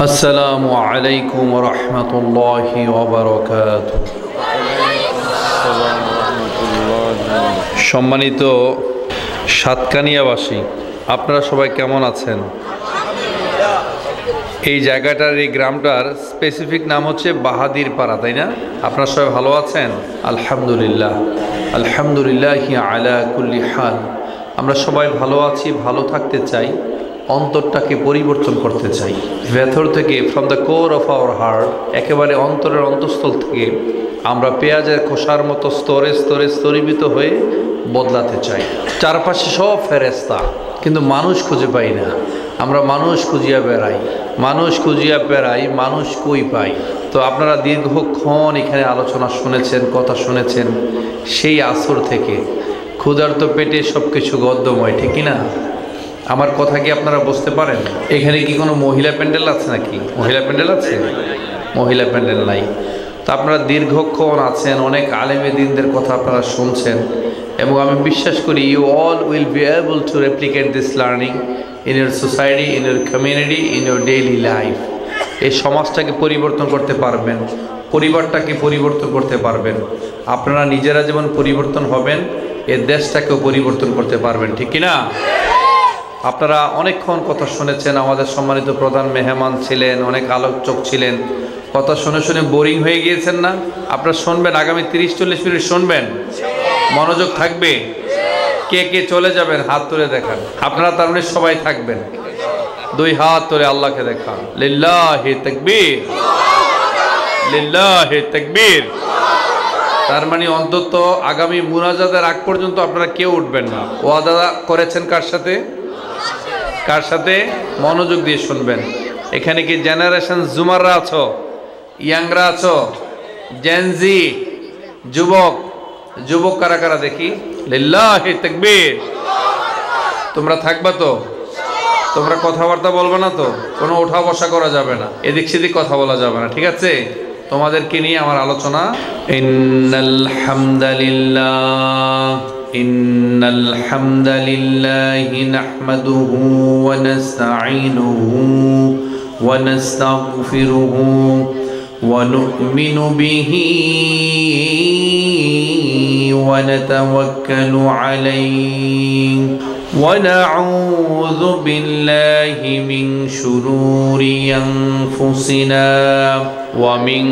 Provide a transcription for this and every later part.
আসসালামু আলাইকুম ওয়া রাহমাতুল্লাহি ওয়া বারাকাতুহু। সম্মানিত সাতকানিয়াবাসী, আপনারা সবাই কেমন আছেন? এই জায়গাটার, এই গ্রামটার স্পেসিফিক নাম হচ্ছে বাহাদির পাড়া, তাই না? আপনারা সবাই ভালো আছেন? আলহামদুলিল্লাহ, আলহামদুলিল্লাহি আলা কুল্লি হাল। আমরা সবাই ভালো আছি, ভালো থাকতে চাই, অন্তরটাকে পরিবর্তন করতে চাই ভেতর থেকে, from the core of our heart, একেবারে অন্তরের অন্তঃস্থল থেকে আমরা পেঁয়াজের খোসার মতো স্তরে স্তরে স্তরীভূত হয়ে বদলাতে চাই। চারপাশে সব ফেরেশতা, কিন্তু মানুষ খুঁজে পাই না। আমরা মানুষ খুঁজিয়া বেড়াই, মানুষ খুঁজিয়া বেড়াই, মানুষ কই পাই? তো আপনারা দীর্ঘক্ষণ এখানে আলোচনা শুনেছেন, কথা শুনেছেন, সেই আসর থেকে ক্ষুধার্ত পেটে সব কিছু গদ্যময়, ঠিক কি না? আমার কথা কি আপনারা বুঝতে পারেন? এখানে কি কোনো মহিলা প্যান্ডেল আছে নাকি? মহিলা প্যান্ডেল আছে? মহিলা প্যান্ডেল নাই। তো আপনারা দীর্ঘক্ষণ আছেন, অনেক আলেমে দিনদের কথা আপনারা শুনছেন, এবং আমি বিশ্বাস করি you all will be able to replicate this learning in your society, in your community, in your daily life. এই সমাজটাকে পরিবর্তন করতে পারবেন, পরিবারটাকে পরিবর্তন করতে পারবেন। আপনারা নিজেরা যেমন পরিবর্তন হবেন, এই দেশটাকেও পরিবর্তন করতে পারবেন, ঠিক কিনা? আপনারা অনেকক্ষণ কথা শুনেছেন, আমাদের সম্মানিত প্রধান মেহমান ছিলেন, অনেক আলোচক ছিলেন। কথা শুনে শুনে বোরিং হয়ে গিয়েছেন না? আপনারা শুনবেন, আগামী 30-40 মিনিট শুনবেন, মনোযোগ থাকবে। কে কে চলে যাবেন হাত তুলে দেখান। আপনারা তার মানে সবাই থাকবেন, দুই হাত তুলে আল্লাহকে দেখান। লিল্লাহি তাকবীর, লিল্লাহি তাকবীর। তার মানে অন্তত আগামী মুনাজাতের আগ পর্যন্ত আপনারা কেউ উঠবেন না। ওয়াদা করেছেন কার সাথে? কার সাথে? মনোযোগ দিয়ে শুনবেন। এখানে কি জেনারেশন জুমাররা আছো? ইয়াংরা আছো? জেনজি, যুবক, যুবক কারা কারা দেখি? লিল্লাহি তাকবীর। তোমরা থাকবা তো? তোমরা কথাবার্তা বলবে না তো? কোনো ওঠা বসা করা যাবে না, এদিক সেদিক কথা বলা যাবে না, ঠিক আছে? তোমাদেরকে নিয়ে আমার আলোচনা। ইন্নাল হামদালিল্লাহ, ইন্নাল হামদালিল্লাহি নাহমাদুহু ওয়া নাস্তাঈনুহু ওয়া নাস্তাগফিরুহু ওয়া নু'মিনু বিহি ওয়া নাতাওয়াক্কালু আলাইহি ওয়া নাউযু বিল্লাহি মিন শুরুরি আনফুসিনা ومن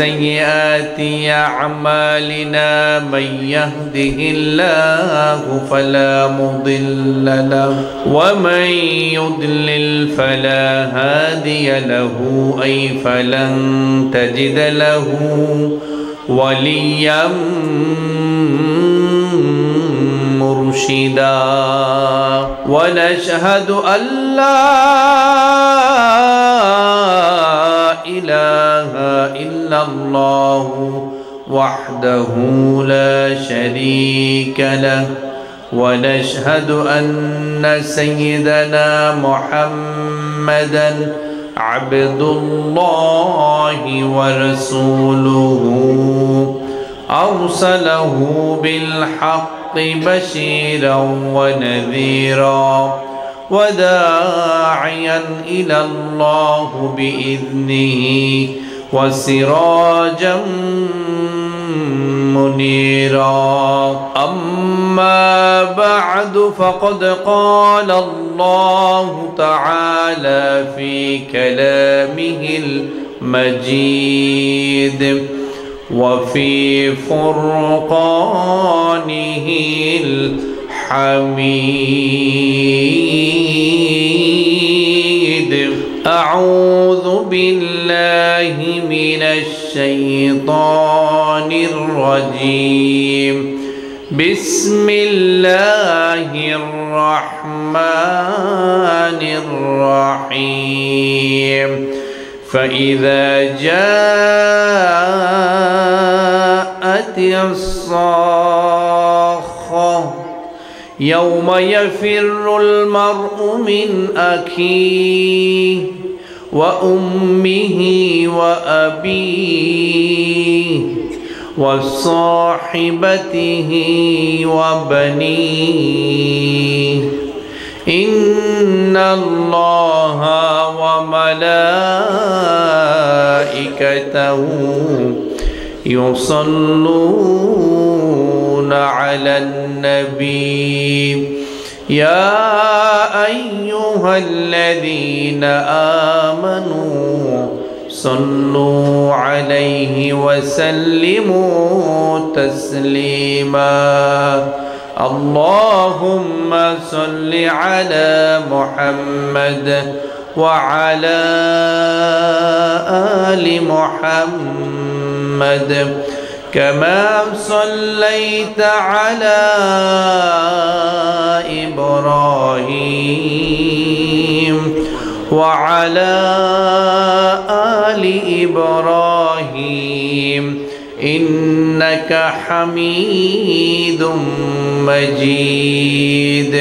سيئات أعمالنا من يهده الله فلا مضل له ومن يضلل فلا هادي له أي فلن تجد له وليا مرشدا ونشهد أن لا إله إلا الله وحده لا شريك له ونشهد أن سيدنا محمدا عبد الله ورسوله أرسله بالحق بشيرا ونذيرا وداعيا إلى الله بإذنه وسراجا منيرا أما بعد فقد قال الله تعالى في كلامه المجيد وفي فرقانه الحميد أعوذ بالله من الشيطان الرجيم بسم الله الرحمن الرحيم فإذا جاءت الصاخة يوم يفر المرء من أخيه وأمه وأبيه وصاحبته وبنيه ইন্নাল্লাহা ওয়া মালাইকাতাহু ইউসাল্লুনা আলান নবী ইয়া আইয়ুহাল্লাযীনা আমানু সাল্লু আলাইহি ওয়া সাল্লিমু তাসলিমা আল্লাহুম্মা সাল্লি আলা মুহাম্মাদ ওয়া আলা আলি মুহাম্মাদ কামা সাল্লাইতা আলা ইব্রাহিম ওয়া আলা আলি ইব্রাহিম ইন্নাকা হামিদুম মাজিদ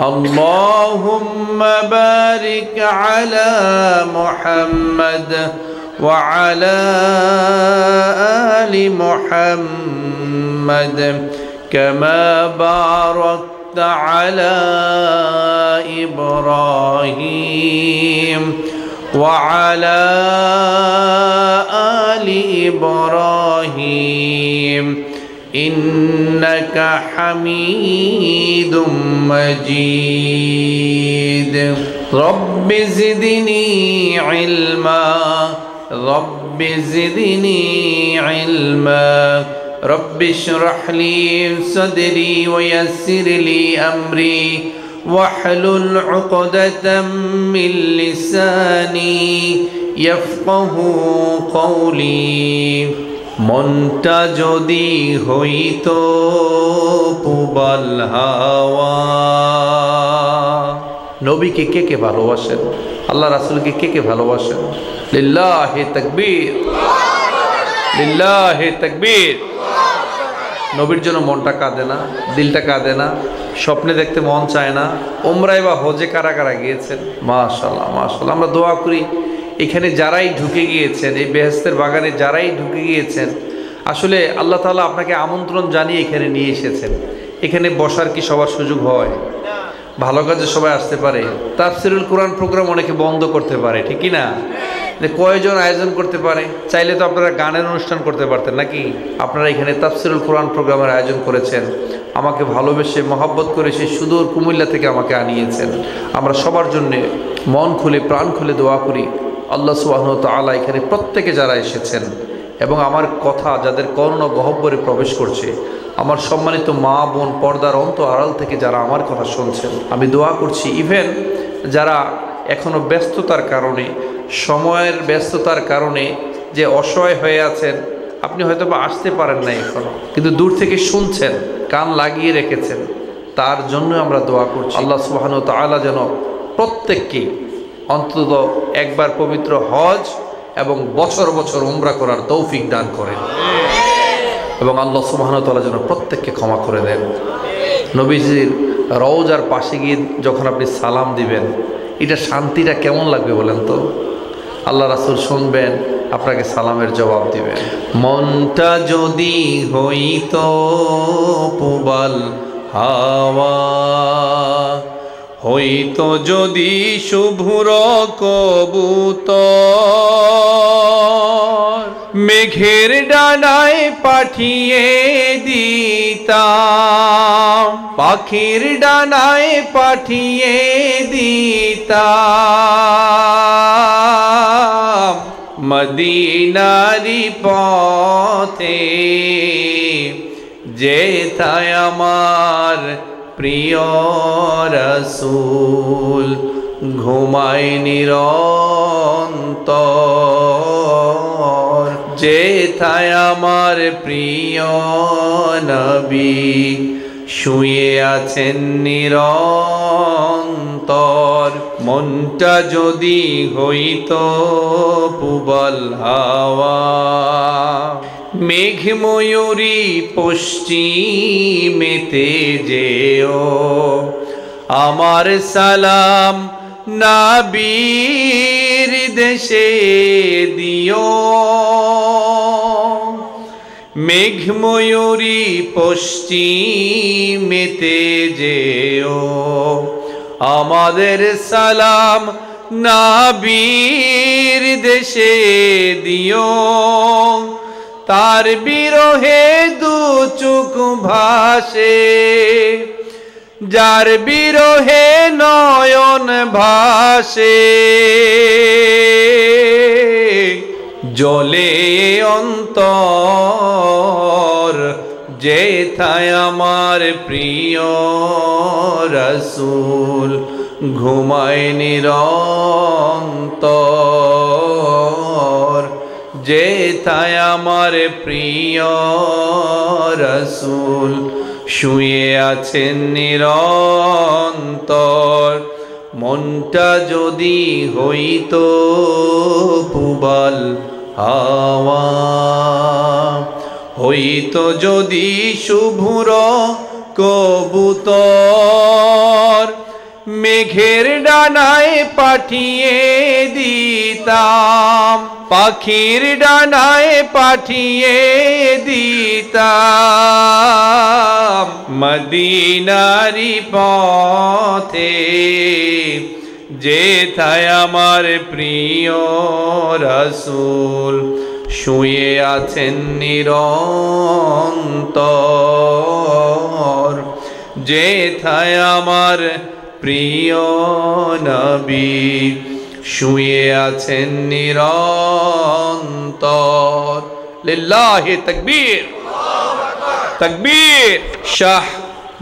আল্লাহুম্মা বারিক আলা মুহাম্মাদ ওয়া আলা আলি মুহাম্মাদ কামা বারাকতা আলা ইব্রাহিম وعلى آل إبراهيم إنك حميد مجيد رب زدني علما رب زدني علما رب اشرح لي صدري ويسر لي أمري واحلل عقدة من لساني يفقه قولي মনটা যদি হইতো পুবাল হাওয়া। নবীকে কে কে ভালোবাসেন? আল্লাহ রাসূলকে কে কে ভালোবাসেন? লিল্লাহি তাকবীর, লিল্লাহি তাকবীর। নবীর জন্য মনটা কাঁদে না, দিলটা কাঁদে না, স্বপ্নে দেখতে মন চায় না? উমরায় বা হজে কারা কারা গিয়েছেন? মাশাআল্লাহ মাশাআল্লাহ। আমরা দোয়া করি এখানে যারাই ঢুকে গিয়েছেন, এই বেহেশতের বাগানে যারাই ঢুকে গিয়েছেন, আসলে আল্লাহ তাআলা আপনাকে আমন্ত্রণ জানিয়ে এখানে নিয়ে এসেছেন। এখানে বসার কি সবার সুযোগ হয়? ভালো কাজে সবাই আসতে পারে? তাফসিরুল কোরআন প্রোগ্রাম অনেকে বন্ধ করতে পারে, ঠিক কি না? যে কয়জন আয়োজন করতে পারে? চাইলে তো আপনারা গানের অনুষ্ঠান করতে পারতেন নাকি? আপনারা এখানে তাফসিরুল কোরআন প্রোগ্রামের আয়োজন করেছেন। আমাকে ভালোবেসে মহব্বত করে সেই সুদূর কুমিল্লা থেকে আমাকে আনিয়েছেন। আমরা সবার জন্যে মন খুলে প্রাণ খুলে দোয়া করি আল্লাহ সুবহানাহু ওয়া তাআলা এখানে প্রত্যেকে যারা এসেছেন এবং আমার কথা যাদের কর্ণ গহ্বরে প্রবেশ করছে, আমার সম্মানিত মা বোন পর্দার অন্ত আড়াল থেকে যারা আমার কথা শুনছেন, আমি দোয়া করছি ইভেন যারা এখনও ব্যস্ততার কারণে, সময়ের ব্যস্ততার কারণে যে অসহায় হয়ে আছেন, আপনি হয়তো বা আসতে পারেন না এখনো, কিন্তু দূর থেকে শুনছেন, কান লাগিয়ে রেখেছেন, তার জন্য আমরা দোয়া করছি আল্লাহ সুবহানাহু ওয়া তাআলা যেন প্রত্যেককে অন্তত একবার পবিত্র হজ এবং বছর বছর উমরা করার তৌফিক দান করেন এবং আল্লাহ সুবহানাহু ওয়া তাআলা যেন প্রত্যেককে ক্ষমা করে দেন। নবীজির রওজার পাশে গিয়ে যখন আপনি সালাম দিবেন, এটা শান্তিটা কেমন লাগবে বলেন তো? আল্লাহ রাসূল শুনবেন, আপনাকে সালামের জবাব দিবেন। মনটা যদি হইতো পুবাল হাওয়া, হইতো যদি শুভ্র কবুতর, মেঘের ডানায় পাঠিয়ে দিতাম, পাখির ডানায় পাঠিয়ে দিতাম, মদিনারি পথে যেথায় আমার প্রিয় রাসূল ঘুমায় নিরন্তর, যেথায় আমার প্রিয় নবী শুয়ে আছেন নিরন্তর। মনটা যদি হইতো পুবাল হাওয়া, মেঘ ময়ূরী পশ্চিমেতে যেও, আমার সালাম নবীর দেশে দিও। মেঘ ময়ূরী পশ্চিমেতে যেও, আমাদের সালাম নবীর দেশে দিও, তার বিরহে দু চোখ ভাসে, যার বিরহে নয়ন ভাসে, জ্বলে অন্তর যেথায় আমার প্রিয় রাসূল ঘুমায় নিরন্তর, যেথায় আমার প্রিয় রাসূল শুয়ে আছেন নিরন্তর। মনটা যদি হইতো পুবাল হাওয়া, হইতো যদি শুভ্র কবুতর, মেঘের ডানায় পাঠিয়ে দিতাম, পাখির ডানায় পাঠিয়ে দিতাম, মদিনারি পথে যেথায় আমার প্রিয় রাসূল শুয়ে আছেন নিরন্তর, যেথায় আমার প্রিয় নবী শুয়ে আছেন নিরন্তর। লিল্লাহি তাকবীর, তাকবীর। শাহ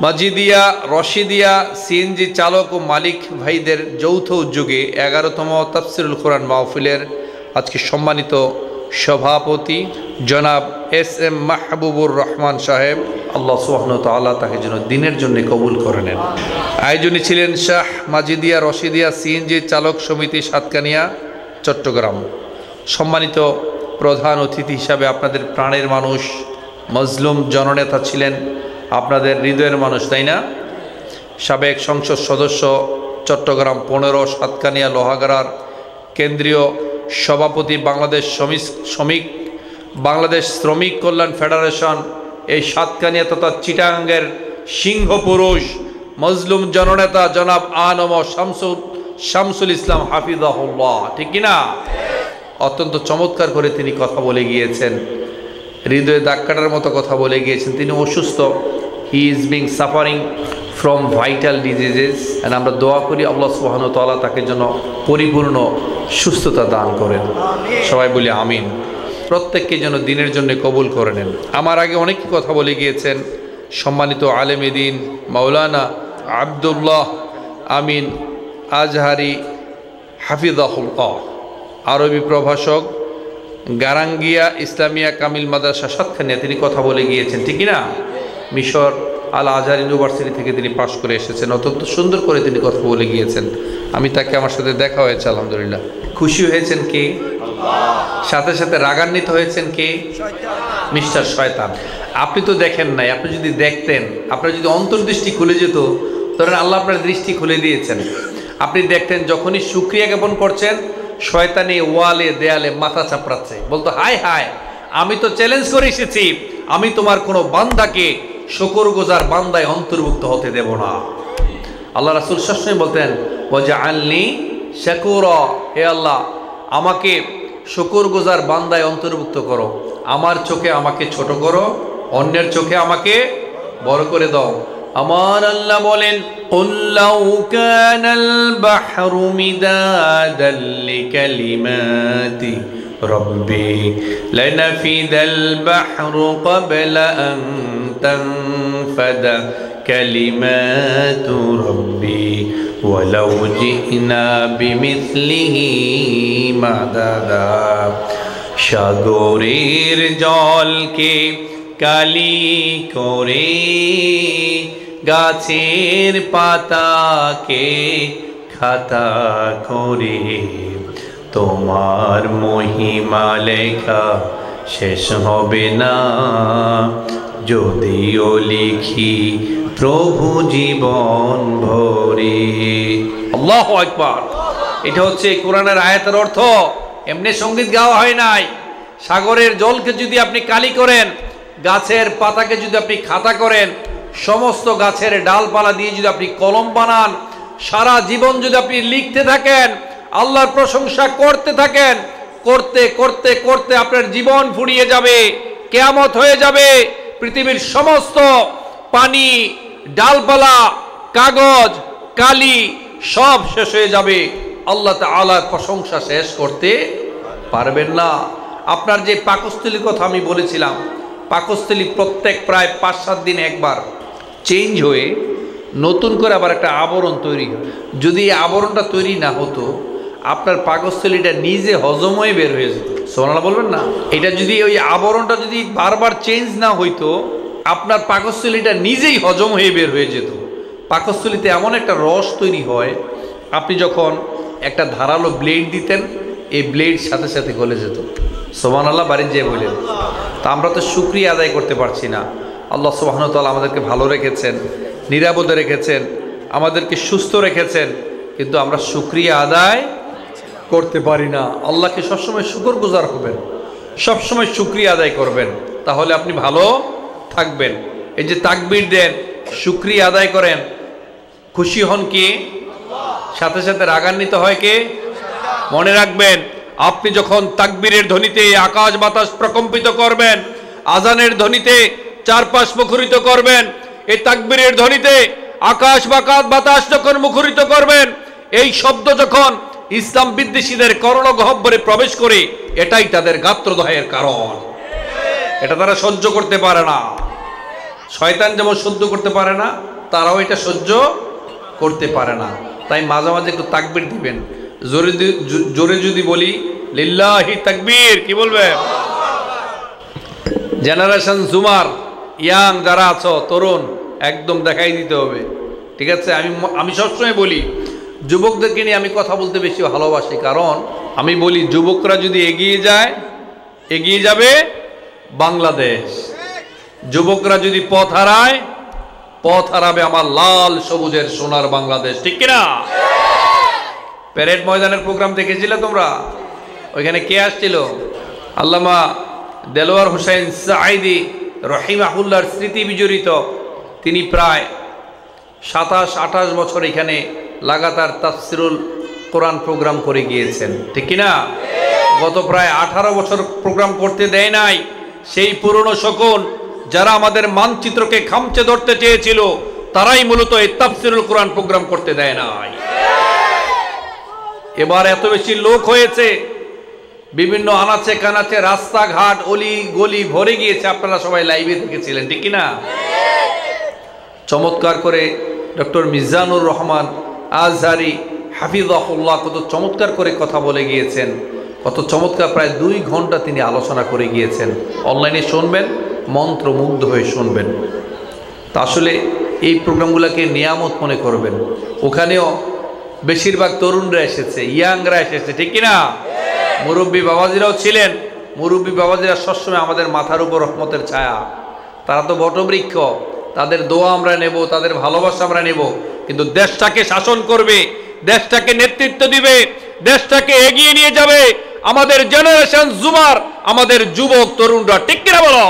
মাজিদিয়া রশিদিয়া সিএনজি চালক ও মালিক ভাইদের যৌথ উদ্যোগে 11তম তাফসিরুল কোরআন মাহফিলের আজকে সম্মানিত সভাপতি জনাব এস.এম. মাহবুবুর রহমান সাহেব, আল্লাহ সুবহানাহু ওয়া তাআলা তাকে যেন দিনের জন্য কবুল করে নেন। আয়োজনে ছিলেন শাহ মাজিদিয়া রশিদিয়া সিএনজি চালক সমিতি সাতকানিয়া চট্টগ্রাম। সম্মানিত প্রধান অতিথি হিসাবে আপনাদের প্রাণের মানুষ, মজলুম জননেতা ছিলেন, আপনাদের হৃদয়ের মানুষ, তাই না? সাবেক সংসদ সদস্য, চট্টগ্রাম 15 সাতকানিয়া লোহাগাড়ার কেন্দ্রীয় সভাপতি, বাংলাদেশ শ্রমিক কল্যাণ ফেডারেশন, এই সাতকানিয়া তথা চিটাগাঙ্গের সিংহ পুরুষ মজলুম জননেতা জনাব আনম শামসুল ইসলাম হাফিজাহুল্লাহ, ঠিক কিনা? অত্যন্ত চমৎকার করে তিনি কথা বলে গিয়েছেন, হৃদয়ে দাগ কাটার মতো কথা বলে গিয়েছেন। তিনি অসুস্থ, he is being suffering from vital diseases, and আমরা দোয়া করি আল্লাহ সুবহানাহু ওয়া তাআলা তাকে যেন পরিপূর্ণ সুস্থতা দান করেন। সবাই বলি আমিন। প্রত্যেককে যেন দিনের জন্য কবুল করে নেন। আমার আগে অনেকে কথা বলে গিয়েছেন, সম্মানিত আলেমে দ্বীন মাওলানা আব্দুল্লাহ আমিন আজহারি হাফিজাহুল্লাহ, আরবি প্রভাষক, গারাঙ্গিয়া ইসলামিয়া কামিল মাদ্রাসা সাতকানিয়া, তিনি কথা বলে গিয়েছেন, ঠিক না? মিশর আল আজহার ইউনিভার্সিটি থেকে তিনি পাশ করে এসেছেন। অত্যন্ত সুন্দর করে তিনি কথা বলে গিয়েছেন। আমি তাকে, আমার সাথে দেখা হয়েছে, আলহামদুলিল্লাহ। খুশি হয়েছেন কে? সাথে সাথে রাগান্বিত হয়েছেন কে? মিস্টার শয়তান। আপনি তো দেখেন নাই, আপনি যদি দেখতেন, আপনার যদি অন্তর্দৃষ্টি খুলে যেত, ধরেন আল্লাহ আপনার দৃষ্টি খুলে দিয়েছেন, আপনি দেখতেন যখনই শুকরিয়া জ্ঞাপন করছেন, শয়তানি ওয়ালে দেয়ালে মাথা চাপড়াচ্ছে, বলতো হায় হায়, আমি তো চ্যালেঞ্জ করে এসেছি, আমি তোমার কোনো বান্দাকে শুকরগুজার বান্দায় অন্তর্ভুক্ত হতে দেব না। আল্লাহ রাসূল সবসময় বলতেন ওয়াজআলনি শাকুরা, হে আল্লাহ আমাকে শুকরগুজার বান্দায় অন্তর্ভুক্ত করো, আমার চোখে আমাকে ছোট করো, অন্যের চোখে আমাকে বড় করে দাও। আমার আল্লাহ বলেন কুল লাউ কানাল বাহরু মিদাদাল লিকালিমাতি রব্বি লানাফিদাল বাহরু ক্বাবলা আন তানফাদা কালিমাতু রব্বি ওয়ালাউ জিনা বিমিসলিহি মাদাদা। সাগরের জলকে কালি করে, গাছের পাতাকে খাতা করে, তোমার মহিমা লেখা শেষ হবে না, যদিও লিখি প্রভু জীবন ভরে। আল্লাহু আকবার। এটা হচ্ছে কোরআনের আয়াতের অর্থ। এমনি সঙ্গীত গাওয়া হয় নাই। সাগরের জলকে যদি আপনি কালি করেন, গাছের পাতাকে যদি আপনি খাতা করেন, সমস্ত গাছের ডালপালা দিয়ে যদি আপনি কলম বানান, সারা জীবন যদি আপনি লিখতে থাকেন, আল্লাহর প্রশংসা করতে থাকেন, করতে করতে করতে আপনার জীবন ফুরিয়ে যাবে, কিয়ামত হয়ে যাবে। পৃথিবীর সমস্ত পানি, ডালপালা, কাগজ, কালি সব শেষ হয়ে যাবে, আল্লাহ তাআলার প্রশংসা শেষ করতে পারবেন না। আপনার যে পাকস্থলীর কথা আমি বলেছিলাম, পাকস্থলী প্রত্যেক প্রায় 5-7 দিন একবার চেঞ্জ হয়ে নতুন করে আবার একটা আবরণ তৈরি হয়। যদি এই আবরণটা তৈরি না হতো, আপনার পাকস্থলীটা নিজে হজম হয়ে বের হয়ে যেত। সুবহানাল্লাহ বলবেন না? এটা যদি ওই আবরণটা যদি বারবার চেঞ্জ না হইতো, আপনার পাকস্থলীটা নিজেই হজম হয়ে বের হয়ে যেত। পাকস্থলীতে এমন একটা রস তৈরি হয়, আপনি যখন একটা ধারালো ব্লেড দিতেন, এই ব্লেড সাথে সাথে গলে যেত। সুবহানাল্লাহ বাড়ি যেয়ে বলেন। তা আমরা তো শুকরিয়া আদায় করতে পারছি না। আল্লাহ সুবহানাহু ওয়া তাআলা আমাদেরকে ভালো রেখেছেন, নিরাপদে রেখেছেন, আমাদেরকে সুস্থ রেখেছেন, কিন্তু আমরা শুকরিয়া আদায় করতে পারি না। আল্লাহকে সবসময় শুকরগুজার হবেন, সবসময় শুকরিয়া আদায় করবেন, তাহলে আপনি ভালো থাকবেন। এই যে তাকবীর দেন, শুকরিয়া আদায় করেন, খুশি হন কে? সাথে সাথে রাগান্বিত হয় কে? মনে রাখবেন, আপনি যখন তাকবীরের ধ্বনিতে আকাশ বাতাস প্রকম্পিত করবেন, আজানের ধ্বনিতে চারপাশ মুখরিত করবেন, এই তাকবীরের ধ্বনিতে আকাশ বাতাস যখন মুখরিত করবেন, এই শব্দ যখন ইসলাম বিদ্বেষীদের কর্ণগহ্বরে প্রবেশ করে, এটাই তাদের গাত্রদাহের কারণ। এটা তারা সহ্য করতে পারে না। শয়তান যেমন সহ্য করতে পারে না, তারাও এটা সহ্য করতে পারে না। তাই মাঝে মাঝে একটু তাকবীর দিবেন। জোরে যদি বলি লিল্লাহি তাকবীর, কি বলবে? জেনারেশন জুমার ইয়াং যারা আছো, তরুণ, একদম দেখাই দিতে হবে, ঠিক আছে? আমি সবসময় বলি, যুবকদেরকে নিয়ে আমি কথা বলতে বেশি ভালোবাসি, কারণ আমি বলি যুবকরা যদি এগিয়ে যায়, এগিয়ে যাবে বাংলাদেশ। যুবকরা যদি পথ হারায়, পথ হারাবে আমার লাল সবুজের সোনার বাংলাদেশ, ঠিক কিনা? প্যারেড ময়দানের প্রোগ্রাম দেখেছিলে তোমরা? ওইখানে কে আসছিল? আল্লামা দেলোয়ার হোসেন সাঈদী রহিমাহুল্লাহর স্মৃতি বিজড়িত। তিনি প্রায় 27-28 বছর এখানে লাগাতার তাফসিরুল কোরআন প্রোগ্রাম করে গিয়েছেন, ঠিক কিনা? গত প্রায় 18 বছর প্রোগ্রাম করতে দেয় নাই। সেই পুরনো শকুন যারা আমাদের মানচিত্রকে খামচে ধরতে চেয়েছিল, তারাই মূলত এই তাফসিরুল কোরআন প্রোগ্রাম করতে দেয় নাই। এবার এত বেশি লোক হয়েছে, বিভিন্ন আনাচে কানাচে রাস্তাঘাট অলি গলি ভরে গিয়েছে। আপনারা সবাই লাইভে দেখেছিলেন, ঠিক কিনা? চমৎকার করে ডক্টর মিজানুর রহমান আজহারি হাফিজাহুল্লাহ কত চমৎকার করে কথা বলে গিয়েছেন, কত চমৎকার, প্রায় 2 ঘন্টা তিনি আলোচনা করে গিয়েছেন। অনলাইনে শুনবেন, মন্ত্রমুগ্ধ হয়ে শুনবেন। তা আসলে এই প্রোগ্রামগুলোকে নিয়ামত মনে করবেন। ওখানেও বেশিরভাগ তরুণরা এসেছে, ইয়াংরা এসেছে, ঠিক কিনা? মুরব্বী বাবাজিরাও ছিলেন। মুরব্বী বাবাজিরা সবসময় আমাদের মাথার উপর রহমতের ছায়া। তারা তো বটবৃক্ষ, তাদের দোয়া আমরা নেব, তাদের ভালোবাসা আমরা নেব, কিন্তু দেশটাকে শাসন করবে, দেশটাকে নেতৃত্ব দিবে, দেশটাকে এগিয়ে নিয়ে যাবে আমাদের জেনারেশন জুমার, আমাদের যুবক তরুণরা, ঠিক কিনা বলো?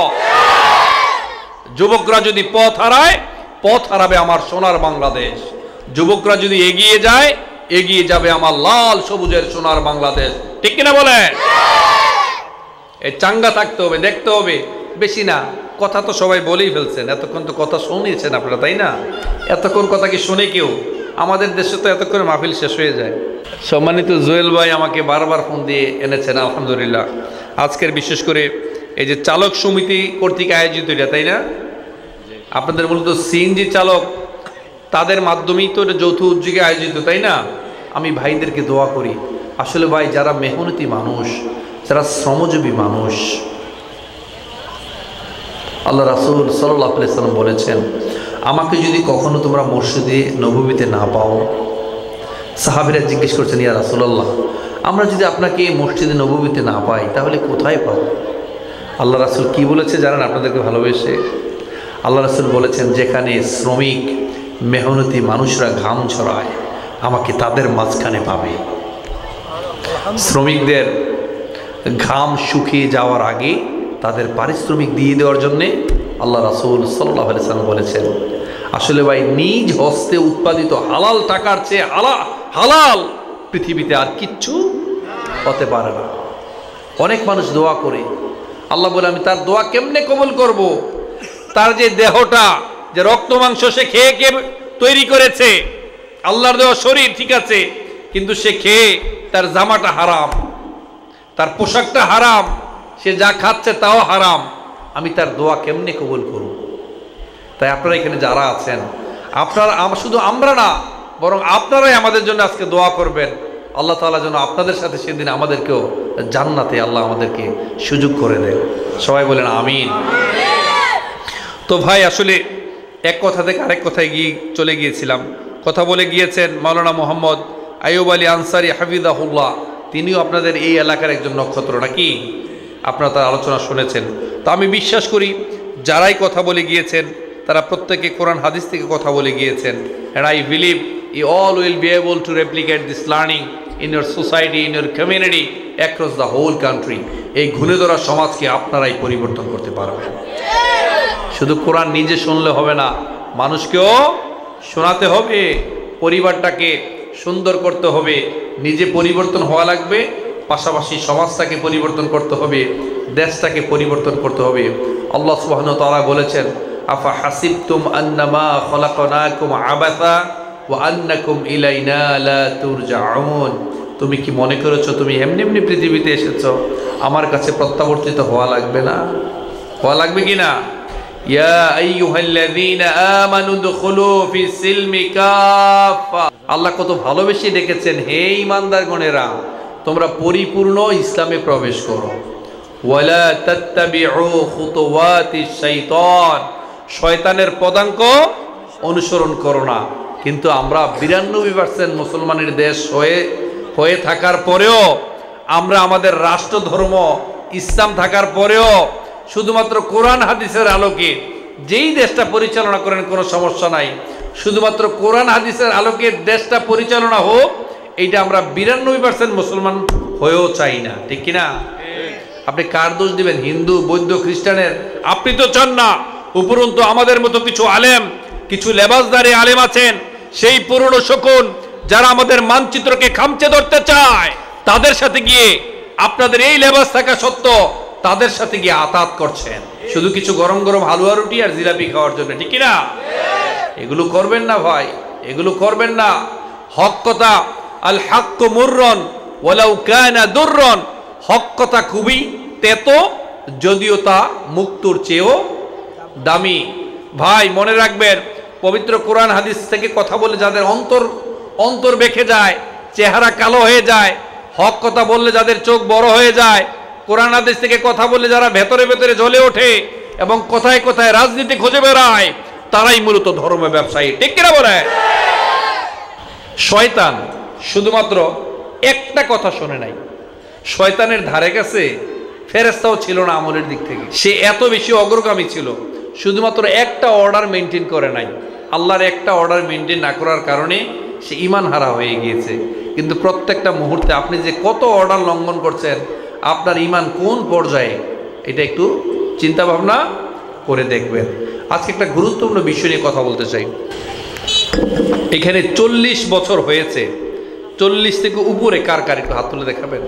যুবকরা যদি পথ হারায়, পথ হারাবে আমার সোনার বাংলাদেশ। যুবকরা যদি এগিয়ে যায়, এগিয়ে যাবে আমার লাল সবুজের সোনার বাংলাদেশ, ঠিক কিনা বলে? এই চাঙ্গা থাকতে হবে, দেখতে হবে, বেশি না। কথা তো সবাই বলেই ফেলছেন, এতক্ষণ তো কথা শুনিয়েছেন আপনারা, তাই না? এতক্ষণ কথা কি শুনে কেউ? আমাদের দেশে তো এতক্ষণ মাহফিল শেষ হয়ে যায়। সম্মানিত জুয়েল ভাই আমাকে বারবার ফোন দিয়ে এনেছেন, আলহামদুলিল্লাহ। আজকের বিশেষ করে এই যে চালক সমিতি কর্তৃক আয়োজিত এটা, তাই না? আপনাদের মূলত সিএনজি চালক, তাদের মাধ্যমেই তো এটা যৌথ উদ্যোগে আয়োজিত, তাই না? আমি ভাইদেরকে দোয়া করি। আসলে ভাই, যারা মেহনতি মানুষ, যারা শ্রমজীবী মানুষ, আল্লাহ রাসূল সাল্লাল্লাহু আলাইহি ওয়াসাল্লাম বলেছেন, আমাকে যদি কখনো তোমরা মসজিদে নববীতে না পাও, সাহাবীরা জিজ্ঞেস করছেন, ইয়া রাসূলুল্লাহ, আমরা যদি আপনাকে মসজিদে নববীতে না পাই, তাহলে কোথায় পাবো? আল্লাহ রাসূল কি বলেছে জানেন? আপনাদেরকে ভালোবেসে আল্লাহ রাসূল বলেছেন, যেখানে শ্রমিক মেহনতি মানুষরা ঘাম ঝরায়, আমাকে তাদের মাঝখানে পাবে। শ্রমিকদের ঘাম শুকিয়ে যাওয়ার আগে তাদের পারিশ্রমিক দিয়ে দেওয়ার জন্যে আল্লাহ রাসূল সাল্লাল্লাহু আলাইহি ওয়াসাল্লাম বলেছেন, আসলে ভাই নিজ হস্তে উৎপাদিত হালাল টাকার চেয়ে হালাল পৃথিবীতে আর কিচ্ছু হতে পারে না। অনেক মানুষ দোয়া করে, আল্লাহ বলে আমি তার দোয়া কেমনে কবুল করব? তার যে দেহটা, যে রক্ত মাংস সে খেয়ে কে তৈরি করেছে, আল্লাহর দেওয়া শরীর ঠিক আছে, কিন্তু সে খেয়ে তার জামাটা হারাম, তার পোশাকটা হারাম, সে যা খাচ্ছে তাও হারাম, আমি তার দোয়া কেমনে কবুল করব? তাই আপনারা এখানে যারা আছেন, আপনারা শুধু আমরা না, বরং আপনারাই আমাদের জন্য আজকে দোয়া করবেন, আল্লাহ তাআলা যেন আপনাদের সাথে সেদিন আমাদেরকেও জান্নাতে আল্লাহ আমাদেরকে সুযোগ করে দেয়। সবাই বলেন আমিন। তো ভাই আসলে এক কথা থেকে আরেক কথায় চলে গিয়েছিলাম। কথা বলে গিয়েছেন মাওলানা মোহাম্মদ আইয়ুব আলী আনসারী হাফিজাহুল্লাহ, তিনিও আপনাদের এই এলাকার একজন নক্ষত্র নাকি? আপনারা তার আলোচনা শুনেছেন। তো আমি বিশ্বাস করি যারাই কথা বলে গিয়েছেন তারা প্রত্যেকে কোরআন হাদিস থেকে কথা বলে গিয়েছেন। And I believe you all will be able to replicate this learning in your society, in your community, across the whole country. এই ঘুরে ধরা সমাজকে আপনারাই পরিবর্তন করতে পারবেন। শুধু কোরআন নিজে শুনলে হবে না, মানুষকেও শোনাতে হবে, পরিবারটাকে সুন্দর করতে হবে, নিজে পরিবর্তন হওয়া লাগবে, পাশাপাশি সমাজটাকে পরিবর্তন করতে হবে, দেশটাকে পরিবর্তন করতে হবে। আল্লাহ সুবহানাহু ওয়া তাআলা বলেছেন আফা হাসিবতুম আন্নামা খলাকনাকুম আবাসা ওয়া আন্নাকুম ইলাইনা লা তুরজাউন, তুমি কি মনে করেছো তুমি এমনি এমনি পৃথিবীতে এসেছো, আমার কাছে প্রত্যাবর্তিত হওয়া লাগবে না? হওয়া লাগবে কি না? ইয়া আইয়ুহাল্লাযীনা আমানু দুখুলু ফিস সিলমি কাফা, আল্লাহ কত ভালোবেসে ডেকেছেন, হে ঈমানদারগণেরা তোমরা পরিপূর্ণ ইসলামে প্রবেশ করো। ওয়ালা তাত্তাবিউ খুতুওয়াতিশ শাইতান, শয়তানের পদাঙ্ক অনুসরণ করো না। কিন্তু আমরা 92% মুসলমানের দেশ হয়ে থাকার পরেও, আমরা আমাদের রাষ্ট্র ধর্ম ইসলাম থাকার পরেও শুধুমাত্র কোরআন হাদিসের আলোকে যেই দেশটা পরিচালনা করেন কোনো সমস্যা নাই, শুধুমাত্র কোরআন হাদিসের আলোকে দেশটা পরিচালনা হোক, এইটা আমরা 92% মুসলমান হয়েও চাই না, ঠিক কিনা? আপনি কার দোষ দিবেন? হিন্দু, বৌদ্ধ, খ্রিস্টানের? আপনি তো চান না। উপরন্তু আমাদের মতো কিছু আলেম, কিছু লেবাসদারি আলেম আছেন, সেই পুরনো শকুন যারা আমাদের মানচিত্রকে খামচে ধরতে চায়, তাদের সাথে গিয়ে আপনাদের এই লেবাস থাকা সত্ত্বেও তাদের সাথে গিয়ে আতাত করছেন শুধু কিছু গরম গরম হালুয়া রুটি আর জিলাপি খাওয়ার জন্য, ঠিক কিনা? এগুলো করবেন না ভাই, এগুলো করবেন না। হক কথা, আল হাক্কু মুররন ওয়ালাউ কানা দুররন, হক কথা খুবই তেতো, যদিও তা মুক্তোর চেয়েও দামি। ভাই মনে রাখবেন, পবিত্র কোরআন হাদিস থেকে কথা বলে যাদের অন্তর বেঁকে যায়, চেহারা কালো হয়ে যায়, হক কথা বললে যাদের চোখ বড় হয়ে যায়, কোরআন হাদিস থেকে কথা বলে যারা ভেতরে ভেতরে জ্বলে ওঠে এবং কথায় কথায় রাজনীতি খুঁজে বেড়ায়, তারাই মূলত ধর্ম ব্যবসায়ী, ঠিক কিনা বলে? শয়তান শুধুমাত্র একটা কথা শোনে নাই, শয়তানের ধারে কাছে ফেরেশতাও ছিল না আমলের দিক থেকে, সে এত বেশি অগ্রগামী ছিল, শুধুমাত্র একটা অর্ডার মেনটেন করে নাই। আল্লাহর একটা অর্ডার মেনটেন না করার কারণে সে ঈমান হারা হয়ে গিয়েছে। কিন্তু প্রত্যেকটা মুহূর্তে আপনি যে কত অর্ডার লঙ্ঘন করছেন, আপনার ঈমান কোন পর্যায়ে, এটা একটু চিন্তা ভাবনা করে দেখবেন। আজকে একটা গুরুত্বপূর্ণ বিষয় নিয়ে কথা বলতে চাই। এখানে 40 বছর হয়েছে, 40 থেকে উপরে কার একটু হাত তুলে দেখাবেন?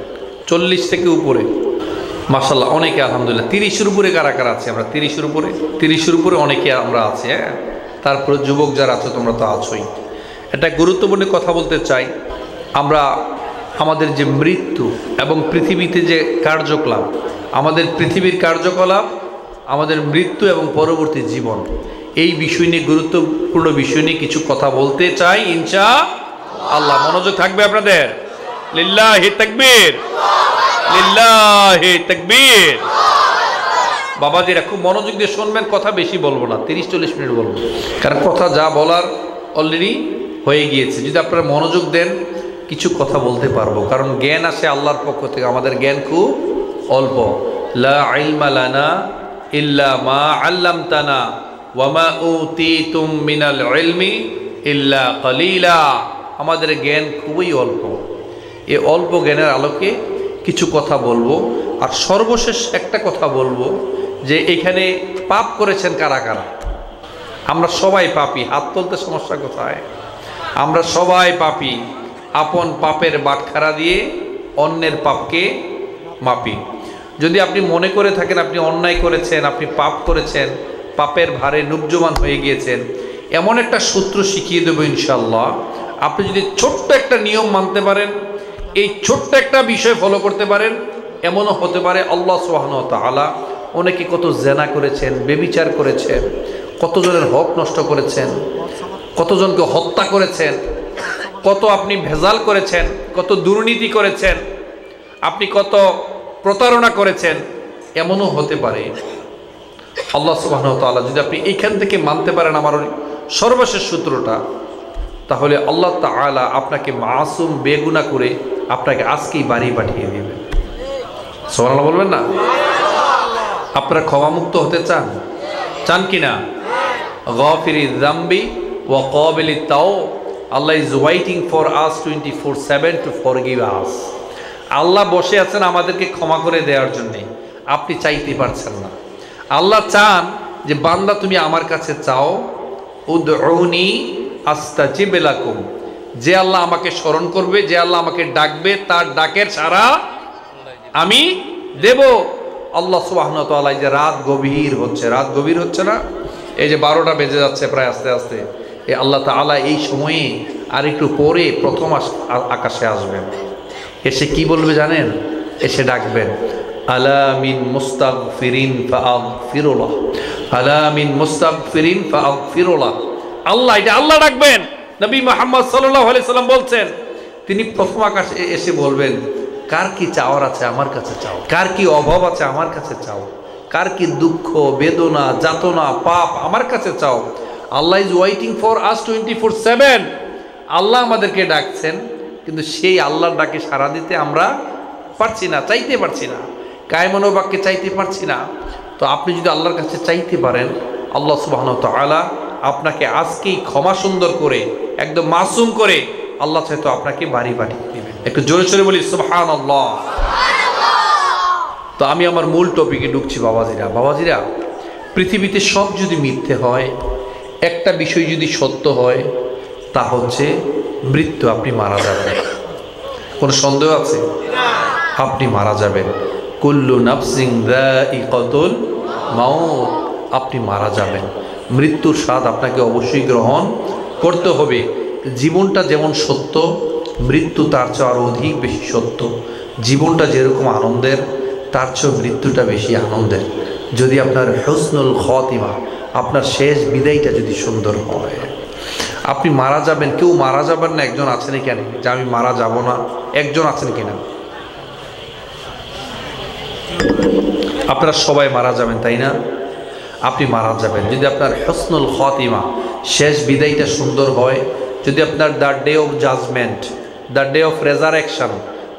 40 থেকে উপরে, মাশাআল্লাহ অনেকে, আলহামদুলিল্লাহ। 30-এর উপরে কারা আছে? আমরা 30-এর উপরে অনেকে আমরা আছি। হ্যাঁ, তারপরে যুবক যারা আছো তোমরা তো আছোই। একটা গুরুত্বপূর্ণ কথা বলতে চাই। আমরা আমাদের যে মৃত্যু এবং পৃথিবীতে যে কার্যকলাপ, আমাদের পৃথিবীর কার্যকলাপ, আমাদের মৃত্যু এবং পরবর্তী জীবন, এই বিষয় নিয়ে, গুরুত্বপূর্ণ বিষয় নিয়ে কিছু কথা বলতে চাই ইনশাআল্লাহ। মনোযোগ থাকবে আপনাদের। লিল্লাহি তাকবীর, লিল্লাহি তাকবীর। বাবাজিরা খুব মনোযোগ দিয়ে শুনবেন, কথা বেশি বলবো না, 30-40 মিনিট বলবো, কারণ কথা যা বলার অলরেডি হয়ে গিয়েছে। যদি আপনারা মনোযোগ দেন কিছু কথা বলতে পারবো, কারণ জ্ঞান আসে আল্লাহর পক্ষ থেকে, আমাদের জ্ঞান খুব অল্প। লা ইলমা লানা ইল্লা মা আল্লামতানা ওয়া মা উতিতুম মিনাল ইলমি ইল্লা কলিলা। আমাদের জ্ঞান খুবই অল্প। এই অল্প জ্ঞানের আলোকে কিছু কথা বলবো। আর সর্বশেষ একটা কথা বলবো যে এখানে পাপ করেছেন কারা কারা? আমরা সবাই পাপী। হাত তুলতে সমস্যা কোথায়? আমরা সবাই পাপী। আপন পাপের বাটখারা দিয়ে অন্যের পাপকে মাপি। যদি আপনি মনে করে থাকেন আপনি অন্যায় করেছেন, আপনি পাপ করেছেন, পাপের ভারে নুবজমান হয়ে গিয়েছেন, এমন একটা সূত্র শিখিয়ে দেবো ইনশাল্লাহ। আপনি যদি ছোট্ট একটা নিয়ম মানতে পারেন, এই ছোট্ট একটা বিষয় ফলো করতে পারেন, এমনও হতে পারে আল্লাহ সুবহানাহু ওয়া তাআলা অনেকে কত জেনা করেছেন, বেবিচার করেছেন, কতজনের হক নষ্ট করেছেন, কতজনকে হত্যা করেছেন, কত আপনি ভেজাল করেছেন, কত দুর্নীতি করেছেন, আপনি কত প্রতারণা করেছেন, এমনও হতে পারে আল্লাহ সুবহানাহু ওয়া তাআলা যদি আপনি এইখান থেকে মানতে পারেন আমার সর্বশেষ সূত্রটা, তাহলে আল্লাহ তাআলা আপনাকে মাসুম বেগুনাহ করে আপনাকে আজকেই বাড়ি পাঠিয়ে দেবেন। সুবহানাল্লাহ বলবেন না? আপনারা ক্ষমামুক্ত হতে চান? চান কি না? গাফিরি যামবি ওয়া কাবিলিত তাওব, Allah is waiting for us 24/7 to forgive us. Allah বসে আছেন আমাদেরকে ক্ষমা করে দেওয়ার জন্যে। আপনি চাইতে পারছেন না। আল্লাহ চান যে বান্দা তুমি আমার কাছে চাও, উদউনি আস্তাজিব লাকুম। যে আল্লাহ আমাকে স্মরণ করবে, যে আল্লাহ আমাকে ডাকবে, তার ডাকের সাড়া আমি দেব। আল্লাহ সুবহানাহু ওয়া তাআলা, এই যে রাত গভীর হচ্ছে, রাত গভীর হচ্ছে না, এই যে 12টা বেজে যাচ্ছে প্রায় আস্তে আস্তে, এই আল্লাহ তাআলা এই সময়ে আর একটু পরে প্রথম আকাশে আসবেন। এসে কি বলবে জানেন? এসে ডাকবেন, আলা মিন মুস্তাগফিরিন ফাআগফিরুলাহ, আলা মিন মুস্তাগফিরিন ফাআগফিরুলাহ। আল্লাহ, এটা আল্লাহ ডাকবেন। নবী মুহাম্মদ সাল্লাল্লাহু আলাইহি সাল্লাম বলছেন, তিনি প্রথম আকাশে এসে বলবেন, কার কি চাওয়ার আছে আমার কাছে চাও, কার কি অভাব আছে আমার কাছে চাও, কার কি দুঃখ বেদনা যাতনা পাপ আমার কাছে চাও। আল্লাহ ইজ ওয়েটিং ফর আস 24/7। আল্লাহ আমাদেরকে ডাকছেন, কিন্তু সেই আল্লাহর ডাকে সাড়া দিতে আমরা পারছি না, চাইতে পারছি না, কায়মনো বাক্যে চাইতে পারছি না। তো আপনি যদি আল্লাহর কাছে চাইতে পারেন, আল্লাহ সুবহানাহু ওয়া তাআলা আপনাকে আজকেই ক্ষমা সুন্দর করে একদম মাসুম করে আল্লাহ চাইতো আপনাকে বাড়ি পাঠিয়ে দেবেন। একটু জোরে সোরে বলি সুবহানাল্লাহ। তো আমি আমার মূল টপিকে ঢুকছি। বাবাজিরা, পৃথিবীতে সব যদি মিথ্যে হয়, একটা বিষয় যদি সত্য হয়, তা হচ্ছে মৃত্যু। আপনি মারা যাবেন, কোনো সন্দেহ আছে? আপনি মারা যাবেন। কুল্লু নাফসিন যায়িকাতুল মাউত, আপনি মারা যাবেন। মৃত্যুর স্বাদ আপনাকে অবশ্যই গ্রহণ করতে হবে। জীবনটা যেমন সত্য, মৃত্যু তার চেয়ে আরও অধিক বেশি সত্য। জীবনটা যেরকম আনন্দের, তার চেয়েও মৃত্যুটা বেশি আনন্দের। যদি আপনার হুসনুল খাতিমা, আপনার শেষ বিদায়টা যদি সুন্দর হয়, আপনি মারা যাবেন। কেউ মারা যাবেন না একজন আছেন কেন যে আমি মারা যাব না? একজন আছেন কিনা? আপনারা সবাই মারা যাবেন, তাই না? আপনি মারা যাবেন। যদি আপনার হুসনুল খাতিমা, শেষ বিদায়টা সুন্দর হয়, যদি আপনার the day of judgement, the day of resurrection,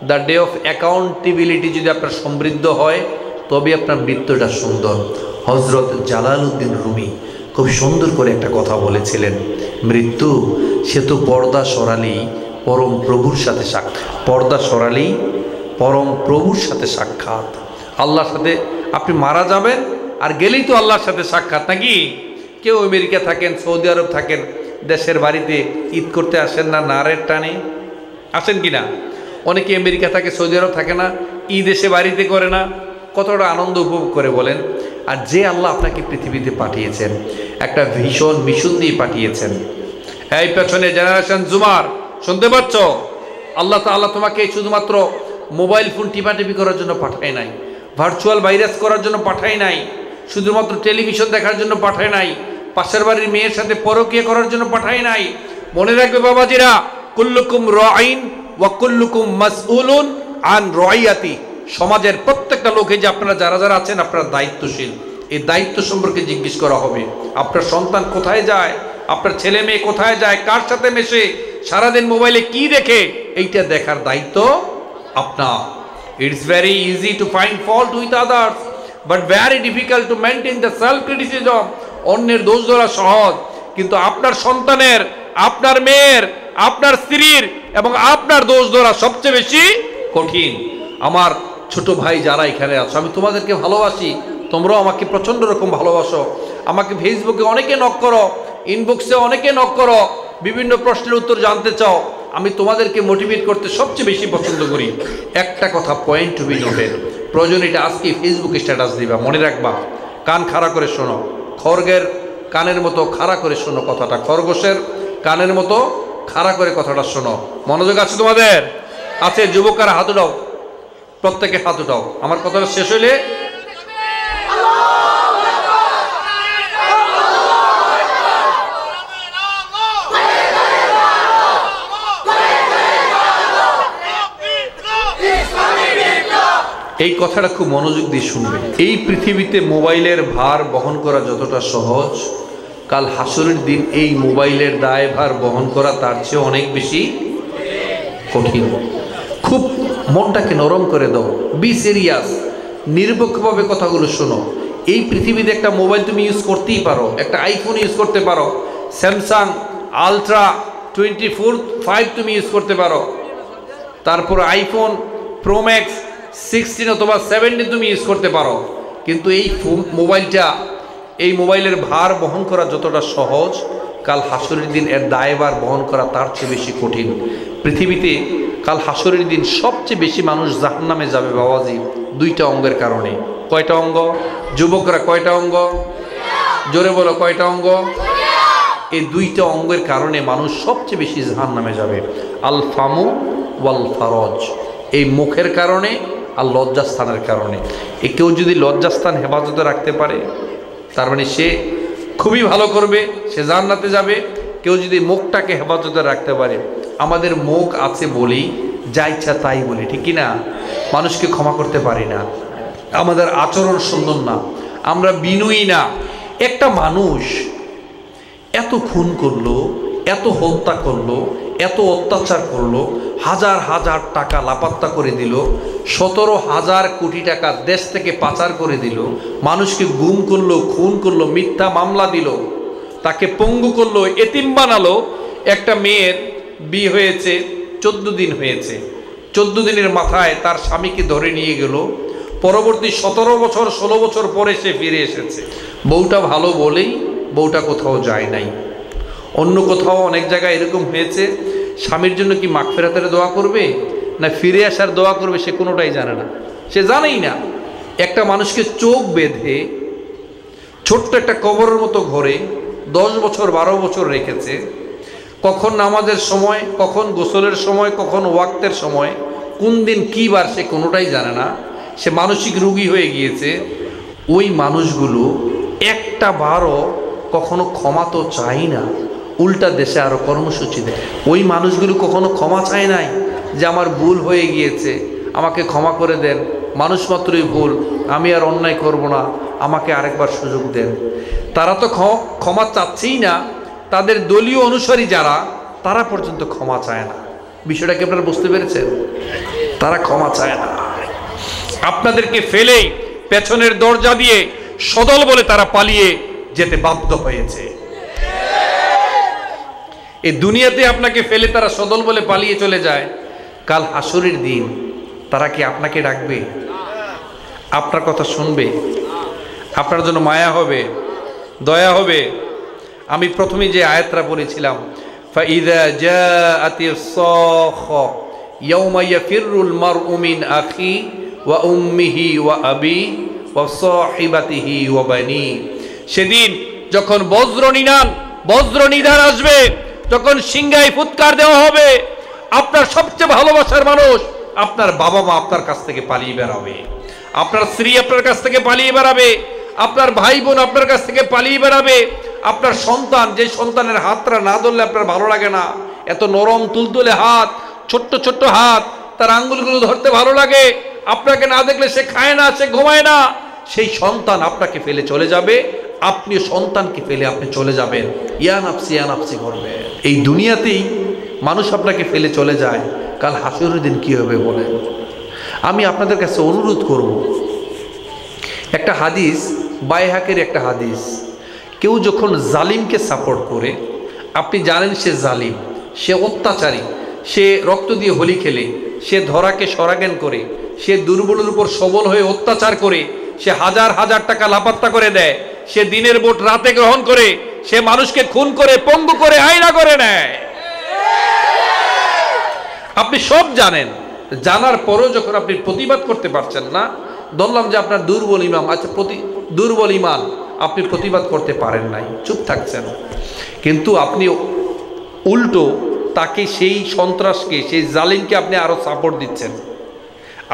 the day of accountability যদি আপনার সমৃদ্ধ হয়, তবে আপনার মৃত্যুটা সুন্দর। হজরত জালালউদ্দিন রুমি খুব সুন্দর করে একটা কথা বলেছিলেন, মৃত্যু সে তো পর্দা সরালি পরম প্রভুর সাথে সাক্ষাৎ। পর্দা সরালি পরম প্রভুর সাথে সাক্ষাৎ। আল্লাহর সাথে আপনি মারা যাবেন, আর গেলেই তো আল্লাহর সাথে সাক্ষাৎ, নাকি? কেউ আমেরিকা থাকেন, সৌদি আরব থাকেন, দেশের বাড়িতে ঈদ করতে আসেন না নারের টানে? আসেন কি না? অনেকে আমেরিকা থাকে, সৌদি আরব থাকে না, ঈদ এসে বাড়িতে করে না? কতটা আনন্দ উপভোগ করে বলেন। আর যে আল্লাহ আপনাকে পৃথিবীতে পাঠিয়েছেন, একটা ভীষণ মিশন দিয়ে পাঠিয়েছেন। এই পেছনে জেনারেশন জুমার শুনতে পাচ্ছ? আল্লাহ তাআলা তোমাকে শুধুমাত্র মোবাইল ফোন টিপাটিপি করার জন্য পাঠায় নাই, ভার্চুয়াল ভাইরাস করার জন্য পাঠায় নাই, শুধুমাত্র টেলিভিশন দেখার জন্য পাঠায় নাই, পাশের বাড়ির মেয়ের সাথে পরকীয়া করার জন্য পাঠায় নাই। মনে রাখবে বাবাজিরা, কুল্লুকুম রাঈন ওয়া কুল্লুকুম মাসউলুন আন রাইয়াতি। সমাজের প্রত্যেকটা লোকে যে আপনারা যারা যারা আছেন, আপনারা দায়িত্বশীল। এই দায়িত্ব সম্পর্কে জিজ্ঞেস করা হবে। আপনার সন্তান কোথায় যায়, আপনার ছেলে মেয়ে কোথায় যায়, কার সাথে মেশে, সারাদিন মোবাইলে কি দেখে, এইটা দেখার দায়িত্ব আপনার। It's very easy to find fault with others, but very difficult to maintain the self-criticism. অন্যের দোষ ধরা সহজ, কিন্তু আপনার সন্তানের, আপনার মেয়ের, আপনার স্ত্রীর এবং আপনার দোষ ধরা সবচেয়ে বেশি কঠিন। আমার ছোট ভাই যারা এখানে আছো, আমি তোমাদেরকে ভালোবাসি, তোমরাও আমাকে প্রচণ্ড রকম ভালোবাসো। আমাকে ফেসবুকে অনেকে নক করো, ইনবক্সে অনেকে নক করো, বিভিন্ন প্রশ্নের উত্তর জানতে চাও। আমি তোমাদেরকে মোটিভেট করতে সবচেয়ে বেশি পছন্দ করি। একটা কথা পয়েন্ট টু বি নোটেড, প্রয়োজন এটা আজকে ফেসবুকে স্ট্যাটাস দিবা, মনে রাখবা, কান খাড়া করে শোনো, খড়গের কানের মতো খাড়া করে শোনো কথাটা, খরগোশের কানের মতো খাড়া করে কথাটা শোনো। মনোযোগ আছে তোমাদের? আছে? যুবকরা হাত উঠাও, প্রত্যেকে হাত উঠাও। আমার কথাটা শেষ হইলে এই কথাটা খুব মনোযোগ দিয়ে শুনবে। এই পৃথিবীতে মোবাইলের ভার বহন করা যতটা সহজ, কাল হাসরের দিন এই মোবাইলের দায়ভার বহন করা তার চেয়ে অনেক বেশি কঠিন। খুব মনটাকে নরম করে দাও, বি সিরিয়াস, নিরপেক্ষভাবে কথাগুলো শোনো। এই পৃথিবীতে একটা মোবাইল তুমি ইউজ করতেই পারো, একটা আইফোন ইউজ করতে পারো, স্যামসাং আলট্রা 24/5 তুমি ইউজ করতে পারো, তারপর আইফোন প্রো ম্যাক্স 16 অথবা 17 তুমি ইউজ করতে পারো। কিন্তু এই মোবাইলটা, এই মোবাইলের ভার বহন করা যতটা সহজ, কাল হাসরের দিন এর দায়ভার বহন করা তার চেয়ে বেশি কঠিন। পৃথিবীতে কাল হাসরের দিন সবচেয়ে বেশি মানুষ জাহান্নামে যাবে বাবাজি দুইটা অঙ্গের কারণে। কয়টা অঙ্গ? যুবকরা কয়টা অঙ্গ? জোরে বলো, কয়টা অঙ্গ? এই দুইটা অঙ্গের কারণে মানুষ সবচেয়ে বেশি জাহান্নামে যাবে। আল ফামু ওয়াল ফারজ, এই মুখের কারণে আর লজ্জাস্থানের কারণে। এ কেউ যদি লজ্জাস্থান হেফাজতে রাখতে পারে তার মানে সে খুবই ভালো করবে, সে জান্নাতে যাবে। কেউ যদি মুখটাকে হেফাজতে রাখতে পারে, আমাদের মুখ আছে বলেই যা ইচ্ছা তাই বলি, ঠিক কি না? মানুষকে ক্ষমা করতে পারি না, আমাদের আচরণ সুন্দর না, আমরা বিনয়ী না। একটা মানুষ এত খুন করলো, এত হত্যা করলো, এত অত্যাচার করলো, হাজার হাজার টাকা লাপাত্তা করে দিল, 17,000 কোটি টাকা দেশ থেকে পাচার করে দিল, মানুষকে গুম করলো, খুন করলো, মিথ্যা মামলা দিল, তাকে পঙ্গু করলো, এতিম বানালো। একটা মেয়ের বিয়ে হয়েছে, 14 দিন হয়েছে, 14 দিনের মাথায় তার স্বামীকে ধরে নিয়ে গেল। পরবর্তী 17 বছর 16 বছর পরে সে ফিরে এসেছে। বউটা ভালো বলেই বউটা কোথাও যায় নাই। অন্য কোথাও অনেক জায়গায় এরকম হয়েছে, স্বামীর জন্য কি মাগফিরাতের দোয়া করবে না ফিরে আসার দোয়া করবে সে কোনোটাই জানে না, সে জানেই না। একটা মানুষকে চোখ বেঁধে ছোট্ট একটা কবরের মতো ঘরে 10 বছর 12 বছর রেখেছে। কখন নামাজের সময়, কখন গোসলের সময়, কখন ওয়াক্তের সময়, কোন দিন কী বার সে কোনোটাই জানে না। সে মানসিক রোগী হয়ে গিয়েছে। ওই মানুষগুলো একটা বারও কখনো ক্ষমা তো চাই না, উল্টা দেশে আরও কর্মসূচি দেয়। ওই মানুষগুলো কখনো ক্ষমা চায় নাই যে আমার ভুল হয়ে গিয়েছে, আমাকে ক্ষমা করে দেন, মানুষ মাত্রই ভুল, আমি আর অন্যায় করব না, আমাকে আরেকবার সুযোগ দেন। তারা তো ক্ষমা চাচ্ছেই না, তাদের দলীয় অনুসারী যারা, তারা পর্যন্ত ক্ষমা চায় না। বিষয়টাকে আপনারা বুঝতে পেরেছেন? তারা ক্ষমা চায় না। আপনাদেরকে ফেলেই পেছনের দরজা দিয়ে সদল বলে তারা পালিয়ে যেতে বাধ্য হয়েছে। এই দুনিয়াতে আপনাকে ফেলে তারা সদল বলে পালিয়ে চলে যায়, কাল হাসরের দিন তারা কি আপনাকে ডাকবে? আপনার কথা শুনবে? আপনার জন্য মায়া হবে, দয়া হবে? আমি প্রথমে যে আয়াতটা পড়েছিলাম, ফাইযা জাআতিস সাখা ইয়াওমা ইয়াফিরুল মারউ মিন আখি ওয়া উম্মিহি ওয়া আবি ওয়া সাহিবাতিহি ওয়া বানি, সেদিন যখন বজ্রনিধান আসবে, যখন সিংহায় ফুৎকার দেওয়া হবে, আপনার সবচেয়ে ভালোবাসার মানুষ, আপনার বাবা মা আপনার কাছ থেকে পালিয়ে বেড়াবে, আপনার স্ত্রী আপনার কাছ থেকে পালিয়ে বেড়াবে, আপনার ভাই বোন আপনার কাছ থেকে পালিয়ে বেড়াবে, আপনার সন্তান, যে সন্তানের হাতটা না ধরলে আপনার ভালো লাগে না, এত নরম তুলতুলে হাত, ছোট্ট ছোট্ট হাত, তার আঙ্গুলগুলো ধরতে ভালো লাগে, আপনাকে না দেখলে সে খায় না, সে ঘুমায় না, সেই সন্তান আপনাকে ফেলে চলে যাবে, আপনি সন্তানকে ফেলে আপনি চলে যাবেন, ইয়া নাফসি করবে। এই দুনিয়াতেই মানুষ আপনাকে ফেলে চলে যায়, কাল হাসরের দিন কি হবে বলেন? আমি আপনাদের কাছে অনুরোধ করব, একটা হাদিস, বাইহাকের একটা হাদিস, কেউ যখন জালিমকে সাপোর্ট করে, আপনি জানেন সে জালিম, সে অত্যাচারী, সে রক্ত দিয়ে হোলি খেলে, সে ধরাকে সরাজ্ঞান করে, সে দুর্বলের উপর সবল হয়ে অত্যাচার করে, সে হাজার হাজার টাকা লাপাত্তা করে দেয়, সে দিনের ভোট রাতে গ্রহণ করে, সে মানুষকে খুন করে, পঙ্গু করে, আয়না করে নেয়। আপনি সব জানেন, জানার পরও যখন আপনি প্রতিবাদ করতে পারছেন না, বললাম যে আপনার দুর্বল ইমান। আচ্ছা, দুর্বল ইমান, আপনি প্রতিবাদ করতে পারেন নাই, চুপ থাকছেন। কিন্তু আপনি উল্টো তাকে, সেই সন্ত্রাসকে, সেই জালিমকে আপনি আরো সাপোর্ট দিচ্ছেন।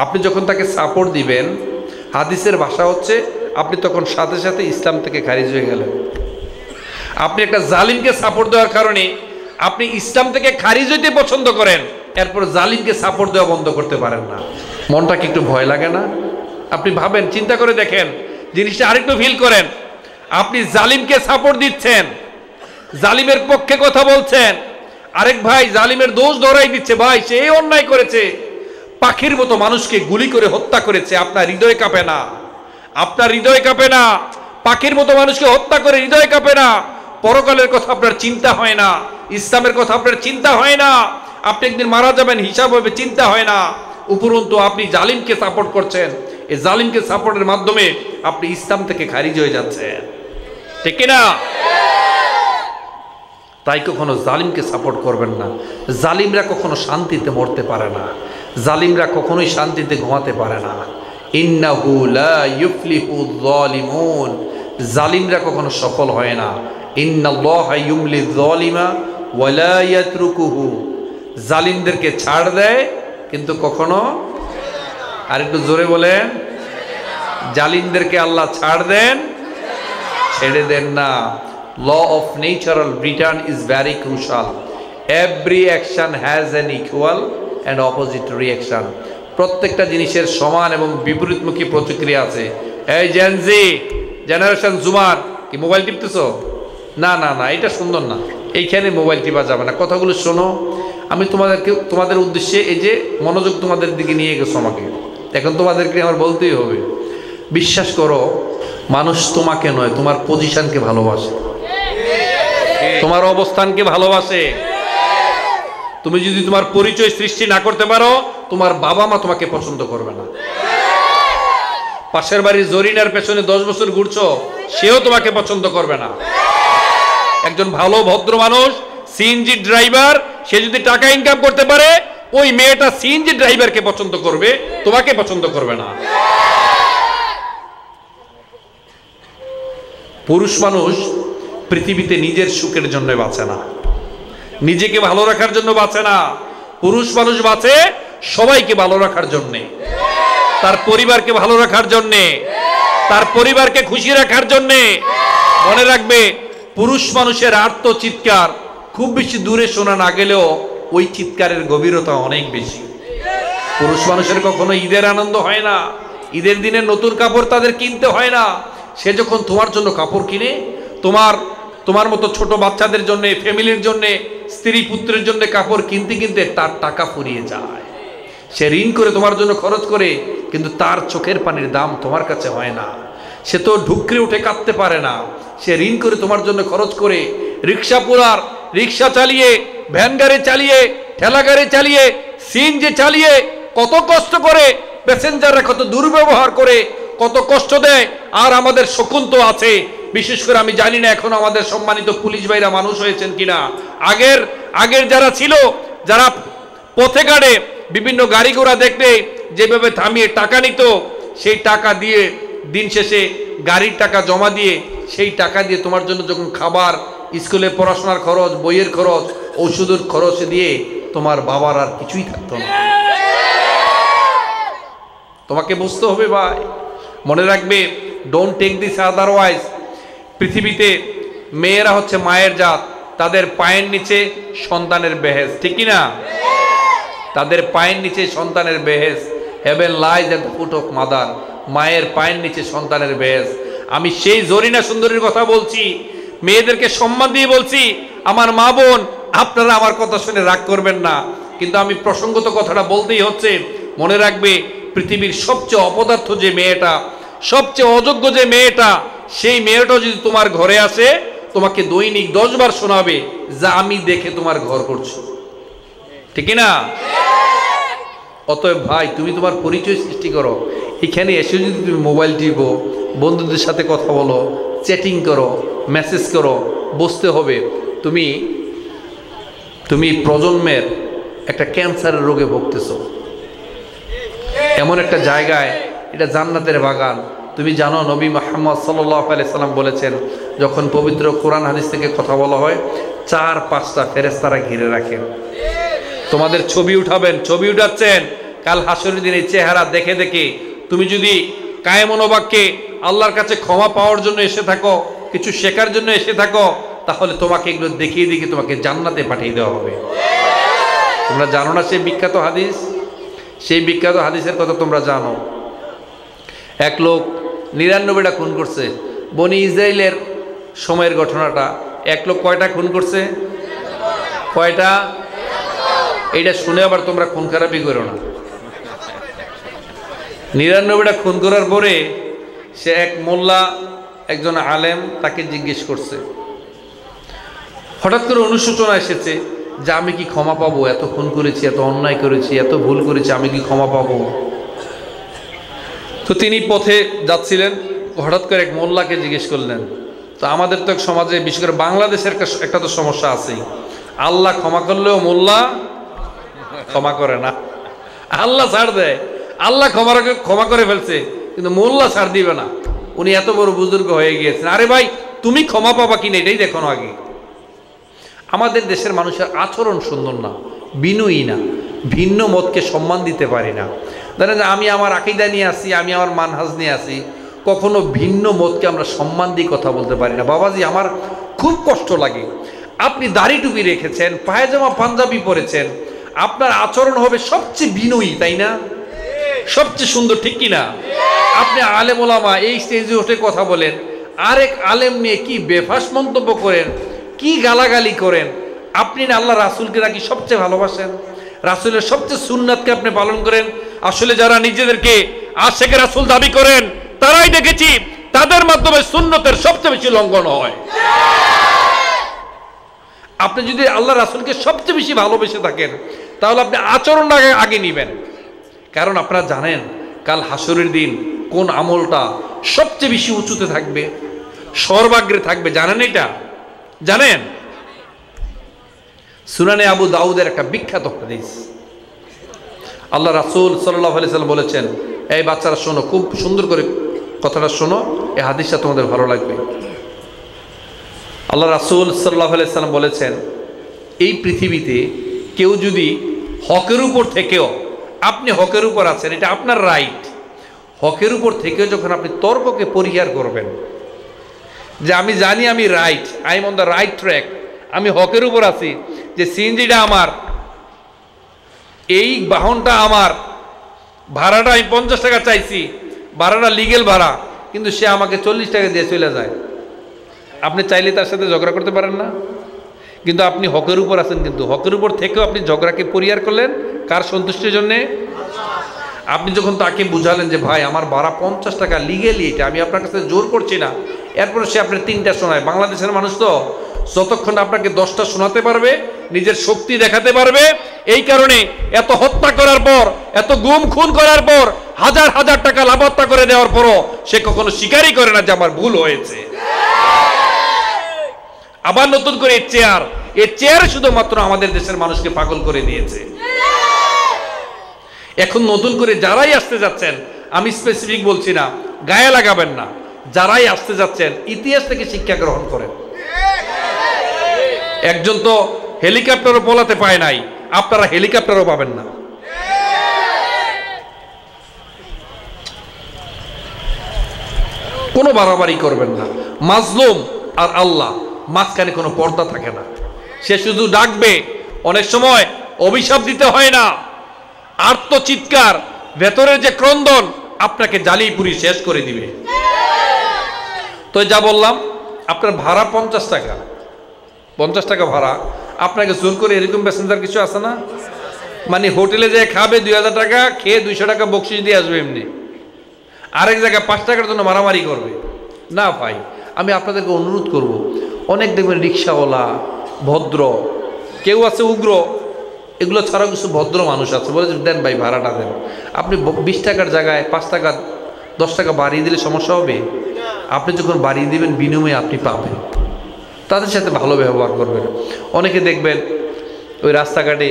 আপনি যখন তাকে সাপোর্ট দিবেন, হাদিসের ভাষা হচ্ছে আপনি তখন সাথে সাথে ইসলাম থেকে খারিজ হয়ে গেলেন। আপনি একটা জালিমকে সাপোর্ট দেওয়ার কারণে আপনি ইসলাম থেকে খারিজ হইতে পছন্দ করেন, এরপর জালিমকে সাপোর্ট দেওয়া বন্ধ করতে পারেন না। মনটা কি একটু ভয় লাগে না? আপনি ভাবেন, চিন্তা করে দেখেন, জিনিসটা আরেকটু ফিল করেন। আপনি জালিমকে সাপোর্ট দিচ্ছেন, জালিমের পক্ষে কথা বলছেন, আরেক ভাই জালিমের দোষ ধরাই দিচ্ছে, ভাই সে অন্যায় করেছে, পাখির মতো মানুষকে গুলি করে হত্যা করেছে। আপনার হৃদয় কাঁপে না? আপনার হৃদয় কাঁপে না? পাখির মতো মানুষকে হত্যা করে হৃদয় কাঁপে না? পরকালের কথা আপনার চিন্তা হয় না? ইসলামের কথা আপনার চিন্তা হয় না? আপনি একদিন মারা যাবেন, হিসাব হবে, চিন্তা হয় না? উপরন্তু আপনি জালিমকে সাপোর্ট করছেন। এই জালিমকে সাপোর্টের মাধ্যমে আপনি ইসলাম থেকে খারিজ হয়ে যাচ্ছেন, ঠিক না? তাই কখনো জালিমকে সাপোর্ট করবেন না। জালিমরা কখনো শান্তিতে মরতে পারে না, জালিমরা কখনোই শান্তিতে ঘুমাতে পারে না। ইন্নাহু লা ইউফলিহুল যালিমুন, জালিমরা কখনো সফল হয় না। ইন্নাল্লাহা ইউমলিয যালিমা ওয়া লা ইয়াতরুকুহু, জালিমদেরকে ছাড় দেয় কিন্তু কখনো, আরেকটু জোরে বলেন, জালিমদেরকে আল্লাহ ছাড় দেন, ছেড়ে দেন না। Law of natural return is very crucial. Every action has an equal and opposite reaction. প্রত্যেকটা জিনিসের সমান এবং বিপরীতমুখী প্রতিক্রিয়া আছে। এই জেনজি জেনারেশন জুমার, কি মোবাইল টিপতেছো? না না না, এটা সুন্দর না, এইখানে মোবাইল টিপা যাবে না। কথাগুলো শোনো, আমি তোমাদের উদ্দেশ্যে এই যে মনোযোগ তোমাদের দিকে নিয়ে গেছো আমাকে, এখন তোমাদেরকে আমার বলতেই হবে। বিশ্বাস করো, মানুষ তোমাকে নয়, তোমার পজিশনকে ভালোবাসে, তোমার অবস্থানকে ভালোবাসে। তুমি যদি তোমার পরিচয় সৃষ্টি না করতে পারো, তোমার বাবা মা তোমাকে পছন্দ করবে না। পাশের বাড়ির জরিনার পেছনে 10 বছর ঘুরছো, সেও তোমাকে পছন্দ করবে না। একজন ভালো ভদ্র মানুষ, সিএনজি ড্রাইভার, সে যদি টাকা ইনকাম করতে পারে, ওই মেয়েটা সিএনজি ড্রাইভারকে পছন্দ করবে, তোমাকে পছন্দ করবে না। পুরুষ মানুষ পৃথিবীতে নিজের সুখের জন্য বাঁচে না, নিজেকে ভালো রাখার জন্য বাঁচে না। পুরুষ মানুষ বাঁচে সবাইকে ভালো রাখার জন্যে, তার পরিবারকে ভালো রাখার জন্যে, তার পরিবারকে খুশি রাখার জন্যে। মনে রাখবে, পুরুষ মানুষের আর্তচিৎকার খুব বেশি দূরে শোনা না গেলেও ওই চিৎকারের গভীরতা অনেক বেশি। পুরুষ মানুষের কখনো ঈদের আনন্দ হয় না, ঈদের দিনে নতুন কাপড় তাদের কিনতে হয় না। সে যখন তোমার জন্য কাপড় কিনে, তোমার মতো ছোট বাচ্চাদের জন্য, ফ্যামিলির জন্য, স্ত্রী পুত্রের জন্য কাপড় কিনতে কিনতে তার টাকা ফুরিয়ে যায়। সে ঋণ করে তোমার জন্য খরচ করে, কিন্তু তার চোখের পানির দাম তোমার কাছে হয় না। সে তো ঢুকরে উঠে কাঁদতে পারে না। সে ঋণ করে তোমার জন্য খরচ করে, রিক্সা চালিয়ে, ভ্যান গাড়ি চালিয়ে, ঠেলা গাড়ি চালিয়ে, সিএনজি চালিয়ে, কত কষ্ট করে, প্যাসেঞ্জাররা কত দুর্ব্যবহার করে, কত কষ্ট দেয়। আর আমাদের শকুন তো আছে, বিশেষ করে আমি জানি না এখন আমাদের সম্মানিত পুলিশ ভাইরা মানুষ হয়েছেন কিনা। আগের যারা ছিল, যারা পথে ঘাটে বিভিন্ন গাড়ি ঘোড়া দেখতে যেভাবে থামিয়ে টাকা নিত, সেই টাকা দিয়ে দিন শেষে গাড়ির টাকা জমা দিয়ে, সেই টাকা দিয়ে তোমার জন্য যখন খাবার, স্কুলে পড়াশোনার খরচ, বইয়ের খরচ, ওষুধের খরচ দিয়ে তোমার বাবার আর কিছুই থাকতো না। তোমাকে বুঝতে হবে ভাই, মনে রাখবে, ডোন্ট টেক দিস আদারওয়াইজ। পৃথিবীতে মেয়েরা হচ্ছে মায়ের জাত, তাদের পায়ের নিচে সন্তানের বেহেস, ঠিক কি না? তাদের পায়ের নিচে সন্তানের বেহেস। Heaven lies at the foot of mother, মায়ের পায়ের নিচে সন্তানের বেহেস। আমি সেই জরিনা সুন্দরীর কথা বলছি, মেয়েদেরকে সম্মান দিয়ে বলছি। আমার মা বোন, আপনারা আমার কথা শুনে রাগ করবেন না, কিন্তু আমি প্রসঙ্গত কথাটা বলতেই হচ্ছে। মনে রাখবে, পৃথিবীর সবচেয়ে অপদার্থ যে মেয়েটা, সবচেয়ে অযোগ্য যে মেয়েটা, সেই মেয়েটা যদি তোমার ঘরে আসে, তোমাকে দৈনিক 10 বার শোনাবে যা আমি দেখে তোমার ঘর করছো, ঠিক না? অতএব ভাই, তুমি তোমার পরিচয় সৃষ্টি করো। এখানে এসে যদি তুমি মোবাইল টিপো, বন্ধুদের সাথে কথা বলো, চ্যাটিং করো, মেসেজ করো, বুঝতে হবে তুমি প্রজন্মের একটা ক্যান্সারের রোগে ভুগতেছো। এমন একটা জায়গায়, এটা জান্নাতের বাগান। তুমি জানো নবী মুহাম্মদ সাল্লাল্লাহু আলাইহি সাল্লাম বলেছেন, যখন পবিত্র কোরআন হাদিস থেকে কথা বলা হয় 4-5টা ফেরেশতারা ঘিরে রাখেন। তোমাদের ছবি উঠাবেন, ছবি উঠাচ্ছেন, কাল হাসরের দিন এই চেহারা দেখে দেখে তুমি যদি কায়ে মনোবাক্যে আল্লাহর কাছে ক্ষমা পাওয়ার জন্য এসে থাকো, কিছু শেখার জন্য এসে থাকো, তাহলে তোমাকে এগুলো দেখিয়ে দেখিয়ে তোমাকে জান্নাতে পাঠিয়ে দেওয়া হবে। তোমরা জানো না সেই বিখ্যাত হাদিস? সেই বিখ্যাত হাদিসের কথা তোমরা জানো। এক লোক 99টা খুন করছে। বনি ইসরাইলের সময়ের ঘটনাটা। এক লোক কয়টা খুন করছে? কয়টা? এইটা শুনে আবার তোমরা খুন খারাপই করো না। 99টা খুন করার পরে সে এক মোল্লা, একজন আলেম তাকে জিজ্ঞেস করছে। হঠাৎ করে অনুশোচনা এসেছে যে আমি কি ক্ষমা পাবো? এত খুন করেছি, এত অন্যায় করেছি, এত ভুল করেছি, আমি কি ক্ষমা পাবো? তো তিনি পথে যাচ্ছিলেন, হঠাৎ করে এক মোল্লাকে জিজ্ঞেস করলেন। তো আমাদের তো এক সমাজে, বিশেষ করে বাংলাদেশের একটা তো সমস্যা আছেই, আল্লাহ ক্ষমা করলেও মোল্লা ক্ষমা করে না। আল্লাহ ছাড় দেয়, আল্লাহ ক্ষমা করে ফেলছে, কিন্তু মোল্লা ছাড় দিবে না। উনি এত বড় বুজুর্গ হয়ে গিয়েছেন। আরে ভাই, তুমি ক্ষমা পাবা কিনা এটাই দেখো না আগে। আমাদের দেশের মানুষের আচরণ সুন্দর না, বিনয়ী না, ভিন্ন মতকে সম্মান দিতে পারি না। ধরেন আমি আমার আকীদা নিয়ে আসি, আমি আমার মানহাজ নিয়ে আসি, কখনো ভিন্ন মতকে আমরা সম্মান দিয়ে কথা বলতে পারি না। বাবাজি, আমার খুব কষ্ট লাগে। আপনি দাড়ি টুপি রেখেছেন, পায়জামা পাঞ্জাবি পরেছেন, আপনার আচরণ হবে সবচেয়ে বিনয়ী, তাই না? সবচেয়ে সুন্দর, ঠিক কিনা? আপনি আলেম ওলামা এই স্টেজে উঠে কথা বলেন, আরেক আলেম নিয়ে কি বেফাস মন্তব্য করেন, কি গালাগালি করেন। আপনি না আল্লাহ রাসূলকে নাকি সবচেয়ে ভালোবাসেন, রাসূলের সবচেয়ে সুন্নাতকে আপনি পালন করেন। আসলে যারা নিজেদেরকে আশেকে রাসূল দাবি করেন, তারাই দেখেছি তাদের মাধ্যমে সুন্নতের সবচেয়ে বেশি লঙ্ঘন হয়। আপনি যদি আল্লাহ রাসূলকে সবচেয়ে বেশি ভালোবেসে থাকেন, তাহলে আপনি আচরণটা আগে নেবেন। কারণ আপনারা জানেন কাল হাসরের দিন কোন আমলটা সবচেয়ে বেশি উঁচুতে থাকবে, সর্বাগ্রে থাকবে, জানেন? এটা জানেন? সুনানে আবু দাউদের একটা বিখ্যাত হাদিস। আল্লাহ রাসূল সাল্লাল্লাহু আলাইহি সাল্লাম বলেছেন, এই বাচ্চারা শোনো, খুব সুন্দর করে কথাটা শোনো, এই হাদিসটা তোমাদের ভালো লাগবে। আল্লাহ রাসূল সাল্লাল্লাহু আলাইহি সাল্লাম বলেছেন, এই পৃথিবীতে কেউ যদি হকের উপর থেকেও, আপনি হকের উপর আছেন, এটা আপনার রাইট, হকের উপর থেকেও যখন আপনি তর্ককে পরিহার করবেন, যে আমি জানি আমি right, I am on the right track, আমি হকের উপর আছি, যে সিএনজিটা আমার, এই বাহনটা আমার, ভাড়াটা আমি 50 টাকা চাইছি, ভাড়াটা লিগেল ভাড়া, কিন্তু সে আমাকে 40 টাকা দিয়ে চলে যায়। আপনি চাইলে তার সাথে ঝগড়া করতে পারেন না, কিন্তু আপনি হকের উপর আছেন। কিন্তু হকের উপর থেকেও আপনি ঝগড়াকে পরিহার করলেন কার সন্তুষ্টির জন্যে? আপনি যখন তাকে বুঝালেন যে ভাই আমার ভাড়া 50 টাকা লিগেলি, এটা আমি আপনার কাছে জোর করছি না, এরপরে সে আপনার 3টা শোনায়। বাংলাদেশের মানুষ তো যতক্ষণ আপনাকে 10টা শোনাতে পারবে, নিজের শক্তি দেখাতে পারবে। এই কারণে এত হত্যা করার পর, এত গুম খুন করার পর, হাজার হাজার টাকা লাভত্তা করে দেওয়ার পরও সে কখনো স্বীকারই করে না যে আমার ভুল হয়েছে। আবার নতুন করে এই চেয়ার শুধুমাত্র আমাদের দেশের মানুষকে পাগল করে দিয়েছে। এখন নতুন করে যারাই আসতে যাচ্ছেন, আমি স্পেসিফিক বলছি না, গায়ে লাগাবেন না, যারাই আসতে যাচ্ছেন ইতিহাস থেকে শিক্ষা গ্রহণ করেন। একজন তো হেলিকপ্টারও পোলাতে পায় নাই, আপনারা হেলিকপ্টারও পাবেন না। কোনো বাড়াবাড়ি করবেন না। মাজলুম আর আল্লাহ মাঝখানে কোনো পর্দা থাকে না। সে শুধু ডাকবে, অনেক সময় অভিশাপ দিতে হয় না, আর্তচিৎকার, ভেতরের যে ক্রন্দন আপনাকে জ্বালিয়ে পুড়িয়ে শেষ করে দিবে। তো যা বললাম, আপনার ভাড়া 50 টাকা, 50 টাকা ভাড়া, আপনাকে জোর করে এরকম প্যাসেঞ্জার কিছু আছে না? মানে হোটেলে যে খাবে 2000 টাকা, খেয়ে 200 টাকা বকশিশ দিয়ে আসবে, এমনি আরেক জায়গায় 5 টাকার জন্য মারামারি করবে না। ভাই, আমি আপনাদেরকে অনুরোধ করব, অনেক দেখবেন রিক্সাওয়ালা ভদ্র, কেউ আছে উগ্র, এগুলো ছাড়াও কিছু ভদ্র মানুষ আছে, বলে যে দেন ভাই ভাড়াটা দেন। আপনি 20 টাকার জায়গায় 5 টাকা 10 টাকা বাড়িয়ে দিলে সমস্যা হবে? আপনি যখন বাড়িয়ে দিবেন বিনিময়ে আপনি পাবেন। তাদের সাথে ভালো ব্যবহার করবেন। অনেকে দেখবেন ওই রাস্তাঘাটে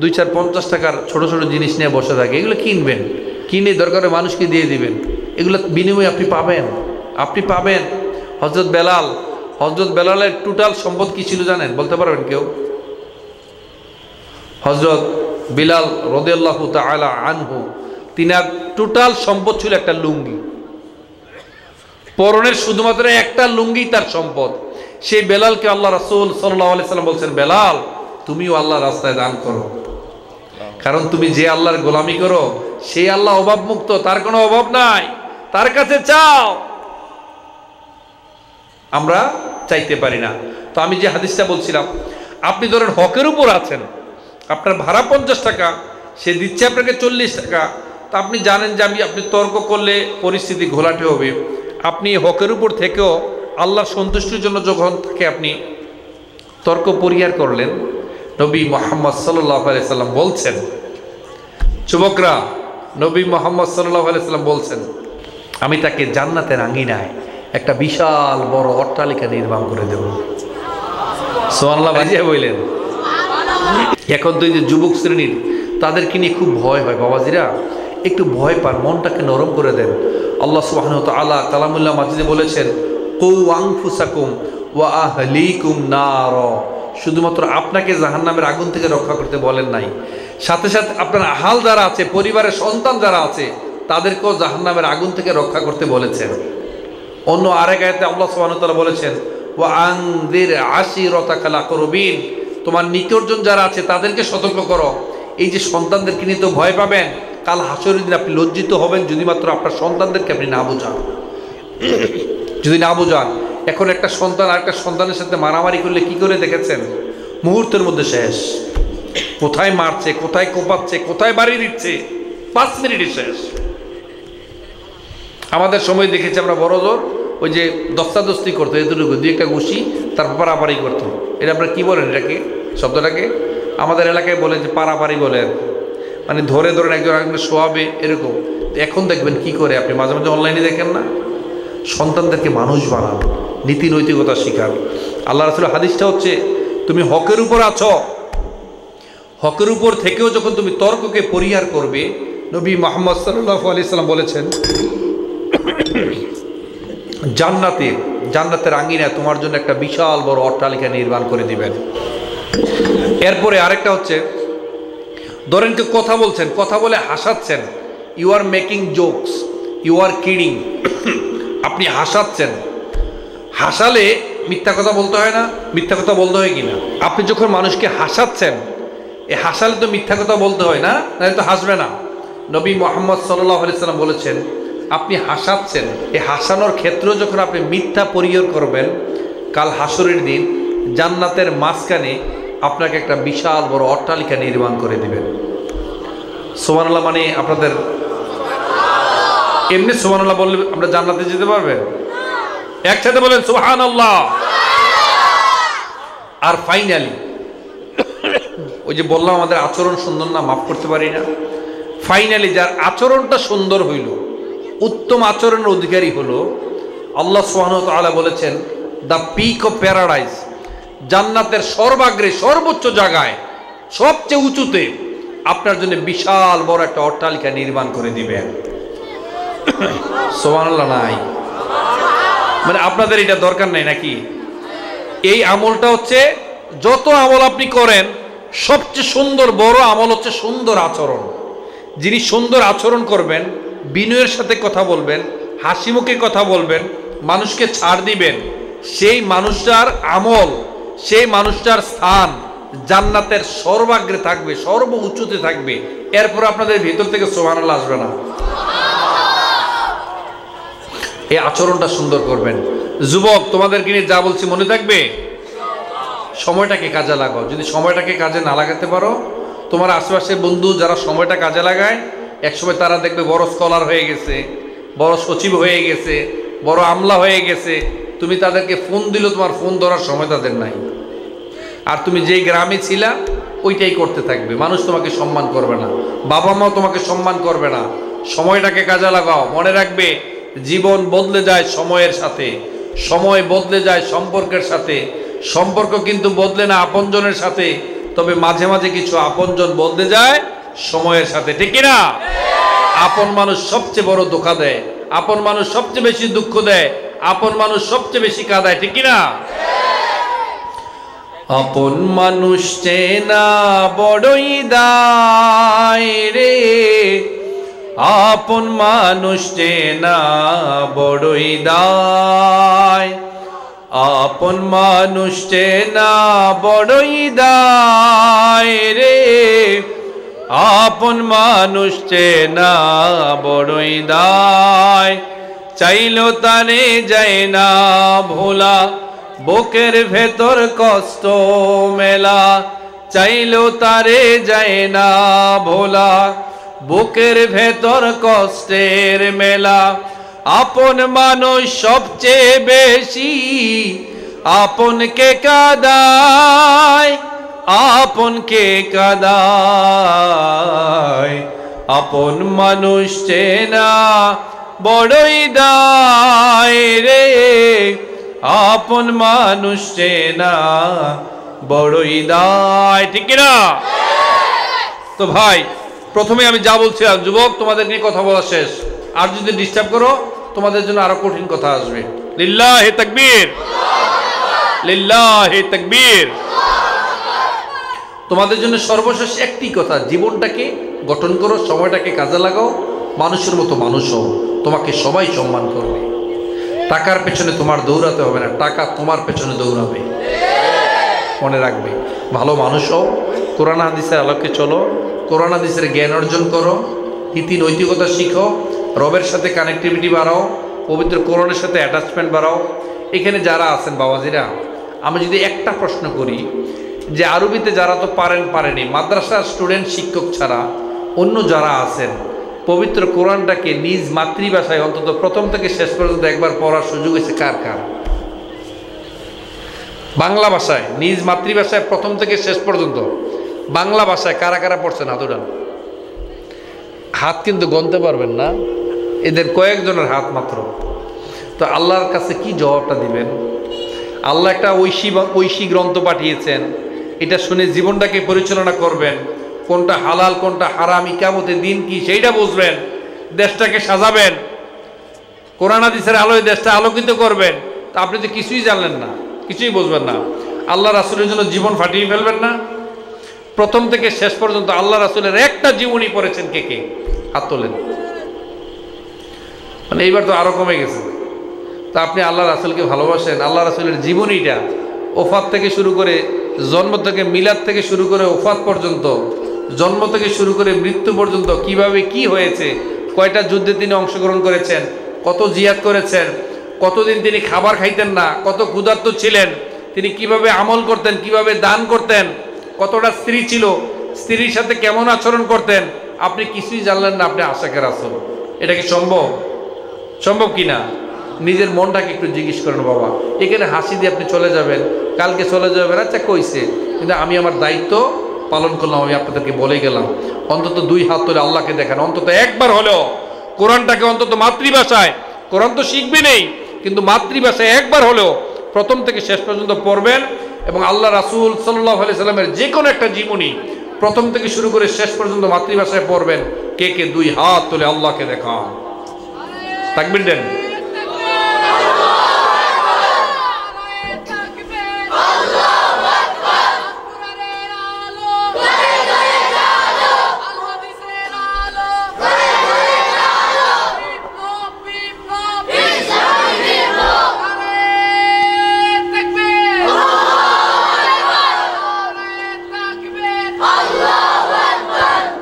2-4-50 টাকার ছোট ছোট জিনিস নিয়ে বসে থাকে, এগুলো কিনবেন, কিনে দরকারে মানুষকে দিয়ে দিবেন, এগুলো বিনিময়ে আপনি পাবেন, আপনি পাবেন। হযরত বেলালের টোটাল সম্পদ কি ছিল জানেন? বলতে পারবেন কেউ? হযরত বিলাল রাদিয়াল্লাহু তাআলা আনহু, তিনার টোটাল সম্পদ ছিল একটা লুঙ্গি। পরনের শুধুমাত্র একটা লুঙ্গি তার সম্পদ। সেই বেলালকে আল্লাহ রাসূল সাল্লাল্লাহু আলাইহি সাল্লাম বলছেন, বেলাল তুমিও আল্লাহর রাস্তায় দান করো, কারণ তুমি যে আল্লাহর গোলামি করো সেই আল্লাহ অভাব মুক্ত, তার কোনো অভাব নাই, তার কাছে চাও। আমরা চাইতে পারি না। তো আমি যে হাদিসটা বলছিলাম, আপনি ধরেন হকের উপর আছেন, আপনার ভাড়া 50 টাকা, সে দিচ্ছে আপনাকে 40 টাকা, তা আপনি জানেন যে আপনি তর্ক করলে পরিস্থিতি ঘোলাটে হবে। আপনি হকের উপর থেকেও আল্লাহর সন্তুষ্টির জন্য যখন তাকে আপনি তর্ক পরিহার করলেন, নবী মুহাম্মদ সাল্লাল্লাহু আলাইহি সাল্লাম বলছেন, যুবকরা, নবী মুহাম্মদ সাল্লাল্লাহু আলাইহি সাল্লাম বলছেন, আমি তাকে জান্নাতের আঙ্গিনায় একটা বিশাল বড় অট্টালিকা নির্মাণ করে দেব। সুবহানাল্লাহ বাজিয়ে বললেন। এখন তো এই যে যুবক শ্রেণীর, তাদেরকে নিয়ে খুব ভয় হয় বাবাজিরা, একটু ভয় পান, মনটাকে নরম করে দেন। আল্লাহ সুবহানাহু ওয়া তাআলা কালামুল্লাহ মাজিদে বলেছেন, কু আনফুসাকুম ওয়া আহলিকুম নার, শুধুমাত্র আপনাকে জাহান্নামের আগুন থেকে রক্ষা করতে বলেন নাই, সাথে সাথে আপনার আহাল যারা আছে, পরিবারের সন্তান যারা আছে, তাদেরকেও জাহান্নামের আগুন থেকে রক্ষা করতে বলেছেন। অন্য আরেক আয়াতে আল্লাহ সুবহানাহু ওয়া তাআলা বলেছেন, ওয়া আনযির আশিরাতাকাল আকরাবিন, তোমার নিকটজন যারা আছে তাদেরকে সতর্ক করো। এই যে সন্তানদেরকে নিয়ে তো ভয় পাবেন, কাল হাসরের দিন আপনি লজ্জিত হবেন যদি মাত্র আপনার সন্তানদেরকে আপনি না বোঝান, যদি না বোঝান। এখন একটা সন্তান আরেকটা সন্তানের সাথে মারামারি করলে কি করে দেখেছেন? মুহূর্তের মধ্যে শেষ। কোথায় মারছে, কোথায় কোপাচ্ছে, কোথায় বাড়ি দিচ্ছে, 5 মিনিটে শেষ। আমাদের সময় দেখেছি আমরা বড় জোর ওই যে দস্তাদস্তি করতো, এতটুকু 2-1টা ঘুষি, তারপর পারাপারি করতো। এটা আপনারা কি বলেন এটাকে, শব্দটাকে? আমাদের এলাকায় বলে যে পারাপারি বলেন, মানে ধরে ধরেন একজন আরেকজন শোয়াবে এরকম। এখন দেখবেন কি করে, আপনি মাঝে মাঝে অনলাইনে দেখেন না, সন্তানদেরকে মানুষ বানান, নীতি নৈতিকতা শিখান। আল্লাহ রাসূলের হাদিসটা হচ্ছে, তুমি হকের উপর আছো, হকের উপর থেকেও যখন তুমি তর্ককে পরিহার করবে, নবী মুহাম্মদ সাল্লাল্লাহু আলাইহি সাল্লাম বলেছেন, জান্নাতের আঙ্গিনায় তোমার জন্য একটা বিশাল বড় অট্টালিকা নির্মাণ করে দিবেন। এরপরে আরেকটা হচ্ছে, ধরেন কেউ কথা বলছেন, কথা বলে হাসাচ্ছেন, you are making jokes, you are kidding, আপনি হাসাচ্ছেন। হাসালে মিথ্যা কথা বলতে হয় না? মিথ্যা কথা বলতে হয় কিনা? আপনি যখন মানুষকে হাসাচ্ছেন, হাসালে তো মিথ্যা কথা বলতে হয় না, নাহলে তো হাসবে না। নবী মুহাম্মদ সাল্লাল্লাহু আলাইহি সাল্লাম বলেছেন, আপনি হাসাচ্ছেন, এই হাসানোর ক্ষেত্রেও যখন আপনি মিথ্যা পরিহার করবেন, কাল হাসরের দিন জান্নাতের মাঝখানে আপনাকে একটা বিশাল বড় অট্টালিকা নির্মাণ করে দিবেন। সুবহানাল্লাহ মানে আপনাদের এমনি সুবহানাল্লাহ বললে আমরা জান্নাতে যেতে পারবেন? একসাথে বলেন সুবহানাল্লাহ। আর ফাইনালি ওই যে বললাম আমাদের আচরণ সুন্দর না, মাফ করতে পারি না। ফাইনালি যার আচরণটা সুন্দর হইল, উত্তম আচরণের অধিকারী হলো, আল্লাহ সুবহানাহু ওয়া তাআলা বলেছেন, দ্য পিক অফ প্যারাডাইস, জান্নাতের সর্বাগ্রে সর্বোচ্চ জায়গায় সবচেয়ে উঁচুতে আপনার জন্য বিশাল বড় একটা অট্টালিকা নির্মাণ করে দিবেন। সুবহানাল্লাহ নাই? মানে আপনাদের এটা দরকার নাই নাকি? এই আমলটা হচ্ছে, যত আমল আপনি করেন সবচেয়ে সুন্দর বড় আমল হচ্ছে সুন্দর আচরণ। যিনি সুন্দর আচরণ করবেন, বিনয়ের সাথে কথা বলবেন, হাসি মুখে কথা বলবেন, মানুষকে ছাড় দিবেন, সেই মানুষটার আমল, সেই মানুষটার স্থান জান্নাতের সর্বাগ্রে থাকবে, সর্ব উচ্চতে থাকবে। এরপর আপনাদের ভিতর থেকে সুবহানাল্লাহ আসবে না। এই আচরণটা সুন্দর করবেন। যুবক, তোমাদেরকে নিয়ে যা বলছি মনে থাকবে? সময়টাকে কাজে লাগাও। যদি সময়টাকে কাজে না লাগাতে পারো, তোমার আশেপাশে বন্ধু যারা সময়টা কাজে লাগায়, একসময় তারা দেখবে বড় স্কলার হয়ে গেছে, বড় সচিব হয়ে গেছে, বড় আমলা হয়ে গেছে। তুমি তাদেরকে ফোন দিলেও তোমার ফোন ধরার সময় তাদের নাই। আর তুমি যেই গ্রামে ছিলা ওইটাই করতে থাকবে, মানুষ তোমাকে সম্মান করবে না, বাবা মাও তোমাকে সম্মান করবে না। সময়টাকে কাজে লাগাও। মনে রাখবে, জীবন বদলে যায় সময়ের সাথে, সময় বদলে যায় সম্পর্কের সাথে, সম্পর্ক কিন্তু বদলে না আপনজনের সাথে, তবে মাঝে মাঝে কিছু আপনজন বদলে যায় সময়ের সাথে, ঠিক কিনা? আপন মানুষ সবচেয়ে বড় ধোঁকা দেয়, আপন মানুষ সবচেয়ে বেশি দুঃখ দেয়, আপন মানুষ সবচেয়ে বেশি কাঁদায়, ঠিক কিনা? আপন মানুষ চেনা বড়ই দায় রে, আপন মানুষ চেনা বড়ই দায়, আপন মানুষ চেনা বড়ই দায় রে, আপন মানুষ চেনা বড়ই দায়। চাইলেও তারে যায় না ভোলা, বুকের ভেতর কষ্ট মেলা, চাইলেও তারে যায় না ভোলা, বুকের ভেতর কষ্টের মেলা। আপন মানুষ সবচেয়ে বেশি আপনকে কাঁদায়, আপনকে কাঁদায়। আপন মানুষ চেনা বড়ই দায় রে, আপন মানুষ চেনা বড়ই দায়, ঠিক না? তো ভাই, প্রথমে আমি যা বলছিলাম, যুবক তোমাদের নিয়ে কথা বলা শেষ, আর যদি ডিস্টার্ব করো তোমাদের জন্য আরো কঠিন কথা আসবে। লিল্লাহি তাকবীর, লিল্লাহি তাকবীর। তোমাদের জন্য সর্বশেষ একটি কথা, জীবনটাকে গঠন করো, সময়টাকে কাজে লাগাও, মানুষের মতো মানুষ হও, তোমাকে সবাই সম্মান করবে। টাকার পেছনে তোমার দৌড়াতে হবে না, টাকা তোমার পেছনে দৌড়াবে। মনে রাখবে, ভালো মানুষ হও, কোরআন হাদিসের আলোকে চলো, কোরআন হাদিসের জ্ঞান অর্জন করো, নীতি নৈতিকতা শিখো, রবের সাথে কানেক্টিভিটি বাড়াও, পবিত্র কোরআনের সাথে অ্যাটাচমেন্ট বাড়াও। এখানে যারা আছেন বাবাজিরা, আমি যদি একটা প্রশ্ন করি যে আরবিতে যারা তো পারেনি, মাদ্রাসার স্টুডেন্ট শিক্ষক ছাড়া অন্য যারা আছেন, পবিত্র কোরআনটাকে নিজ মাতৃভাষায় অন্তত প্রথম থেকে শেষ পর্যন্ত একবার পড়ার সুযোগ হয়েছে কার কার? বাংলা ভাষায়, নিজ মাতৃভাষায় প্রথম থেকে শেষ পর্যন্ত বাংলা ভাষায় কারা কারা পড়ছেন? হাত উঠান। হাত কিন্তু গণতে পারবেন না, এদের কয়েকজনের হাত মাত্র। তো আল্লাহর কাছে কি জবাবটা দিবেন? আল্লাহ একটা ঐশী গ্রন্থ পাঠিয়েছেন, এটা শুনে জীবনটাকে পরিচালনা করবেন, কোনটা হালাল কোনটা হারাম, কিয়ামতের দিন কি সেইটা বুঝবেন, দেশটাকে সাজাবেন, কোরআন হাদিসের আলোয় দেশটা আলোকিত করবেন। তা আপনি তো কিছুই জানলেন না, কিছুই বুঝবেন না, আল্লাহ রাসূলের জন্য জীবন ফাটিয়ে ফেলবেন না? প্রথম থেকে শেষ পর্যন্ত আল্লাহ রাসূলের একটা জীবনী পড়েছেন কে কে? হাত তোলেন। মানে এইবার তো আরো কমে গেছে। তা আপনি আল্লাহ রাসূলকে ভালোবাসেন? আল্লাহ রাসূলের জীবনীটা ওফাত থেকে শুরু করে, জন্ম থেকে মিলাদ থেকে শুরু করে ওফাত পর্যন্ত, জন্ম থেকে শুরু করে মৃত্যু পর্যন্ত কিভাবে কি হয়েছে, কয়টা যুদ্ধে তিনি অংশগ্রহণ করেছেন, কত জিহাদ করেছেন, কতদিন তিনি খাবার খাইতেন না, কত ক্ষুধার্ত ছিলেন, তিনি কিভাবে আমল করতেন, কিভাবে দান করতেন, কতটা স্ত্রী ছিল, স্ত্রীর সাথে কেমন আচরণ করতেন, আপনি কিছুই জানলেন না, আপনি আশাকে রাসূল। এটা কি সম্ভব? সম্ভব কি না? নিজের মনটাকে একটু জিজ্ঞেস করেন বাবা। এখানে হাসি দিয়ে আপনি চলে যাবেন, কালকে চলে যাবেন, আচ্ছা কইছে, কিন্তু আমি আমার দায়িত্ব পালন করলাম, আমি আপনাদেরকে বলে গেলাম। অন্তত দুই হাত তুলে আল্লাহকে দেখান, অন্তত একবার হলেও কোরআনটাকে অন্তত মাতৃভাষায়, কোরআন তো শিখবেনই, কিন্তু মাতৃভাষায় একবার হলেও প্রথম থেকে শেষ পর্যন্ত পড়বেন। এবং আল্লাহ রাসূল সাল্লাল্লাহু আলাইহি সাল্লামের যে কোনো একটা জীবনী প্রথম থেকে শুরু করে শেষ পর্যন্ত মাতৃভাষায় পড়বেন। কে কে দুই হাত তুলে আল্লাহকে দেখান, তাকবীর দেন।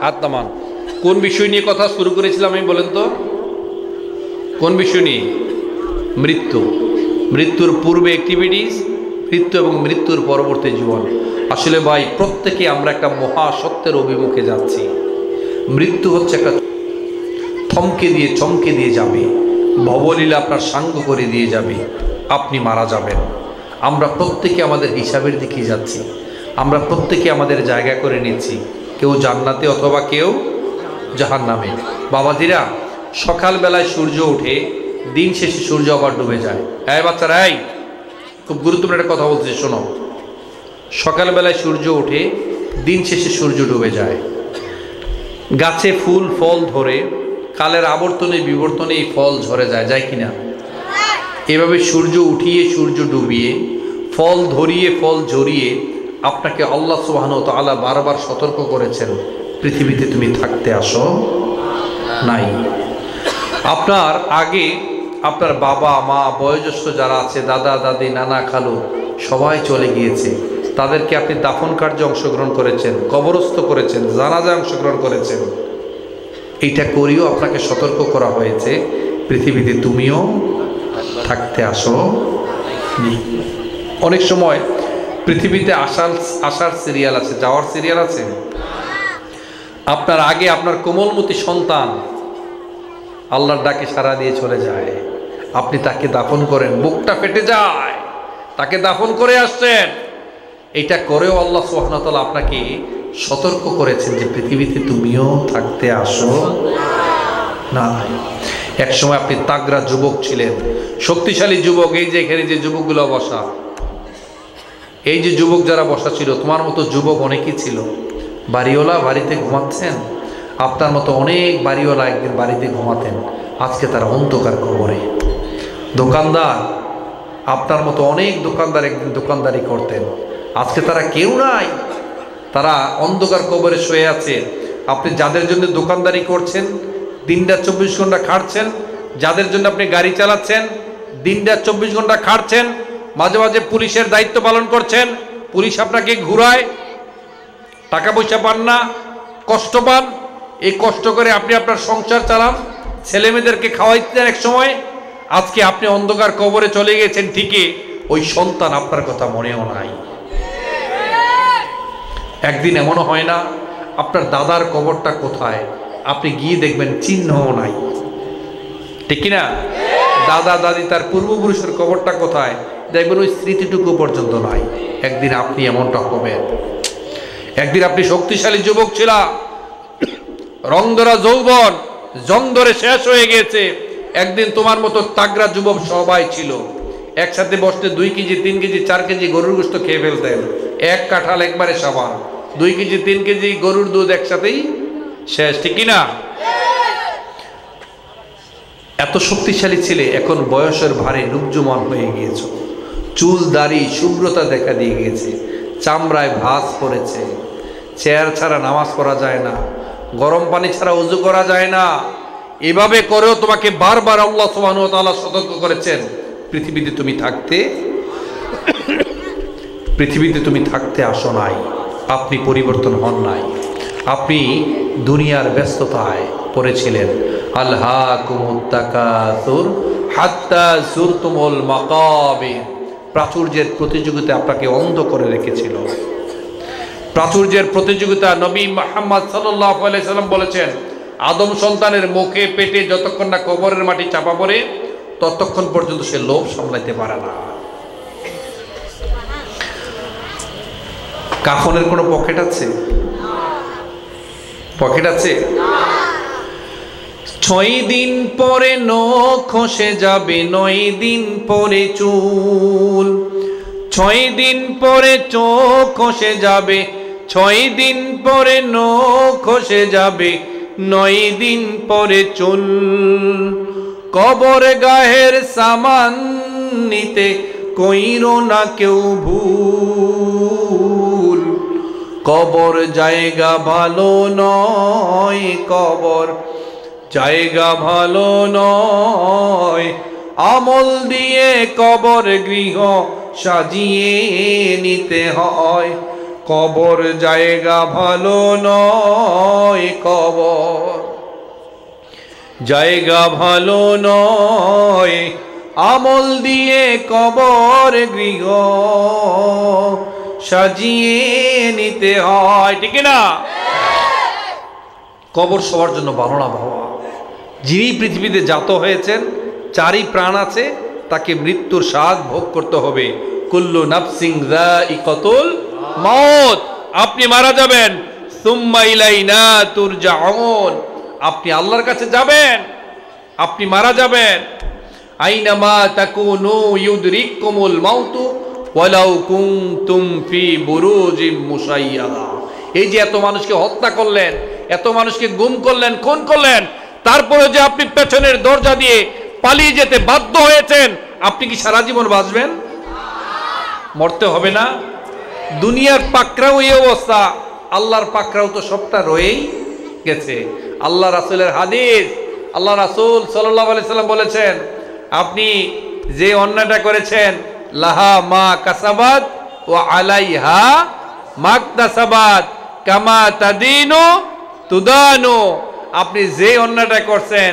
হাত নামান। কোন বিষয় নিয়ে কথা শুরু করেছিলাম আমি বলেন তো? কোন বিষয় নিয়ে? মৃত্যু, মৃত্যুর পূর্বে অ্যাক্টিভিটিস, মৃত্যু এবং মৃত্যুর পরবর্তী জীবন। আসলে ভাই, প্রত্যেকে আমরা একটা মহাসত্যের অভিমুখে যাচ্ছি। মৃত্যু হচ্ছে একটা থমকে দিয়ে চমকে দিয়ে যাবে, ভবলীলা আপনার সাঙ্গ করে দিয়ে যাবে, আপনি মারা যাবেন। আমরা প্রত্যেকে আমাদের হিসাবের দিকে যাচ্ছি, আমরা প্রত্যেকে আমাদের জায়গা করে নিচ্ছি, কেউ জান্নাতে অথবা কেউ জাহান্নামে। বাবাজিরা, সকালবেলায় সূর্য ওঠে, দিন শেষে সূর্য আবার ডুবে যায়। এই বাচ্চারা, এই খুব গুরুত্বপূর্ণ একটা কথা বলছি, শোনো। সকালবেলায় সূর্য ওঠে, দিন শেষে সূর্য ডুবে যায়। গাছে ফুল ফল ধরে, কালের আবর্তনে বিবর্তনে এই ফল ঝরে যায়, যায় কিনা? এভাবে সূর্য উঠিয়ে সূর্য ডুবিয়ে, ফল ধরিয়ে ফল ঝরিয়ে আপনাকে আল্লাহ সুবহানাহু ওয়া তাআলা বারবার সতর্ক করেছেন, পৃথিবীতে তুমি থাকতে আসো নাই। আপনার আগে আপনার বাবা মা বয়োজ্যেষ্ঠ যারা আছে, দাদা দাদি নানা খালু সবাই চলে গিয়েছে। তাদেরকে আপনি দাফন কার্যে অংশগ্রহণ করেছেন, কবরস্থ করেছেন, জানাজায় অংশগ্রহণ করেছেন। এইটা করিও আপনাকে সতর্ক করা হয়েছে, পৃথিবীতে তুমিও থাকতে আসো। অনেক সময় পৃথিবীতে আসার সিরিয়াল আছে, যাওয়ার সিরিয়াল আছে। আপনার আগে আপনার কোমলমতি সন্তান আল্লাহর ডাকে সাড়া দিয়ে চলে যায়, আপনি তাকে দাফন করেন, বুকটা ফেটে যায়, তাকে দাফন করে আসছেন। এটা করেও আল্লাহ সুবহানাহু ওয়া তাআলা আপনাকে সতর্ক করেছেন যে পৃথিবীতে তুমিও থাকতে আসো না। এক সময় আপনি তাগড়া যুবক ছিলেন, শক্তিশালী যুবক। এই যে এখানে যে যুবকগুলো বসা, এই যে যুবক যারা বসা ছিল, তোমার মতো যুবক অনেকেই ছিল। বাড়িওয়ালা বাড়িতে ঘুমাচ্ছেন, আপনার মতো অনেক বাড়িওয়ালা একদিন বাড়িতে ঘুমাতেন, আজকে তারা অন্ধকার কবরে। দোকানদার, আপনার মতো অনেক দোকানদার একদিন দোকানদারি করতেন, আজকে তারা কেউ নাই, তারা অন্ধকার কবরে শুয়ে আছে। আপনি যাদের জন্য দোকানদারি করছেন, দিনটা 24 ঘন্টা খাটছেন, যাদের জন্য আপনি গাড়ি চালাচ্ছেন, দিনটা 24 ঘন্টা খাটছেন, মাঝে মাঝে পুলিশের দায়িত্ব পালন করছেন, পুলিশ আপনাকে ঘুরায়, টাকা পয়সা পান না, কষ্ট পান। এই কষ্ট করে আপনি আপনার সংসার চালান, ছেলে মেয়েদেরকে খাওয়াইতেন এক সময়, আজকে আপনি অন্ধকার কবরে চলে গেছেন ঠিকই, ওই সন্তান আপনার কথা মনেও নাই। একদিন এমনও হয় না আপনার দাদার কবরটা কোথায়, আপনি গিয়ে দেখবেন চিহ্নও নাই, ঠিক কিনা? দাদা দাদি তার পূর্বপুরুষের কবরটা কোথায়, দেখবেন ওই স্মৃতিটুকু পর্যন্ত নাই। একদিন আপনি এমনটা হবেন। একদিন আপনি শক্তিশালী যুবক ছিল, রংধরা যৌবন জং ধরে শেষ হয়ে গেছে। একদিন তোমার মতো তাগড়া যুবক সবাই ছিল, একসাথে বসতে 2 কেজি 3 কেজি 4 কেজি গরুর গোশত খেয়ে ফেলতেন, এক কাঁঠাল একবারে সাবান, 2 কেজি 3 কেজি গরুর দুধ একসাথেই শেষ, ঠিক কিনা? এত শক্তিশালী ছিলে, এখন বয়সের ভারে রূপজমান হয়ে গিয়েছ, চুল দাড়ি শুভ্রতা দেখা দিয়ে গিয়েছে, চামড়ায় ভাঁজ পড়েছে, চেয়ার ছাড়া নামাজ পড়া যায় না, গরম পানি ছাড়া উযু করা যায় না। এভাবে করেও তোমাকে বারবার আল্লাহ সুবহানাহু ওয়া তাআলা সতর্ক করেছেন, পৃথিবীতে তুমি থাকতে আসো নাই, আপনি পরিবর্তন হন নাই, আপনি দুনিয়ার ব্যস্ততায় পড়েছিলেন। আলহাকুমুত তাকাসুর হাত্তা যুরতুমুল মাকাবির, প্রাচুর্যের প্রতিযোগিতা আপনাকে অন্ধ করে রেখেছিল। প্রাচুর্যের প্রতিযোগিতা, নবী মুহাম্মদ সাল্লাল্লাহু আলাইহি সাল্লাম বলেছেন, আদম সন্তানের মুখে পেটে যতক্ষণ না কবরের মাটি চাপা পড়ে, ততক্ষণ পর্যন্ত সে লোভ সামলাইতে পারে না। কাফনের কোনো পকেট আছে? পকেট আছে? 6 দিন পরে নখ খসে যাবে, 9 দিন পরে চুল, 6 দিন পরে চোখ খসে যাবে, 6 দিন পরে নখ খসে যাবে, 9 দিন পরে চুল। কবর গাহের সামান নিতে কইরো না কেউ ভুল, কবর জায়গা ভালো নয়, কবর জায়গা ভালো নয়, আমল দিয়ে কবর গৃহ সাজিয়ে নিতে হয়, কবর জায়গা ভালো নয়, কবর জায়গা ভালো নয়, আমল দিয়ে কবর গৃহ সাজিয়ে নিতে হয়, ঠিক না? কবর সবার জন্য ভালো না বাবা। যিনি পৃথিবীতে জাত হয়েছেন, 4ই প্রাণ আছে, তাকে মৃত্যুর স্বাদ ভোগ করতে হবে। কুল্লু নাফসিন যায়িকাতুল মাউত, আপনি মারা যাবেন। সুম্মা ইলাইনা তুরজাউন, আপনি আল্লাহর কাছে যাবেন, আপনি মারা যাবেন। আইনামা তাকুনু ইউদরিকুমুল মাউতু ওয়ালাউ কুনতুম ফি বুরুজিম মুশাইয়াদা। এই যে এত মানুষকে হত্যা করলেন, এত মানুষকে গুম করলেন, খুন করলেন, তারপরে যে আপনি পেছনের দরজা দিয়ে পালিয়ে যেতে বাধ্য হয়েছেন, আপনি কি সারা জীবন বাঁচবেন? মরতে হবে না? দুনিয়ার পাকড়াও এই অবস্থা, আল্লাহর পাকড়াও তো সবটা রয়েই গেছে। আল্লাহ রাসূলের হাদিস, আল্লাহ রাসূল সাল্লাল্লাহু আলাইহি সাল্লাম বলেছেন, আপনি যে অন্যায়টা করেছেন, লাহা মা কাসাবাত ওয়া আলাইহা মাকতাসাবাত কামা তাদিনু তুদানু। আপনি যে অন্যায়টা করছেন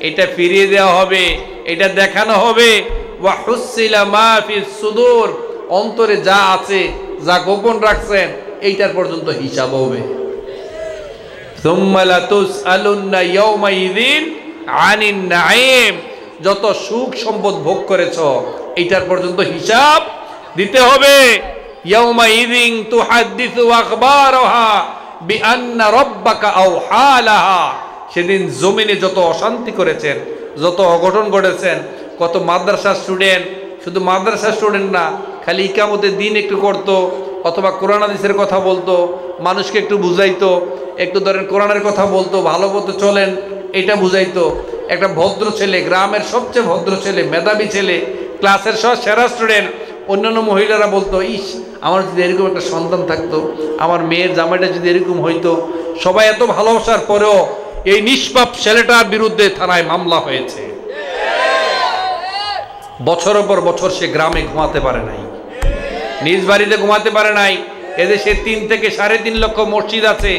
এটা ফিরিয়ে দেওয়া হবে, এটা দেখানো হবে। ওয়া হুসিলা মা ফিস সুদূর, অন্তরে যা আছে, যা গোপন রাখছেন, এইটার পর্যন্ত হিসাব হবে। সুম্মা লাতুসআলুন্না ইয়াওমাইযিন আনিন নাঈম, যত সুখ সম্পদ ভোগ করেছো এইটার পর্যন্ত হিসাব দিতে হবে। ইয়াওমাইযিন তুহাদ্দিসু আখবারাহা বিআন্না রাব্বাকা আওহা লাহা, সেদিন জমিনে যত অশান্তি করেছেন, যত অঘটন ঘটেছেন, কত মাদ্রাসা স্টুডেন্ট, শুধু মাদ্রাসা স্টুডেন্ট না, খালি ইকামতের দিন একটু করতো, অথবা কোরআন হাদিসের কথা বলতো, মানুষকে একটু বুঝাইতো, একটু ধরেন কোরআনের কথা বলতো, ভালো মতো চলেন এটা বুঝাইতো। একটা ভদ্র ছেলে, গ্রামের সবচেয়ে ভদ্র ছেলে, মেধাবী ছেলে, ক্লাসের সব সেরা স্টুডেন্ট, অন্যান্য মহিলারা বলতো, ইস আমার যদি এরকম একটা সন্তান থাকতো, আমার মেয়ের জামাইটা যদি এরকম হইতো। সবাই এত ভালোবাসার পরেও এই নিষ্পাপ ছেলেটার বিরুদ্ধে থানায় মামলা হয়েছে। বছরের পর বছর সে গ্রামে ঘুমাতে পারে নাই, নিজ বাড়িতে ঘুমাতে পারে নাই। এদেশে 3 থেকে 3.5 লক্ষ মসজিদ আছে,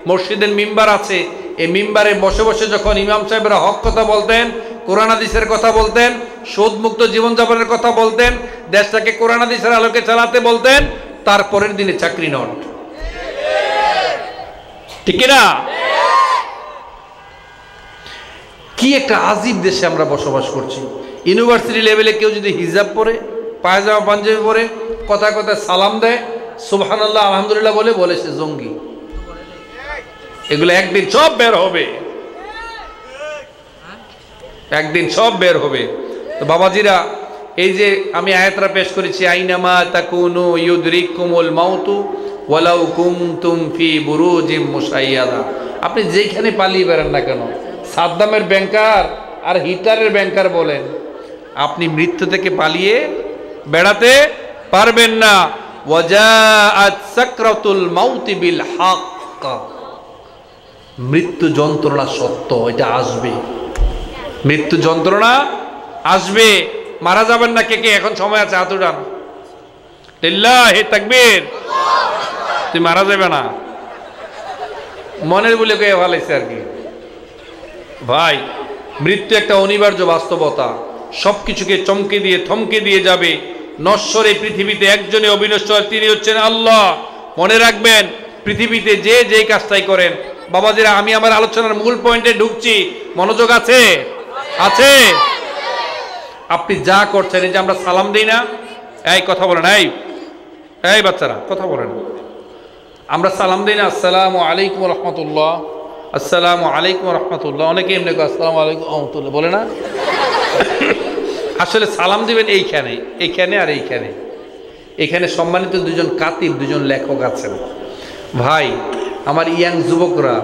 মসজিদের মিম্বার আছে। এই মিম্বারে বসে বসে যখন ইমাম সাহেবরা হক কথা বলতেন, কোরআন হাদিসের কথা বলতেন, সুদমুক্ত জীবনযাপনের কথা বলতেন, দেশটাকে কোরআন হাদিসের আলোকে চালাতে বলতেন, তারপরের দিনে চাকরি নট। ঠিক না? কি একটা আজীব দেশে আমরা বসবাস করছি। ইউনিভার্সিটি লেভেলে কেউ যদি হিজাব পরে, পায়জামা পাঞ্জাবি পরে, কথা কথা সালাম দেয়, সুবহানাল্লাহ আলহামদুলিল্লাহ বলে সে জঙ্গি। এগুলো একদিন সব বের হবে, একদিন সব বের হবে। তো বাবাজিরা, এই যে আমি আয়াতটা পেশ করেছি, আইনামা তাকুনু ইউদরিকুমুল মাউতু ওয়ালাউ কুনতুম ফি বুরুজিম মুশাইয়াদা। আপনি যেখানে পালিয়ে বেড়ান না কেন, সাদ্দামের ব্যাংকার আর হিটলারের ব্যাংকার বলেন, আপনি মৃত্যু থেকে পালিয়ে বেড়াতে পারবেন না। ওয়াজাআত সাকরাতুল মাউতি বিল হক, মৃত্যু যন্ত্রণা সত্য, এটা আসবে, মৃত্যু যন্ত্রণা আসবে। মারা যাবেন না কে কে? এখন সময় আছে, হাত উঠান। লিল্লাহি তাকবীর। তুই মারা যাবে না, মনের বলে কে ভালাইছে আর কি। ভাই, মৃত্যু একটা অনিবার্য বাস্তবতা, সবকিছুকে চমকে দিয়ে থমকে দিয়ে যাবে। নশ্বর এই পৃথিবীতে একজনে অবিনশ্বর, তিনি হচ্ছেন আল্লাহ। মনে রাখবেন, পৃথিবীতে যে যে কাজটাই করেন, বাবাজিরা আমি আমার আলোচনার মূল পয়েন্টে ঢুকছি, মনোযোগ আছে? আছে? আপনি যা করছেন, এই যে আমরা সালাম দিই না, এই কথা বলেন, এই বাচ্চারা কথা বলেন, আমরা সালাম দিই না, আসসালামু আলাইকুম রহমতুল্লাহ, আসসালামু আলাইকুম রহমতুল্লাহ। অনেকে এমনি আসসালামু আলাইকুম রহমতুল্লাহ বলে না। আসলে সালাম দিবেন এইখানে, এইখানে আর এইখানে। এখানে সম্মানিত দুজন কাতিব, দুজন লেখক আছেন। ভাই, আমার ইয়াং যুবকরা,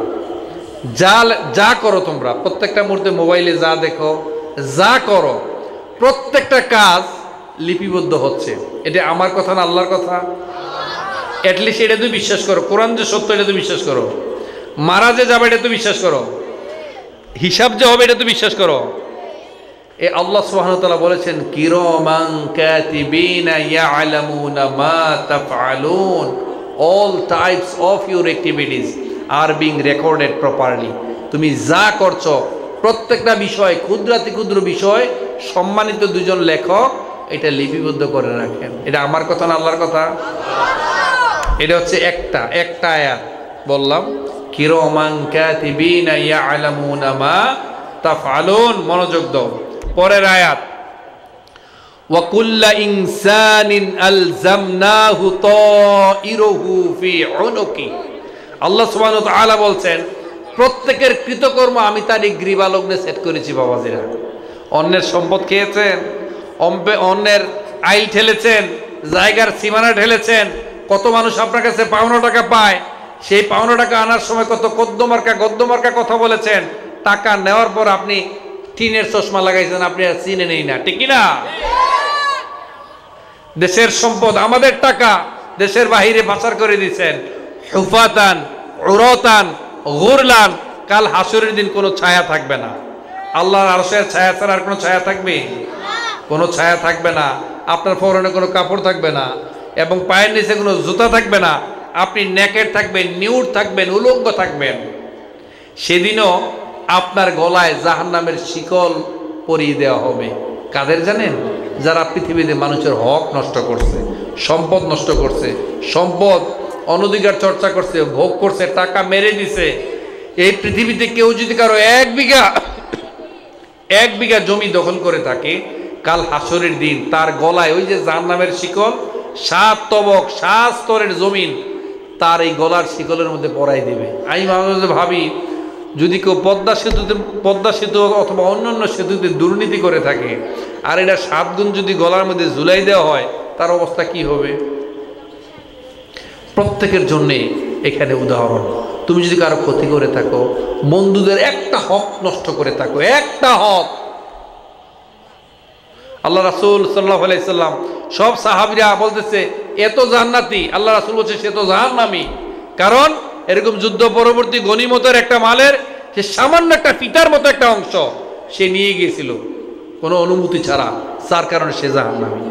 যা করো তোমরা, প্রত্যেকটা মুহূর্তে মোবাইলে যা দেখো, যা করো, প্রত্যেকটা কাজ লিপিবদ্ধ হচ্ছে। এটা আমার কথা না, আল্লাহর কথা। অ্যাটলিস্ট এটা তুমি বিশ্বাস করো, কোরআন যে সত্য এটা তুমি বিশ্বাস করো, মারা যে যাবে এটা তুমি বিশ্বাস করো, হিসাব যে হবে এটা তুমি বিশ্বাস করো। এ আল্লাহ সুবহানাহু ওয়া তাআলা বলেছেন, কিরামান কাতিবিনা ইয়ালামুনা মা তাফআলুন, all types of your activities are being recorded properly. তুমি যা করছো প্রত্যেকটা বিষয়, ক্ষুদ্রাতি ক্ষুদ্র বিষয়, সম্মানিত দুজন লেখক এটা লিপিবদ্ধ করে রাখেন। এটা আমার কথা না, আল্লাহর কথা। এটা হচ্ছে একটা আয়াত বললাম, কিরামান কাতিবিনা ইয়ালামুনা মা তাফআলুন। মনোযোগ দাও, পরের আয়াত, ওয়া কুল্লা ইনসানিন আলজামনাহু তাইরুহু ফি উনুকি। আল্লাহ সুবহানাহু ওয়া তাআলা বলছেন, প্রত্যেকের কৃতকর্ম আমি তারই গ্রীবালগ্নে সেট করেছি। বাবাজিরা, অন্যের সম্পদ খেয়েছেন, অন্যের আইল ঠেলেছেন, জায়গার সীমানা ঠেলেছেন। কত মানুষ আপনার কাছে পাওনা টাকা পায়, সেই পাওনা টাকা আনার সময় কত গদ্যমার্কা কথা বলেছেন। টাকা নেওয়ার পর আপনি টিনের চশমা লাগাইছেন, আপনি আর চিনে নেই না, ঠিক না? দেশের সম্পদ, আমাদের টাকা দেশের বাহিরে পাচার করে দিচ্ছেন। হুফাতান উরাতান গুরলান, কাল হাসরের দিন কোনো ছায়া থাকবে না। আল্লাহর আরশের ছায়া ছাড়া আর কোনো ছায়া থাকবে? কোনো ছায়া থাকবে না। আপনার পরনে কোনো কাপড় থাকবে না এবং পায়ের নিচে কোনো জুতা থাকবে না। আপনি নেকেড থাকবেন, নিউড থাকবেন, উলঙ্গ থাকবেন। সেদিনও আপনার গলায় জাহান্নামের শিকল পরিয়ে দেওয়া হবে। কাদের জানেন? যারা পৃথিবীতে মানুষের হক নষ্ট করছে, সম্পদ নষ্ট করছে, সম্পদ অনধিকার চর্চা করছে, ভোগ করছে, টাকা মেরে দিছে। এই পৃথিবীতে কেউ যদি কারো এক বিঘা জমি দখল করে থাকে, কাল হাসরের দিন তার গলায় ওই যে জাহান্নামের শিকল, 7 তবক 7 স্তরের জমিন তার এই গলার শিকলের মধ্যে পরাই দেবে। আমি মাঝে মাঝে ভাবি, যদি কেউ পদ্মা সেতু অথবা অন্যান্য সেতুতে দুর্নীতি করে থাকে আর এটা 7 গুণ যদি গলার মধ্যে ঝুলাই দেওয়া হয়, তার অবস্থা কি হবে? প্রত্যেকের জন্যে এখানে উদাহরণ। তুমি যদি কারো ক্ষতি করে থাকো, বন্ধুদের একটা হক নষ্ট করে থাকো, একটা হক, আল্লাহ রাসূল সাল্লাল্লাহু আলাইহি সাল্লাম সব সাহাবীরা বলতেছে এত জান্নাতি, আল্লাহ রাসূল বলছে সে তো জাহান্নামী। কারণ এরকম যুদ্ধ পরবর্তী গনিমতের একটা মালের সে সামান্য একটা ফিতার মতো একটা অংশ সে নিয়ে গিয়েছিল কোনো অনুমতি ছাড়া, যার কারণে সে জাহান্নামী।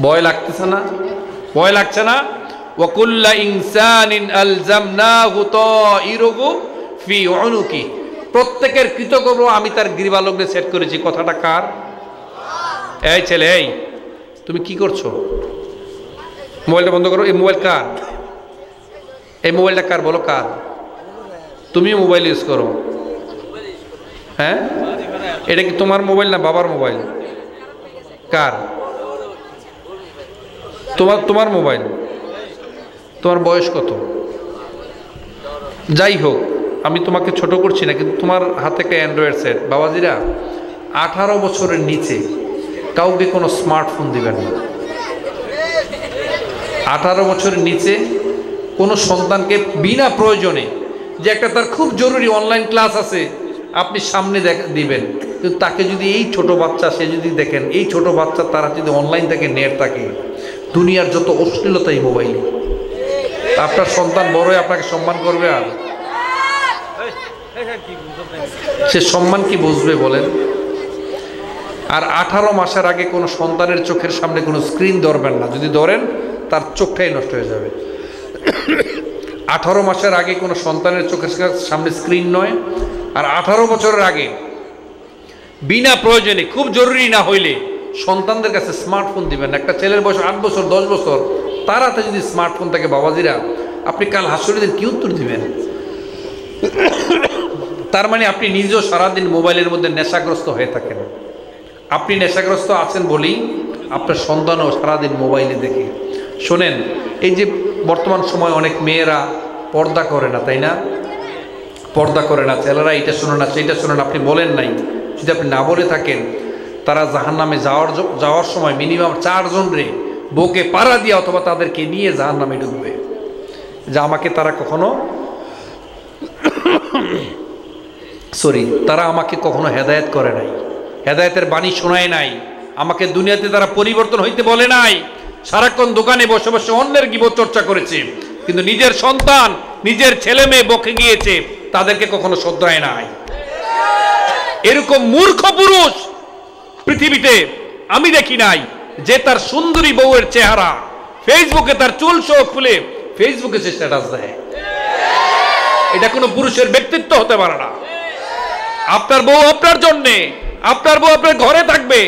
ভয় লাগতেছে না? ভয় লাগছে না? ওয়াকুল্লা ইনসানিন আলজামনাহু তাইরুহু ফি উনুকি, প্রত্যেকের কৃতকর্ম আমি তার গ্রীবালগ্নে সেট করেছি। কথাটা কার? এই ছেলে, এই তুমি কি করছো? মোবাইলটা বন্ধ করো। এই মোবাইল কার? এই মোবাইলটা কার বলো? কার? তুমি মোবাইল ইউজ করো? হ্যাঁ, এটা কি তোমার মোবাইল না বাবার মোবাইল? কার? তোমার মোবাইল। তোমার বয়স কত? যাই হোক, আমি তোমাকে ছোট করছি না, কিন্তু তোমার হাতে একটা অ্যান্ড্রয়েড সেট। বাবাজিরা, 18 বছরের নিচে কাউকে কোনো স্মার্টফোন দিবেন না। 18 বছরের নিচে কোনো সন্তানকে বিনা প্রয়োজনে, যে একটা তার খুব জরুরি অনলাইন ক্লাস আছে, আপনি সামনে দিবেন, কিন্তু তাকে যদি এই ছোট বাচ্চা, সে যদি দেখেন এই ছোট বাচ্চা তারা যদি অনলাইন থেকে নেট থাকে, দুনিয়ার যত অশ্লীলতা এই মোবাইলে, আপনার সন্তান বড় হয়ে আপনাকে সম্মান করবে? আর সে সম্মান কি বুঝবে বলেন? আর 18 মাসের আগে কোনো সন্তানের চোখের সামনে কোনো স্ক্রিন ধরবেন না। যদি ধরেন তার চোখটাই নষ্ট হয়ে যাবে। 18 মাসের আগে কোনো সন্তানের চোখের সামনে স্ক্রিন নয়। আর 18 বছরের আগে বিনা প্রয়োজনে, খুব জরুরি না হইলে সন্তানদের কাছে স্মার্টফোন দিবেন। একটা ছেলের বয়স 8 বছর 10 বছর, তার হাতে যদি স্মার্টফোন থাকে, বাবাজিরা, আপনি কাল হাসরের দিন কি উত্তর দিবেন? তার মানে আপনি নিজেও সারাদিন মোবাইলের মধ্যে নেশাগ্রস্ত হয়ে থাকেন। আপনি নেশাগ্রস্ত আছেন বলেই আপনার সন্তানও সারাদিন মোবাইলে দেখে। শোনেন, এই যে বর্তমান সময় অনেক মেয়েরা পর্দা করে না, তাই না? পর্দা করে না, ছেলেরা এইটা শোনো না সেইটা শোনো না, আপনি বলেন নাই। যদি আপনি না বলে থাকেন, তারা জাহান্নামে যাওয়ার সময় মিনিমাম 4 জন রে বউকে পাড়া দিয়ে অথবা তাদেরকে নিয়ে জাহান্নামে ঢুকবে। যে আমাকে তারা কখনো তারা আমাকে কখনো হেদায়েত করে নাই, হেদায়েতের বাণী শোনায় নাই, আমাকে দুনিয়াতে তারা পরিবর্তন হইতে বলে নাই। সারাক্ষণ দোকানে বসে বসে অন্যের গীবত চর্চা করেছে, কিন্তু নিজের সন্তান, নিজের ছেলে মেয়ে বকে গিয়েছে, তাদেরকে কখনো শ্রদ্ধায় নাই। এরকম মূর্খ পুরুষ পৃথিবীতে আমি দেখি নাই, যে তার সুন্দরী বউয়ের চেহারা ফেসবুকে তার চুল সহ খুলে ফেসবুকে সে স্ট্যাটাস দেয়। এটা কোনো পুরুষের ব্যক্তিত্ব হতে পারে না। আপনার বউ আপনার জন্যে, আপনার বউ আপনার ঘরে থাকবে,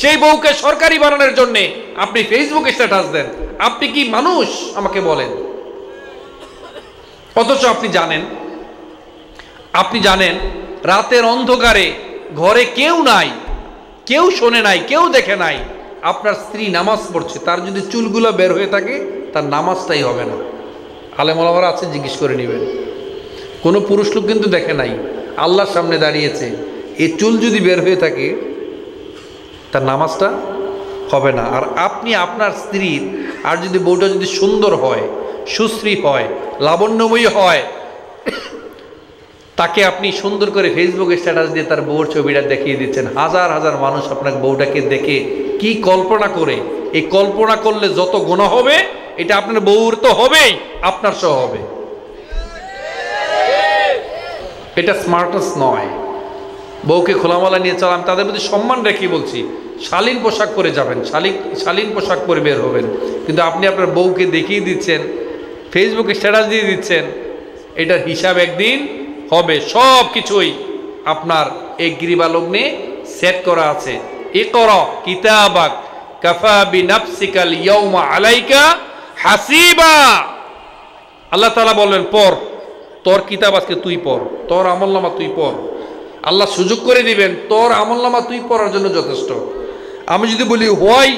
সেই বউকে সরকারি বানানোর জন্যে আপনি ফেসবুকে স্ট্যাটাস দেন। আপনি কি মানুষ আমাকে বলেন? অথচ আপনি জানেন রাতের অন্ধকারে ঘরে কেউ নাই, কেউ শোনে নাই, কেউ দেখে নাই, আপনার স্ত্রী নামাজ পড়ছে, তার যদি চুলগুলো বের হয়ে থাকে তার নামাজটাই হবে না। আলেম ওলামারা আছে, জিজ্ঞেস করে নেবেন। কোনো পুরুষ লোক কিন্তু দেখে নাই, আল্লাহর সামনে দাঁড়িয়েছে, এই চুল যদি বের হয়ে থাকে তার নামাজটা হবে না। আর আপনি আপনার স্ত্রীর, আর যদি বউটা যদি সুন্দর হয়, সুশ্রী হয়, লাবণ্যময়ী হয়, তাকে আপনি সুন্দর করে ফেসবুকে স্ট্যাটাস দিয়ে তার বউর ছবিটা দেখিয়ে দিচ্ছেন, হাজার হাজার মানুষ আপনার বউটাকে দেখে কি কল্পনা করে, এই কল্পনা করলে যত গুনাহ হবে এটা আপনার বউর তো হবেই, আপনার সহ হবে। এটা স্মার্টনেস নয়। বউকে খোলামালা নিয়ে চলাম, তাদের প্রতি সম্মান রেখে বলছি, শালীন পোশাক পরে যাবেন, শালীন পোশাক পরে বের হবেন। কিন্তু আপনি আপনার বউকে দেখিয়ে দিচ্ছেন, ফেসবুকে স্ট্যাটাস দিয়ে দিচ্ছেন, এটার হিসাব একদিন হবে। সব কিছুই আপনার এই গৃহলগ্নে সেট করা আছে। ইকরা কিতাবাক কাফা বিনাফসিকাল ইয়াউমা আলাইকা হাসিবা। আল্লাহ তাআলা বললেন, পড়, তোর কিতাব আজকে তুই পড়, তোর আমলনামা তুই পড়। আল্লাহ সুযোগ করে দিবেন, তোর আমলনামা তুই পড়ার জন্য যথেষ্ট। আমি যদি বলি, why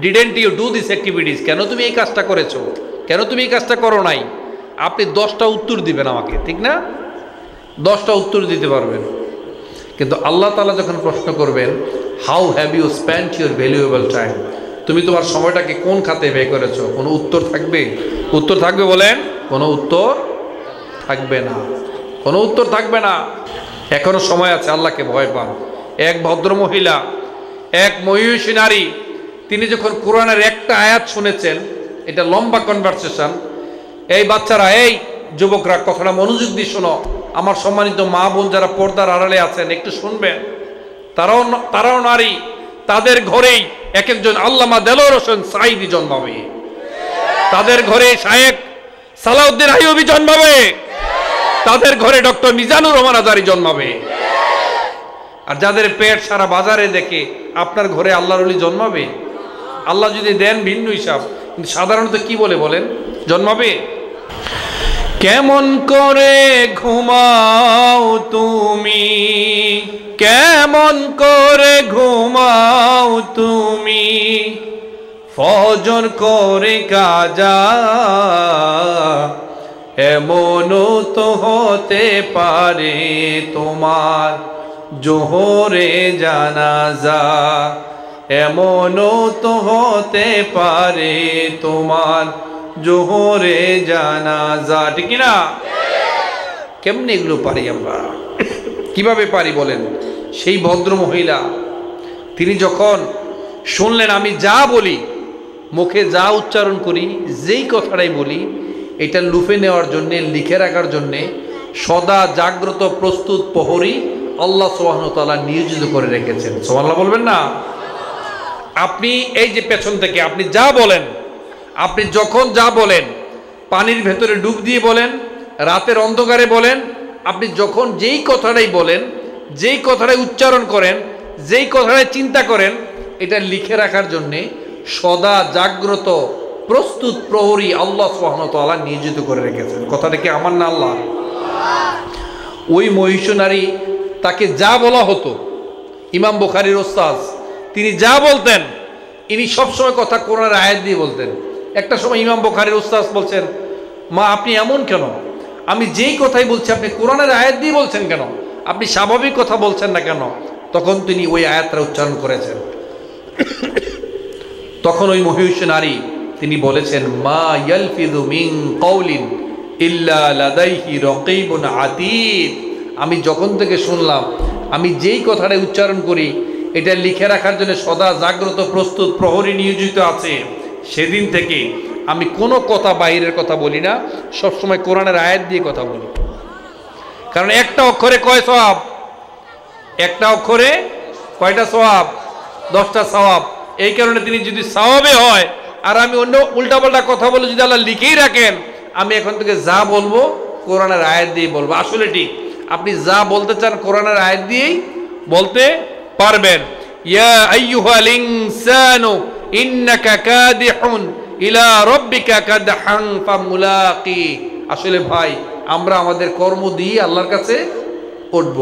didn't you do this activities, কেন তুমি এই কাজটা করেছো, কেন তুমি এই কাজটা করো নাই, আপনি 10টা উত্তর দিবেন আমাকে, ঠিক না? 10টা উত্তর দিতে পারবেন। কিন্তু আল্লাহ তাআলা যখন প্রশ্ন করবেন, how have you spent your valuable time, তুমি তোমার সময়টাকে কোন খাতে ব্যয় করেছো, কোনো উত্তর থাকবে? উত্তর থাকবে বলেন? কোনো উত্তর থাকবে না, কোনো উত্তর থাকবে না। এখনো সময় আছে, আল্লাহকে ভয় পান। এক ভদ্র মহিলা, এক মহিষী নারী, তিনি যখন কোরআনের একটা আয়াত শুনেছেন, এটা লম্বা কনভারসেশন, এই বাচ্চারা, এই যুবকরা কথাটা মনোযোগ দিয়ে শোনো, আমার সম্মানিত মা বোন যারা পর্দার আড়ালে আছেন একটু শুনবেন, তারাও নারী, তাদের ঘরেই এক একজন আল্লামা দেলোয়ার হোসেন সাঈদী জন্মাবে, তাদের ঘরে শায়েখ সালাউদ্দিন আইয়ুবী জন্মাবে, তাদের ঘরে ডক্টর মিজানুর রহমান আজারি জন্মাবে। আর যাদের পেট সারা বাজারে দেখে, আপনার ঘরে আল্লাহর ওলি জন্মাবে? আল্লাহ যদি দেন ভিন্ন হিসাব, কিন্তু সাধারণত কি বলে বলেন, জন্মাবে? কেমন করে ঘুমাও তুমি, কেমন করে ঘুমাও তুমি, ফজর করে কাজা, এমনও তো হতে পারে তোমার জোহরে জানাজা, এমনও তো হতে পারে তোমার জোহরে জানাজা, ঠিক না? কেমনে এগুলো পারি আমরা? কিভাবে পারি বলেন? সেই ভদ্র মহিলা, তিনি যখন শুনলেন আমি যা বলি, মুখে যা উচ্চারণ করি, যেই কথাটাই বলি, এটা লুফে নেওয়ার জন্যে, লিখে রাখার জন্যে সদা জাগ্রত প্রস্তুত প্রহরী আল্লাহ সুবহানাহু ওয়া তাআলা নিয়োজিত করে রেখেছেন। সুবহানাল্লাহ বলবেন না? আপনি এই যে পেছন থেকে আপনি যা বলেন, আপনি যখন যা বলেন, পানির ভেতরে ডুব দিয়ে বলেন, রাতের অন্ধকারে বলেন, আপনি যখন যেই কথাটাই বলেন, যেই কথাটাই উচ্চারণ করেন, যেই কথাটাই চিন্তা করেন, এটা লিখে রাখার জন্যে সদা জাগ্রত প্রস্তুত প্রহরী আল্লাহ সুবহানাহু ওয়া তাআলা নিয়োজিত করে রেখেছেন। কথাটা কি আমার না আল্লাহ? ওই মহিষ নারী, তাকে যা বলা হতো, ইমাম বুখারীর ওস্তাদ, তিনি যা বলতেন, ইনি সবসময় কথা কোরআনের আয়াত দিয়ে বলতেন। একটা সময় ইমাম বুখারীর ওস্তাদ বলছেন, মা আপনি এমন কেন, আমি যেই কথাই বলছি আপনি কোরআনের আয়াত দিয়ে বলছেন কেন, আপনি স্বাভাবিক কথা বলছেন না কেন? তখন তিনি ওই আয়াতটা উচ্চারণ করেছেন। তখন ওই মহিষ নারী তিনি বলেছেন, মা ইয়ালফিযু মিন কাওলিন ইল্লা লাদাইহি রাকীবুন আতীদ। আমি যখন থেকে শুনলাম, আমি যেই কথাটা উচ্চারণ করি, এটা লিখে রাখার জন্য সদা জাগ্রত প্রস্তুত প্রহরী নিয়োজিত আছে, সেদিন থেকে আমি কোনো কথা বাইরের কথা বলি না, সবসময় কোরআনের আয়াত দিয়ে কথা বলি। কারণ একটা অক্ষরে কয় সওয়াব? একটা অক্ষরে কয়টা সওয়াব? 10টা সওয়াব। এই কারণে তিনি যদি সওয়াবে হয়, আর আমি অন্য উল্টাপাল্টা কথা বলে যদি আল্লাহ লিখেই রাখেন, আমি এখন থেকে যা বলবো কোরআনের আয়াত দিয়ে বলবো। আসলে ঠিক, আপনি যা বলতে চান কোরআনের আয়াত দিয়েই বলতে পারবেন। ইয়া আইয়ুহাল ইনসানু ইন্নাকা কাদিহুন ইলা রাব্বিকা কাদহান ফামুলাকি। আসলে ভাই, আমরা আমাদের কর্ম দিয়ে আল্লাহর কাছে উঠব।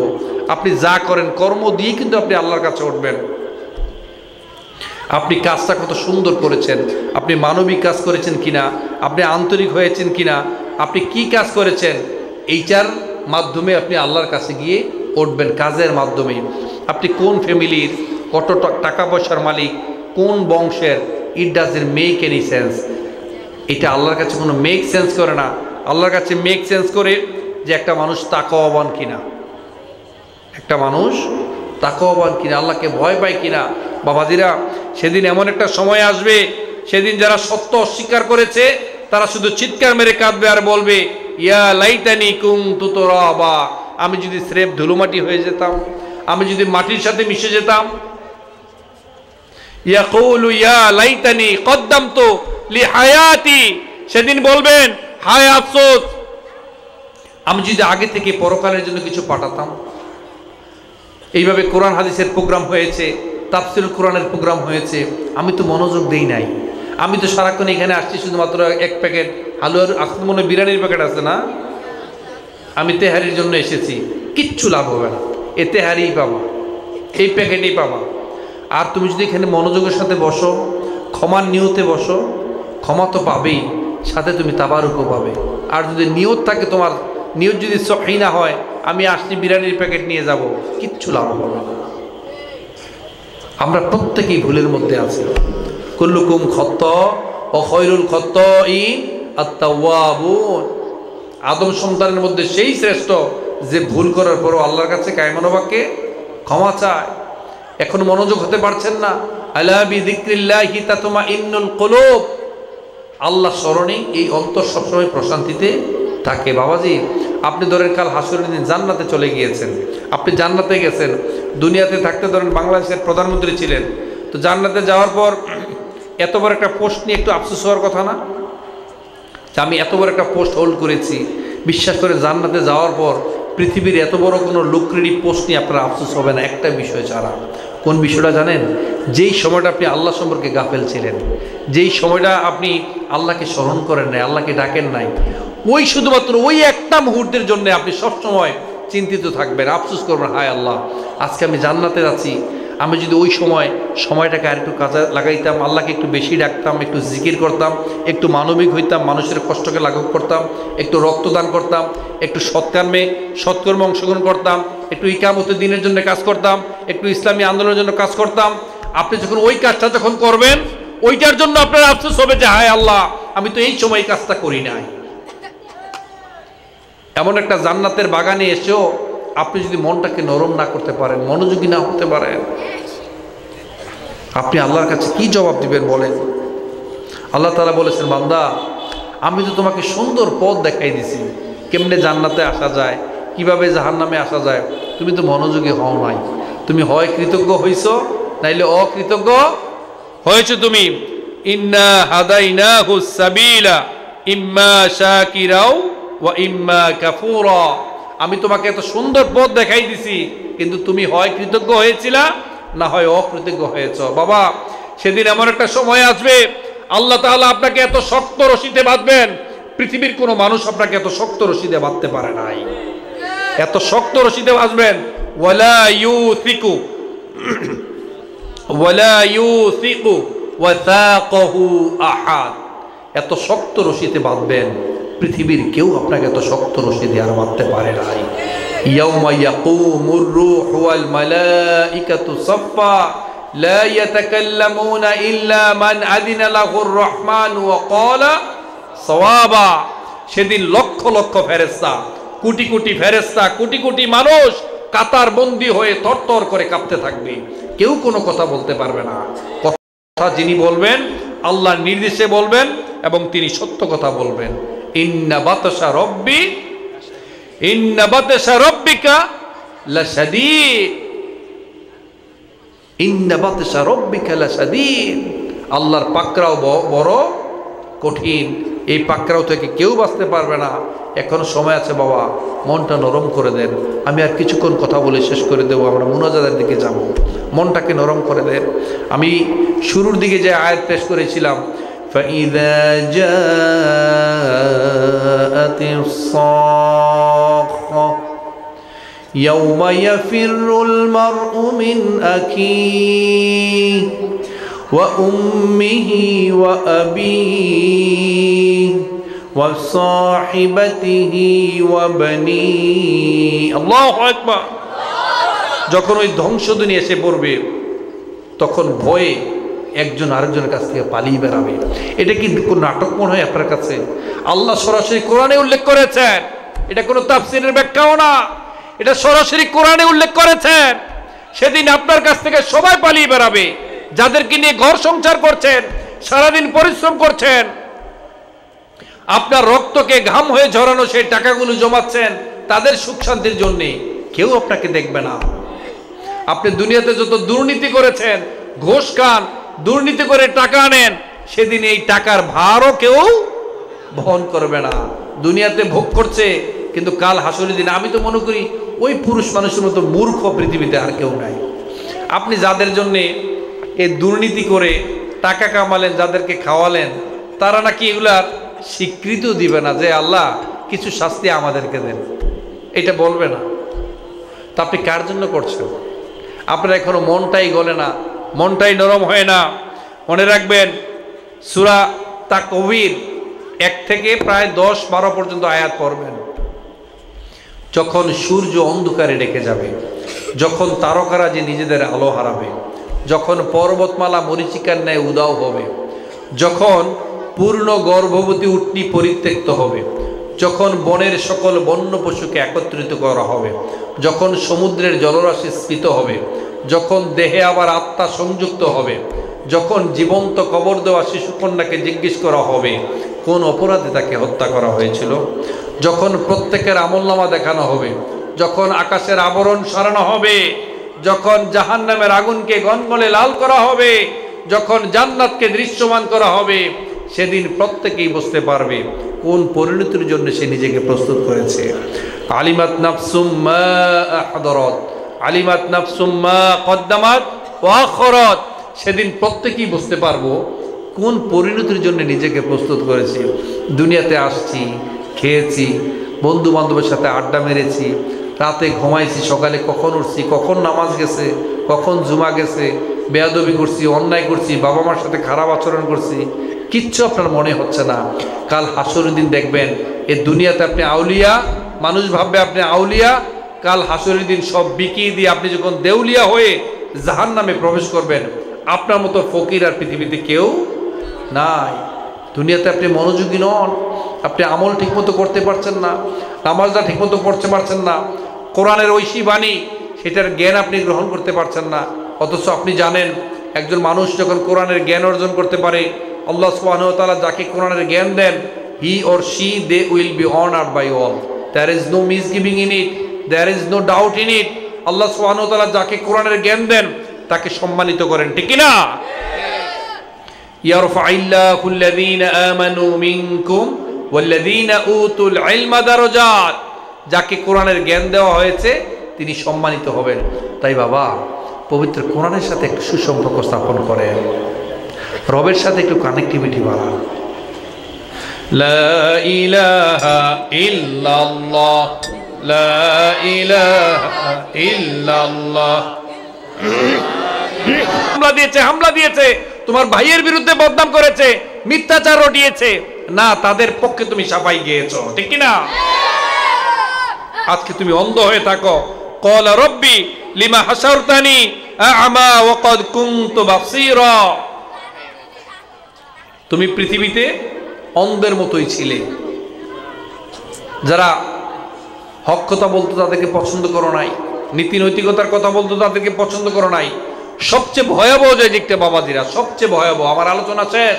আপনি যা করেন কর্ম দিয়ে কিন্তু আপনি আল্লাহর কাছে উঠবেন। আপনি কাজটা কত সুন্দর করেছেন, আপনি মানবিক কাজ করেছেন কিনা, আপনি আন্তরিক হয়েছেন কিনা, আপনি কি কাজ করেছেন, এইটার মাধ্যমে আপনি আল্লাহর কাছে গিয়ে উঠবেন কাজের মাধ্যমে। আপনি কোন ফ্যামিলির, কত টাকা পয়সার মালিক, কোন বংশের, it doesn't make any sense. এটা আল্লাহর কাছে কোনো মেক সেন্স করে না। আল্লাহর কাছে মেক সেন্স করে যে একটা মানুষ তাকওয়াবান কিনা, একটা মানুষ তাকওয়াবান কিনা, আল্লাহকে ভয় পায় কিনা। বাবাজিরা, সেদিন এমন একটা সময় আসবে, সেদিন যারা সত্য অস্বীকার করেছে তারা শুধু চিৎকার মেরে কাঁদবে আর বলবে, ইয়া লাইতানি কুনতু তুরাবা, আমি যদি স্রেফ ধুলোমাটি হয়ে যেতাম, আমি যদি মাটির সাথে মিশে যেতাম। ইয়াকুলু ইয়া লাইতানি কদ্দামতু লিহায়াতি, সেদিন বলবেন হায় আফসোস, আমি যদি আগে থেকে পরকালের জন্য কিছু পাঠাতাম। এইভাবে কোরআন হাদিসের প্রোগ্রাম হয়েছে, তাফসীরুল কোরআনের প্রোগ্রাম হয়েছে, আমি তো মনোযোগ দেই নাই। আমি তো সারাক্ষণ এখানে আসছি শুধুমাত্র এক প্যাকেট হালুয়ার, আসলে মনে বিরিয়ানির প্যাকেট আছে না, আমি তেহারির জন্য এসেছি। কিচ্ছু লাভ হবে না, এ তেহারিই পাবা, এই প্যাকেটেই পাবা। আর তুমি যদি এখানে মনোযোগের সাথে বসো, ক্ষমার নিয়তে বসো, ক্ষমা তো পাবেই, সাথে তুমি তাবারুকও পাবে। আর যদি নিয়ত থাকে, তোমার নিয়ত যদি সহি না হয়, আমি আসছি বিরিয়ানির প্যাকেট নিয়ে যাব, কিচ্ছু লাভ হবে না। আমরা প্রত্যেকেই ভুলের মধ্যে আছি। কুল্লুকুম খাত্তা ও খায়রুল খাত্তাইন আত-তাওয়াবুন। আদম সন্তানের মধ্যে সেই শ্রেষ্ঠ যে ভুল করার পরও আল্লাহর কাছে কায়মানবাক্যে ক্ষমা চায়। এখন মনোযোগ হতে পারছেন না। আলা বিযিকরিল্লাহি তাতমাইন্নুল কুলুব, আল্লাহ স্মরণে এই অন্তর সবসময় প্রশান্তিতে থাকে। বাবাজি, আপনি ধরেন কাল হাসরের দিন জান্নাতে চলে গিয়েছেন, আপনি জান্নাতে গেছেন। দুনিয়াতে থাকতে ধরেন বাংলাদেশের প্রধানমন্ত্রী ছিলেন, তো জান্নাতে যাওয়ার পর এত বড় একটা পোস্ট নিয়ে একটু আফসোস হওয়ার কথা না, যে আমি এত বড় একটা পোস্ট হোল্ড করেছি। বিশ্বাস করে জান্নাতে যাওয়ার পর পৃথিবীর এত বড় কোনো লুক্রেটিভ পোস্ট নিয়ে আপনার আফসোস হবে না, একটা বিষয় ছাড়া। কোন বিষয়টা জানেন? যেই সময়টা আপনি আল্লাহ সম্পর্কে গাফেল ছিলেন, যেই সময়টা আপনি আল্লাহকে স্মরণ করেন নাই, আল্লাহকে ডাকেন নাই, ওই শুধুমাত্র ওই একটা মুহূর্তের জন্য আপনি সবসময় চিন্তিত থাকবেন, আফসোস করবেন, হায় আল্লাহ, আজকে আমি জান্নাতে আছি, আমি যদি ওই সময়টাকে আর একটু কাজে লাগাইতাম, আল্লাহকে একটু বেশি ডাকতাম, একটু জিকির করতাম, একটু মানবিক হইতাম, মানুষের কষ্টকে লাঘব করতাম, একটু রক্তদান করতাম, একটু সৎকর্মে অংশগ্রহণ করতাম, একটু ইকামতের দিনের জন্য কাজ করতাম, একটু ইসলামী আন্দোলনের জন্য কাজ করতাম। আপনি যখন ওই কাজটা যখন করবেন, ওইটার জন্য আপনার আফসোস হবে যে হায় আল্লাহ, আমি তো এই সময় কাজটা করি নাই। এমন একটা জান্নাতের বাগানে এসেও আপনি যদি মনটাকে নরম না করতে পারেন, মনোযোগী না হতে পারেন, আপনি আল্লাহর কাছে কি জবাব দিবেন বলেন? আল্লাহ তাআলা বলেছেন, বান্দা, আমি তো তোমাকে সুন্দর পথ দেখাই দিছি, কেমনে জান্নাতে আসা যায়, কিভাবে জাহান্নামে আসা যায়, তুমি তো মনোযোগী হও নাই। তুমি হয় কৃতজ্ঞ হইছো, নাইলে অকৃতজ্ঞ হয়েছো তুমি। ইন্না হাদাইনাহুস সাবিলা ইম্মা শাকিরাও ওয়া ইম্মা কাফুরা। আমি তোমাকে এত সুন্দর পথ দেখাই দিছি, কিন্তু তুমি হয় কৃতজ্ঞ হয়েছিলা, না হয় অকৃতজ্ঞ হয়েছ। বাবা, সেদিন এমন একটা সময় আসবে, আল্লাহ তাআলা আপনাকে এত শক্ত রশিতে বাঁধবেন, পৃথিবীর কোনো মানুষ আপনাকে এত শক্ত রশিদে বাঁধতে পারে নাই। এত শক্ত রশিদে বাঁধবেন, ওয়ালা ইউসিকু ওয়াসাকাহু আহাদ। এত শক্ত রশিতে বাঁধবেন, পৃথিবীর কেউ আপনাকে এত শক্ত রশিদে আর বাঁধতে পারে নাই। ইয়াউমা ইয়াকুমুর রূহু ওয়াল মালাইকাতু সাফফা লা ইয়াতাকাল্লামুনা ইল্লা মান আযিনা লাহুর রহমান ওয়া ক্বালা সাওয়াবা। সেদিন লক্ষ লক্ষ ফেরেশতা, কোটি কোটি ফেরেশতা, কোটি কোটি মানুষ কাতার বন্দী হয়ে থরথর করে কাঁপতে থাকবে, কেউ কোনো কথা বলতে পারবে না। কথা যিনি বলবেন আল্লাহর নির্দেশে বলবেন, এবং তিনি সত্য কথা বলবেন। ইন্না বাতশা রব্বিকা লাশাদীদ, ইন্না বাতশা রব্বিকা লাশাদীদ। আল্লাহর পাকড়াও বড় কঠিন, এই পাকড়াও থেকে কেউ বাঁচতে পারবে না। এখনো সময় আছে বাবা, মনটা নরম করে দেন। আমি আর কিছুক্ষণ কথা বলে শেষ করে দেবো, আমরা মুনাজাতের দিকে যাব। মনটাকে নরম করে দেন। আমি শুরুর দিকে যে আয়াত পেশ করেছিলাম, فَإِذَا جَاءَتِ الصَّاخَّةُ يَوْمَ يَفِرُّ الْمَرْءُ مِنْ أَخِيهِ وَأُمِّهِ وَأَبِيهِ وَصَاحِبَتِهِ وَبَنِيهِ। الله أكبر। যখন ওই ধ্বংসধ্বনি এসে পড়বে তখন ভয়ে একজন আরেকজনের কাছ থেকে পালিয়ে বেড়াবে। এটা কি কোন নাটক মনে হয় আপনার কাছে? আল্লাহ সরাসরি কোরআনে উল্লেখ করেছেন, এটা কোনো তাফসীরের ব্যাখ্যাও না, এটা সরাসরি কোরআনে উল্লেখ করেছেন। সেদিন আপনার কাছ থেকে সবাই পালিয়ে বেড়াবে, যাদেরকে নিয়ে ঘর সংসার করছেন, সারাদিন পরিশ্রম করছেন, আপনার রক্তকে ঘাম হয়ে ঝরানো সেই টাকাগুলো জমাচ্ছেন তাদের সুখ শান্তির জন্যে, কেউ আপনাকে দেখবে না। আপনি দুনিয়াতে যত দুর্নীতি করেছেন, ঘুষ খান, দুর্নীতি করে টাকা আনেন, সেদিন এই টাকার ভারও কেউ বহন করবে না। দুনিয়াতে ভোগ করছে, কিন্তু কাল হাসরের দিন আমি তো মনে করি ওই পুরুষ মানুষের মতো মূর্খ পৃথিবীতে আর কেউ নাই। আপনি যাদের জন্যে এই দুর্নীতি করে টাকা কামালেন, যাদেরকে খাওয়ালেন, তারা নাকি এগুলার স্বীকৃতিও দিবে না যে আল্লাহ কিছু শাস্তি আমাদেরকে দেন, এটা বলবে না। তা আপনি কার জন্য করছেন? আপনার এখনো মনটাই গলে না, মনটাই নরম হয় না। মনে রাখবেন, সূরা তাকবীর 1 থেকে প্রায় 10-12 পর্যন্ত আয়াত পড়বেন। যখন সূর্য অন্ধকারে ডেকে যাবে, যখন তারকারা যে নিজেদের আলো হারাবে, যখন পর্বতমালা মরীচিকার ন্যায় উদাও হবে, যখন পূর্ণ গর্ভবতী উটনি পরিত্যক্ত হবে, যখন বনের সকল বন্য পশুকে একত্রিত করা হবে, যখন সমুদ্রের জলরাশি স্ফীত হবে, যখন দেহে আবার আত্মা সংযুক্ত হবে, যখন জীবন্ত কবর দেওয়া শিশুকন্যাকে জিজ্ঞেস করা হবে কোন অপরাধে তাকে হত্যা করা হয়েছিল, যখন প্রত্যেকের আমলনামা দেখানো হবে, যখন আকাশের আবরণ সরানো হবে, যখন জাহান্নামের আগুনকে গনগনে লাল করা হবে, যখন জান্নাতকে দৃশ্যমান করা হবে, সেদিন প্রত্যেকেই বুঝতে পারবে কোন পরিণতির জন্য সে নিজেকে প্রস্তুত করেছে। আলিমাত নাফসুম মা আহদারাত, আলিমাত নাফসুম মা কদ্দামাত ওয়া আখরাত। সেদিন প্রত্যেকেই বুঝতে পারবো কোন পরিণতির জন্য নিজেকে প্রস্তুত করেছি। দুনিয়াতে আসছি, খেয়েছি, বন্ধু বান্ধবের সাথে আড্ডা মেরেছি, রাতে ঘুমাইছি, সকালে কখন উঠছি, কখন নামাজ গেছে, কখন জুমা গেছে, বেয়াদবি করছি, অন্যায় করছি, বাবা মার সাথে খারাপ আচরণ করছি, কিচ্ছু আপনার মনে হচ্ছে না। কাল হাসরের দিন দেখবেন এই দুনিয়াতে আপনি আউলিয়া, মানুষ ভাববে আপনি আউলিয়া, কাল হাসরের দিন সব বিকিয়ে দিয়ে আপনি যখন দেউলিয়া হয়ে জাহান্নামে প্রবেশ করবেন, আপনার মতো ফকির আর পৃথিবীতে কেউ নাই। দুনিয়াতে আপনি মনোযোগী নন, আপনি আমল ঠিকমতো করতে পারছেন না, নামাজটা ঠিকমতো পড়তে পারছেন না, কোরআনের ঐশী বাণী সেটার জ্ঞান আপনি গ্রহণ করতে পারছেন না। অথচ আপনি জানেন একজন মানুষ যখন কোরআনের জ্ঞান অর্জন করতে পারে, আল্লাহ সুবহানাহু ওয়া তাআলা যাকে কোরআনের জ্ঞান দেন, he or she they will be honoured by all, there is no misgiving in it, there is no doubt in it. Allah সুবহানাহু ওয়া তাআলা যাকে কোরআনের জ্ঞান দেন তাকে সম্মানিত করেন, ঠিক কি না? ইয়ারফাইল্লাহু আল্লাযীনা আমানু মিনকুম ওয়াল্লাযীনা উতুল ইলমা দারাজাত। যাকে কোরআনের জ্ঞান দেওয়া হয়েছে তিনি সম্মানিত হবেন। তাই বাবা, পবিত্র কোরআনের সাথে একটু সুসম্পর্ক স্থাপন করেন, রবের সাথে একটু কানেক্টিভিটি বাড়ান। লা ইলাহা ইল্লাল্লাহ, লা ইলাহা ইল্লাল্লাহ। হামলা দিয়েছে, তোমার ভাইয়ের বিরুদ্ধে বদনাম করেছে, মিথ্যাচার রটিয়েছে, না তাদের পক্ষে তুমি সাফাই গিয়েছো, ঠিক কি না? আজকে তুমি অন্ধ হয়ে থাকো। ক্বালা রাব্বি লিমা হাসারতানি আ'মা ওয়া ক্বাদ কুনতু বাসীরা। তুমি পৃথিবীতে অন্ধের মতোই ছিলে। যারা হক কথা বলতো তাদেরকে পছন্দ করো নাই, নীতি নৈতিকতার কথা বলতো তাদেরকে পছন্দ করো নাই। সবচেয়ে ভয়াবহ যে দিকটা বাবাজিরা, সবচেয়ে ভয়াবহ, আমার আলোচনা শেষ,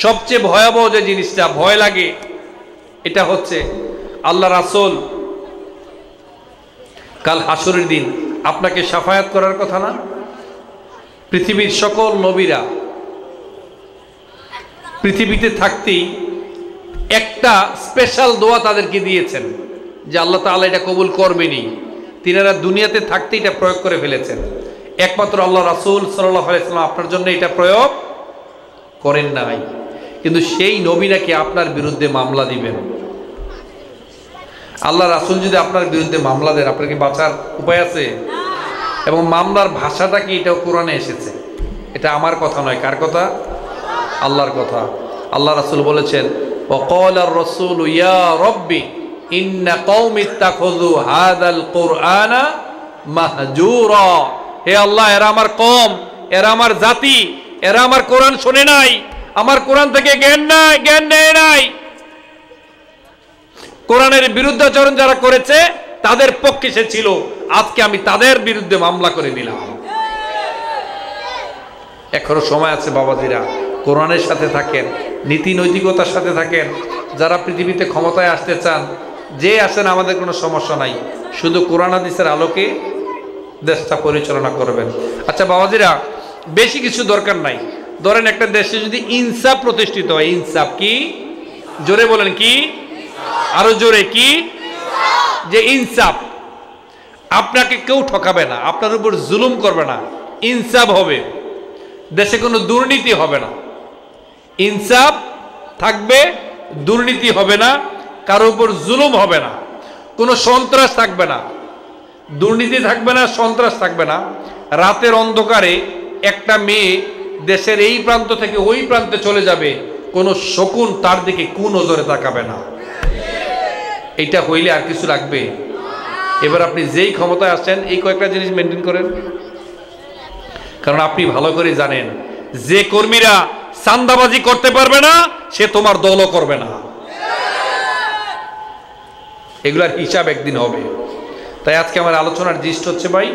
সবচেয়ে ভয়াবহ যে জিনিসটা ভয় লাগে এটা হচ্ছে আল্লাহ রাসূল কাল হাসরের দিন আপনাকে শাফায়াত করার কথা না? পৃথিবীর সকল নবীরা পৃথিবীতে থাকতেই একটা স্পেশাল দোয়া তাদেরকে দিয়েছেন যে আল্লাহ তাআলা এটা কবুল করবেনই। তিনারা দুনিয়াতে থাকতে এটা প্রয়োগ করে ফেলেছেন। একমাত্র আল্লাহ রাসূল সাল্লাল্লাহু আলাইহি ওয়াসাল্লাম আপনার জন্য এটা প্রয়োগ করেন নাই। কিন্তু সেই নবী নাকি আপনার বিরুদ্ধে মামলা দিবেন। আল্লাহ রাসূল যদি আপনার বিরুদ্ধে মামলা দেন, আপনার কি বাঁচার উপায় আছে? এবং মামলার ভাষাটা কি, এটাও কোরআনে এসেছে। এটা আমার কথা নয়, কার কথা? আল্লাহর কথা। আল্লাহ রাসূল বলেছেন, ওয়াকালা আর-রাসূলু ইয়া রাব্বি ইন্না কওমি ইত্তাখাযু হাযাল কুরআনা মাহজুরা। হে আল্লাহ, এরা আমার কওম, এরা আমার জাতি, এরা আমার কোরআন শোনে নাই, আমার কোরআন থেকে জ্ঞান নেয় নাই। কোরআনের বিরুদ্ধাচরণ যারা করেছে তাদের পক্ষে সে ছিল, আজকে আমি তাদের বিরুদ্ধে মামলা করে দিলাম। এখনো সময় আছে বাবাজিরা, কোরআনের সাথে থাকেন, নীতি নৈতিকতার সাথে থাকেন। যারা পৃথিবীতে ক্ষমতায় আসতে চান, যে আসেন, আমাদের কোনো সমস্যা নাই, শুধু কোরআন হাদিসের আলোকে দেশটা পরিচালনা করবেন। আচ্ছা বাবাজিরা, বেশি কিছু দরকার নাই। ধরেন একটা দেশে যদি ইনসাফ প্রতিষ্ঠিত হয়, ইনসাফ কি? জোরে বলেন কি? আরো জোরে কি? যে ইনসাফ, আপনাকে কেউ ঠকাবে না, আপনার উপর জুলুম করবে না, ইনসাফ হবে, দেশে কোনো দুর্নীতি হবে না, ইনসাফ থাকবে, দুর্নীতি হবে না, কারো উপর জুলুম হবে না, কোনো সন্ত্রাস থাকবে না, দুর্নীতি থাকবে না, সন্ত্রাস থাকবে না। রাতের অন্ধকারে একটা মেয়ে দেশের এই প্রান্ত থেকে ওই প্রান্তে চলে যাবে, কোনো শকুন তার দিকে কুনজরে তাকাবে না। এইটা হইলে আর কিছু লাগবে? এবার আপনি যেই ক্ষমতায় আসছেন, এই কয়েকটা জিনিস মেনটেন করেন। কারণ আপনি ভালো করে জানেন, যে কর্মীরা চাঁদাবাজি করতে পারবে না, সে তোমার দলও করবে না। এগুলার হিসাব একদিন হবে। তাই আজকে আমার আলোচনার দৃষ্টি হচ্ছে, ভাই,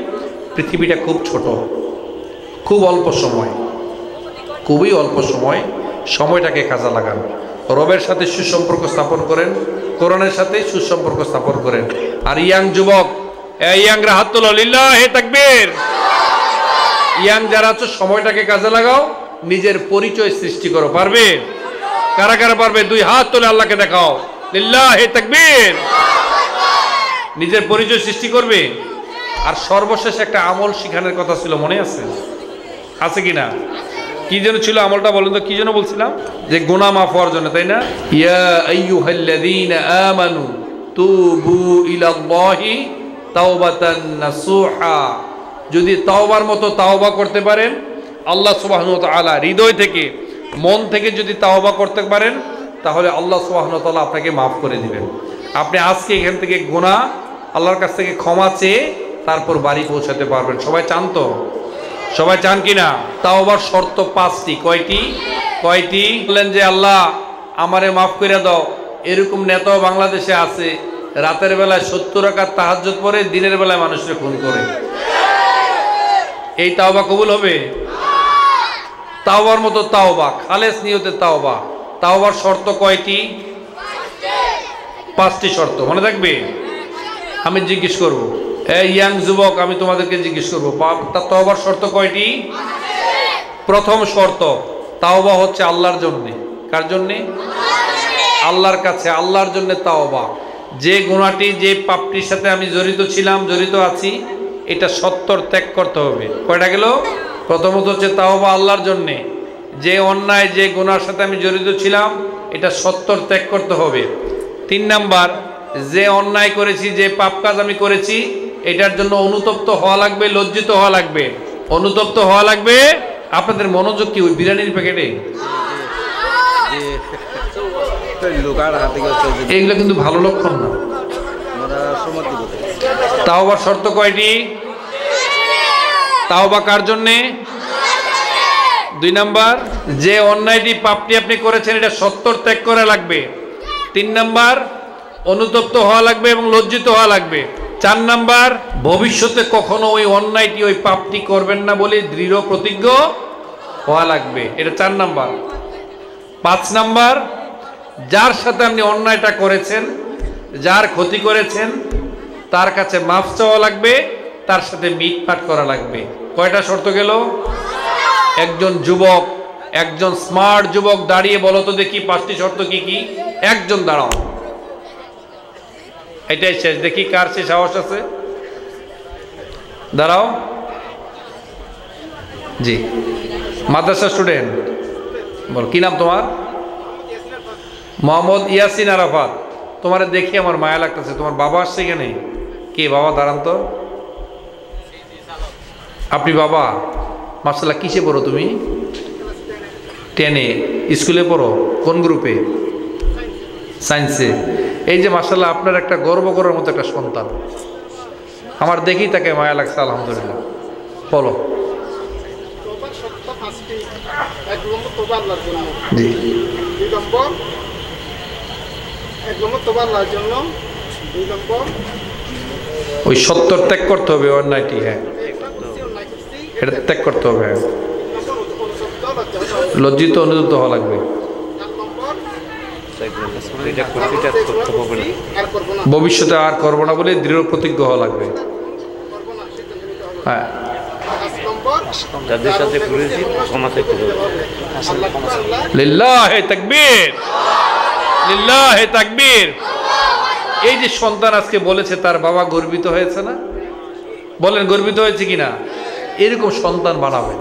পৃথিবীটা খুব ছোট, খুব অল্প সময়, খুবই অল্প সময়, সময়টাকে কাজে লাগান। রবের সাথে সুসম্পর্ক স্থাপন করেন, কোরআনের সাথে সুসম্পর্ক স্থাপন করেন। আর ইয়াং যুবক, ইয়াংরা হাত তোলো, লিল্লাহি তাকবীর। ইয়াং যারা আছো, সময়টাকে কাজে লাগাও, নিজের পরিচয় সৃষ্টি করো। পারবে? কারা কারা পারবে? দুই হাত তোলে আল্লাহকে দেখাও, লিল্লাহি তাকবীর। নিজের পরিচয় সৃষ্টি করবে। আর সর্বশেষ একটা আমল শিখানোর কথা ছিল, মনে আছে? আছে কিনা? কি যেন ছিল আমলটা, বলেন তো, কি যেন বলছিলাম? যে গুনাহ মাফ হওয়ার জন্য, তাই না? ইয়া আইয়ুহাল্লাযীনা আমানু তুবু ইলাল্লাহি তাওবাতান নাসুহা। যদি তাওবার মতো তাওবা করতে পারেন, আল্লাহ সুবহানাহু ওয়া তাআলা হৃদয় থেকে, মন থেকে যদি তাওবা করতে পারেন, তাহলে আল্লাহ সুবহানাহু ওয়া তাআলা আপনাকে মাফ করে দিবেন। আপনি আজকে এখান থেকে গুনাহ, আল্লাহর কাছ থেকে ক্ষমা চেয়ে তারপর বাড়ি পৌঁছাতে পারবেন। সবাই চান তো? সবাই চান কিনা? তাওবার শর্ত 5টি। কয়টি? কয়টি? বললেন যে আল্লাহ আমারে মাফ করে দাও। এরকম নেতাও বাংলাদেশে আছে, রাতের বেলায় 70 রাকাত তাহাজ্জুদ পড়ে, দিনের বেলায় মানুষকে খুন করে। এই তাওবা কবুল হবে? তাওবার মতো তাওবা, খালেস নিয়তে তাওবা। তাওবার শর্ত কয়টি? 5টি শর্ত, মনে থাকবে? আমি জিজ্ঞেস করব, এই ইয়াং যুবক, আমি তোমাদেরকে জিজ্ঞেস করবো, তাওবার শর্ত কয়টি? প্রথম শর্ত, তাওবা হচ্ছে আল্লাহর জন্যে। কার জন্যে? আল্লাহর কাছে, আল্লাহর জন্য তাওবা। যে গুনাহটি, যে পাপটির সাথে আমি জড়িত ছিলাম, জড়িত আছি, এটা সত্তর ত্যাগ করতে হবে। কয়টা গেল? প্রথমত হচ্ছে তাওবা আল্লাহর জন্যে। যে অন্যায়, যে গুনার সাথে আমি জড়িত ছিলাম, এটা সত্তর ত্যাগ করতে হবে। 3 নাম্বার, যে অন্যায় করেছি, যে পাপ কাজ আমি করেছি, এটার জন্য অনুতপ্ত হওয়া লাগবে, লজ্জিত হওয়া লাগবে, অনুতপ্ত হওয়া লাগবে। আপনাদের মনোযোগ কি ওই বিরিয়ানির প্যাকেটে? এইগুলো কিন্তু ভালো লক্ষণ না। তাওবার শর্ত কয়টি? তাওবা কার জন্যে? 2 নাম্বার, যে অন্যায়টি, পাপটি আপনি করেছেন, এটা সত্তর ত্যাগ করা লাগবে। 3 নাম্বার, অনুতপ্ত হওয়া লাগবে এবং লজ্জিত হওয়া লাগবে। 4 নাম্বার, ভবিষ্যতে কখনো ওই অন্যায়টি, ওই পাপটি করবেন না বলে দৃঢ় প্রতিজ্ঞ হওয়া লাগবে। এটা 4 নাম্বার। 5 নাম্বার, যার সাথে আপনি অন্যায়টা করেছেন, যার ক্ষতি করেছেন, তার কাছে মাফ চাওয়া লাগবে, তার সাথে মিটমাট করা লাগবে। কয়টা শর্ত গেল? একজন যুবক, একজন স্মার্ট যুবক দাঁড়িয়ে বলো তো দেখি 5টি শর্ত কি কি? একজন দাঁড়াও, এটাই শেষ। দেখি কার শেষ সাহস আছে, দাঁড়াও। জি, মাদ্রাসা স্টুডেন্ট, বল কি নাম তোমার? মোহাম্মদ ইয়াসিন আরাফাত। তোমার দেখি আমার মায়া লাগতেছে। তোমার বাবা আসছে এখানে? কে বাবা? দাঁড়ান তো। আপনি বাবা? মাশাআল্লাহ। কিসে পড়ো তুমি? 10-এ। স্কুলে পড়ো? কোন গ্রুপে? সায়েন্সে। এই যে মাশাআল্লাহ, আপনার একটা গর্ব করার মতো একটা সন্তান। আমার দেখেই তাকে মায়া লাগছে, আলহামদুলিল্লাহ। বলো। জি। ওই সত্যর ত্যাগ করতে হবে, অন্যায়টি। হ্যাঁ, এটা ত্যাগ করতে হবে। লজ্জিত অনুযুক্ত হওয়া লাগবে। ভবিষ্যতে আর করবো না বলে দৃঢ় প্রতিজ্ঞ হওয়া লাগবে। হ্যাঁ, যাদের সাথে করেছি ক্ষমা চাইতে হবে। লিল্লাহে তাকবীর, লিল্লাহে তাকবীর। এই যে সন্তান আজকে বলেছে তার বাবা গর্বিত হয়েছে না? বলেন গর্বিত হয়েছে কিনা? এরকম সন্তান বানাবেন।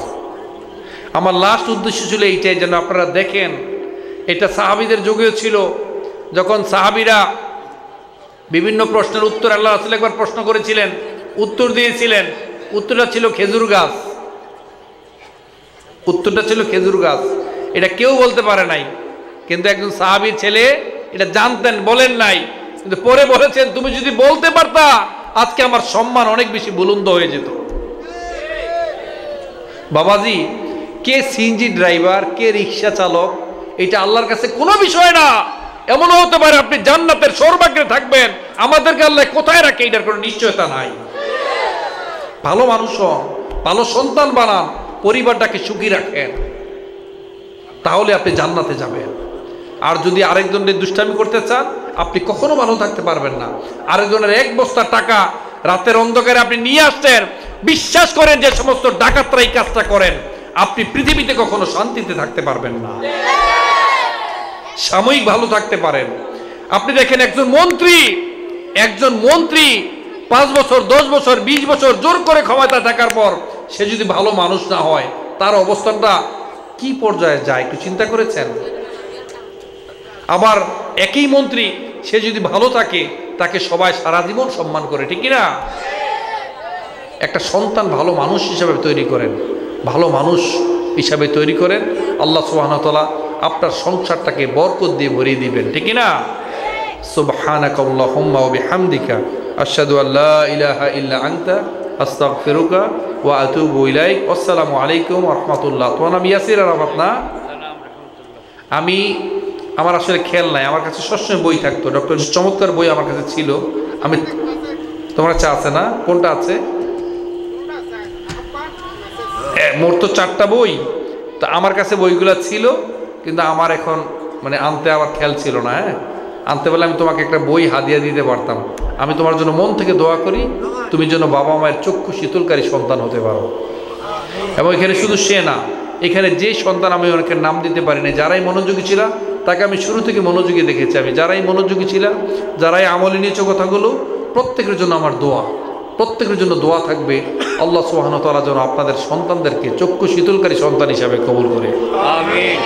আমার লাস্ট উদ্দেশ্য ছিল এইটাই, যেন আপনারা দেখেন এটা সাহাবীদের যুগেও ছিল। যখন সাহাবীরা বিভিন্ন প্রশ্নের উত্তর, আল্লাহ রাসূল একবার প্রশ্ন করেছিলেন, উত্তর দিয়েছিলেন। উত্তরটা ছিল খেজুর গাছ। উত্তরটা ছিল খেজুর গাছ। এটা কেউ বলতে পারে নাই, কিন্তু একজন সাহাবীর ছেলে এটা জানতেন, বলেন নাই, কিন্তু পরে বলেছেন তুমি যদি বলতে পারতা আজকে আমার সম্মান অনেক বেশি বুলন্দ হয়ে যেত। বাবাজি, কে সিএনজি ড্রাইভার, কে রিক্সা চালক, এটা আল্লাহর কাছে কোনো বিষয় না। এমনও হতে পারে আপনি জান্নাতের সৌভাগ্যে থাকবেন, আমাদেরকে আল্লাহ কোথায় রাখে এটার কোনো নিশ্চয়তা নাই। ভালো মানুষ হন, ভালো সন্তান বানান, পরিবারটাকে সুখী রাখেন, তাহলে আপনি জান্নাতে যাবেন। আর যদি আরেকজনের দুষ্টামি করতে চান, আপনি কখনো ভালো থাকতে পারবেন না। আরেকজনের এক বস্তা টাকা রাতের অন্ধকারে আপনি নিয়ে আসছেন, বিশ্বাস করেন যে সমস্ত ডাকাতরা এই কাজটা করেন, আপনি পৃথিবীতে কখনো শান্তিতে থাকতে পারবেন না। সাময়িক ভালো থাকতে পারেন। আপনি দেখেন একজন মন্ত্রী 5 বছর, 10 বছর, 20 বছর জোর করে ক্ষমতা থাকার পর সে যদি ভালো মানুষ না হয়, তার অবস্থানটা কি পর্যায়ে যায় একটু চিন্তা করেছেন? আবার একই মন্ত্রী সে যদি ভালো থাকে, তাকে সবাই সারা জীবন সম্মান করে, ঠিক কিনা? একটা সন্তান ভালো মানুষ হিসাবে তৈরি করেন, ভালো মানুষ হিসাবে তৈরি করেন। আল্লাহ সুবহানাহু ওয়া তাআলা আপনার সংসারটাকে বরকত দিয়ে ভরিয়ে দিবেন, ঠিক কিনা? সুবহানাকাল্লাহুম্মা ওয়া বিহামদিকা আশহাদু আল্লা ইলাহা ইল্লা আনতা আস্তাগফিরুকা ওয়া আতুবু ইলাইক। আসসালামু আলাইকুম ওয়া রাহমাতুল্লাহ। তোমার নাম ইয়াসির আরাফাত না? আমার আসলে খেয়াল নাই, আমার কাছে সবসময় বই থাকতো, ডক্টর চমৎকার বই আমার কাছে ছিল। তোমার কাছে আছে না? কোনটা আছে? মোট তো 4টা বই, তো আমার কাছে বইগুলো ছিল, কিন্তু আমার এখন আনতে আবার খেয়াল ছিল না। হ্যাঁ, আনতে পারলে আমি তোমাকে একটা বই হাদিয়া দিতে পারতাম। আমি তোমার জন্য মন থেকে দোয়া করি, তুমি যেন বাবা মায়ের চক্ষু শীতলকারী সন্তান হতে পারো। এবং এখানে শুধু সে না, এখানে যে সন্তান আমি অনেকের নাম দিতে পারি না, যারাই মনোযোগী ছিল তাকে আমি শুরু থেকে মনোযোগী দেখেছি। আমি যারাই মনোযোগী ছিলাম, যারাই আমলে নিয়েছে কথাগুলো, প্রত্যেকের জন্য আমার দোয়া, প্রত্যেকের জন্য দোয়া থাকবে। আল্লাহ সুবহানাহু ওয়া তাআলা যেন আপনাদের সন্তানদেরকে চক্ষু শীতলকারী সন্তান হিসাবে কবুল করে। আমিন।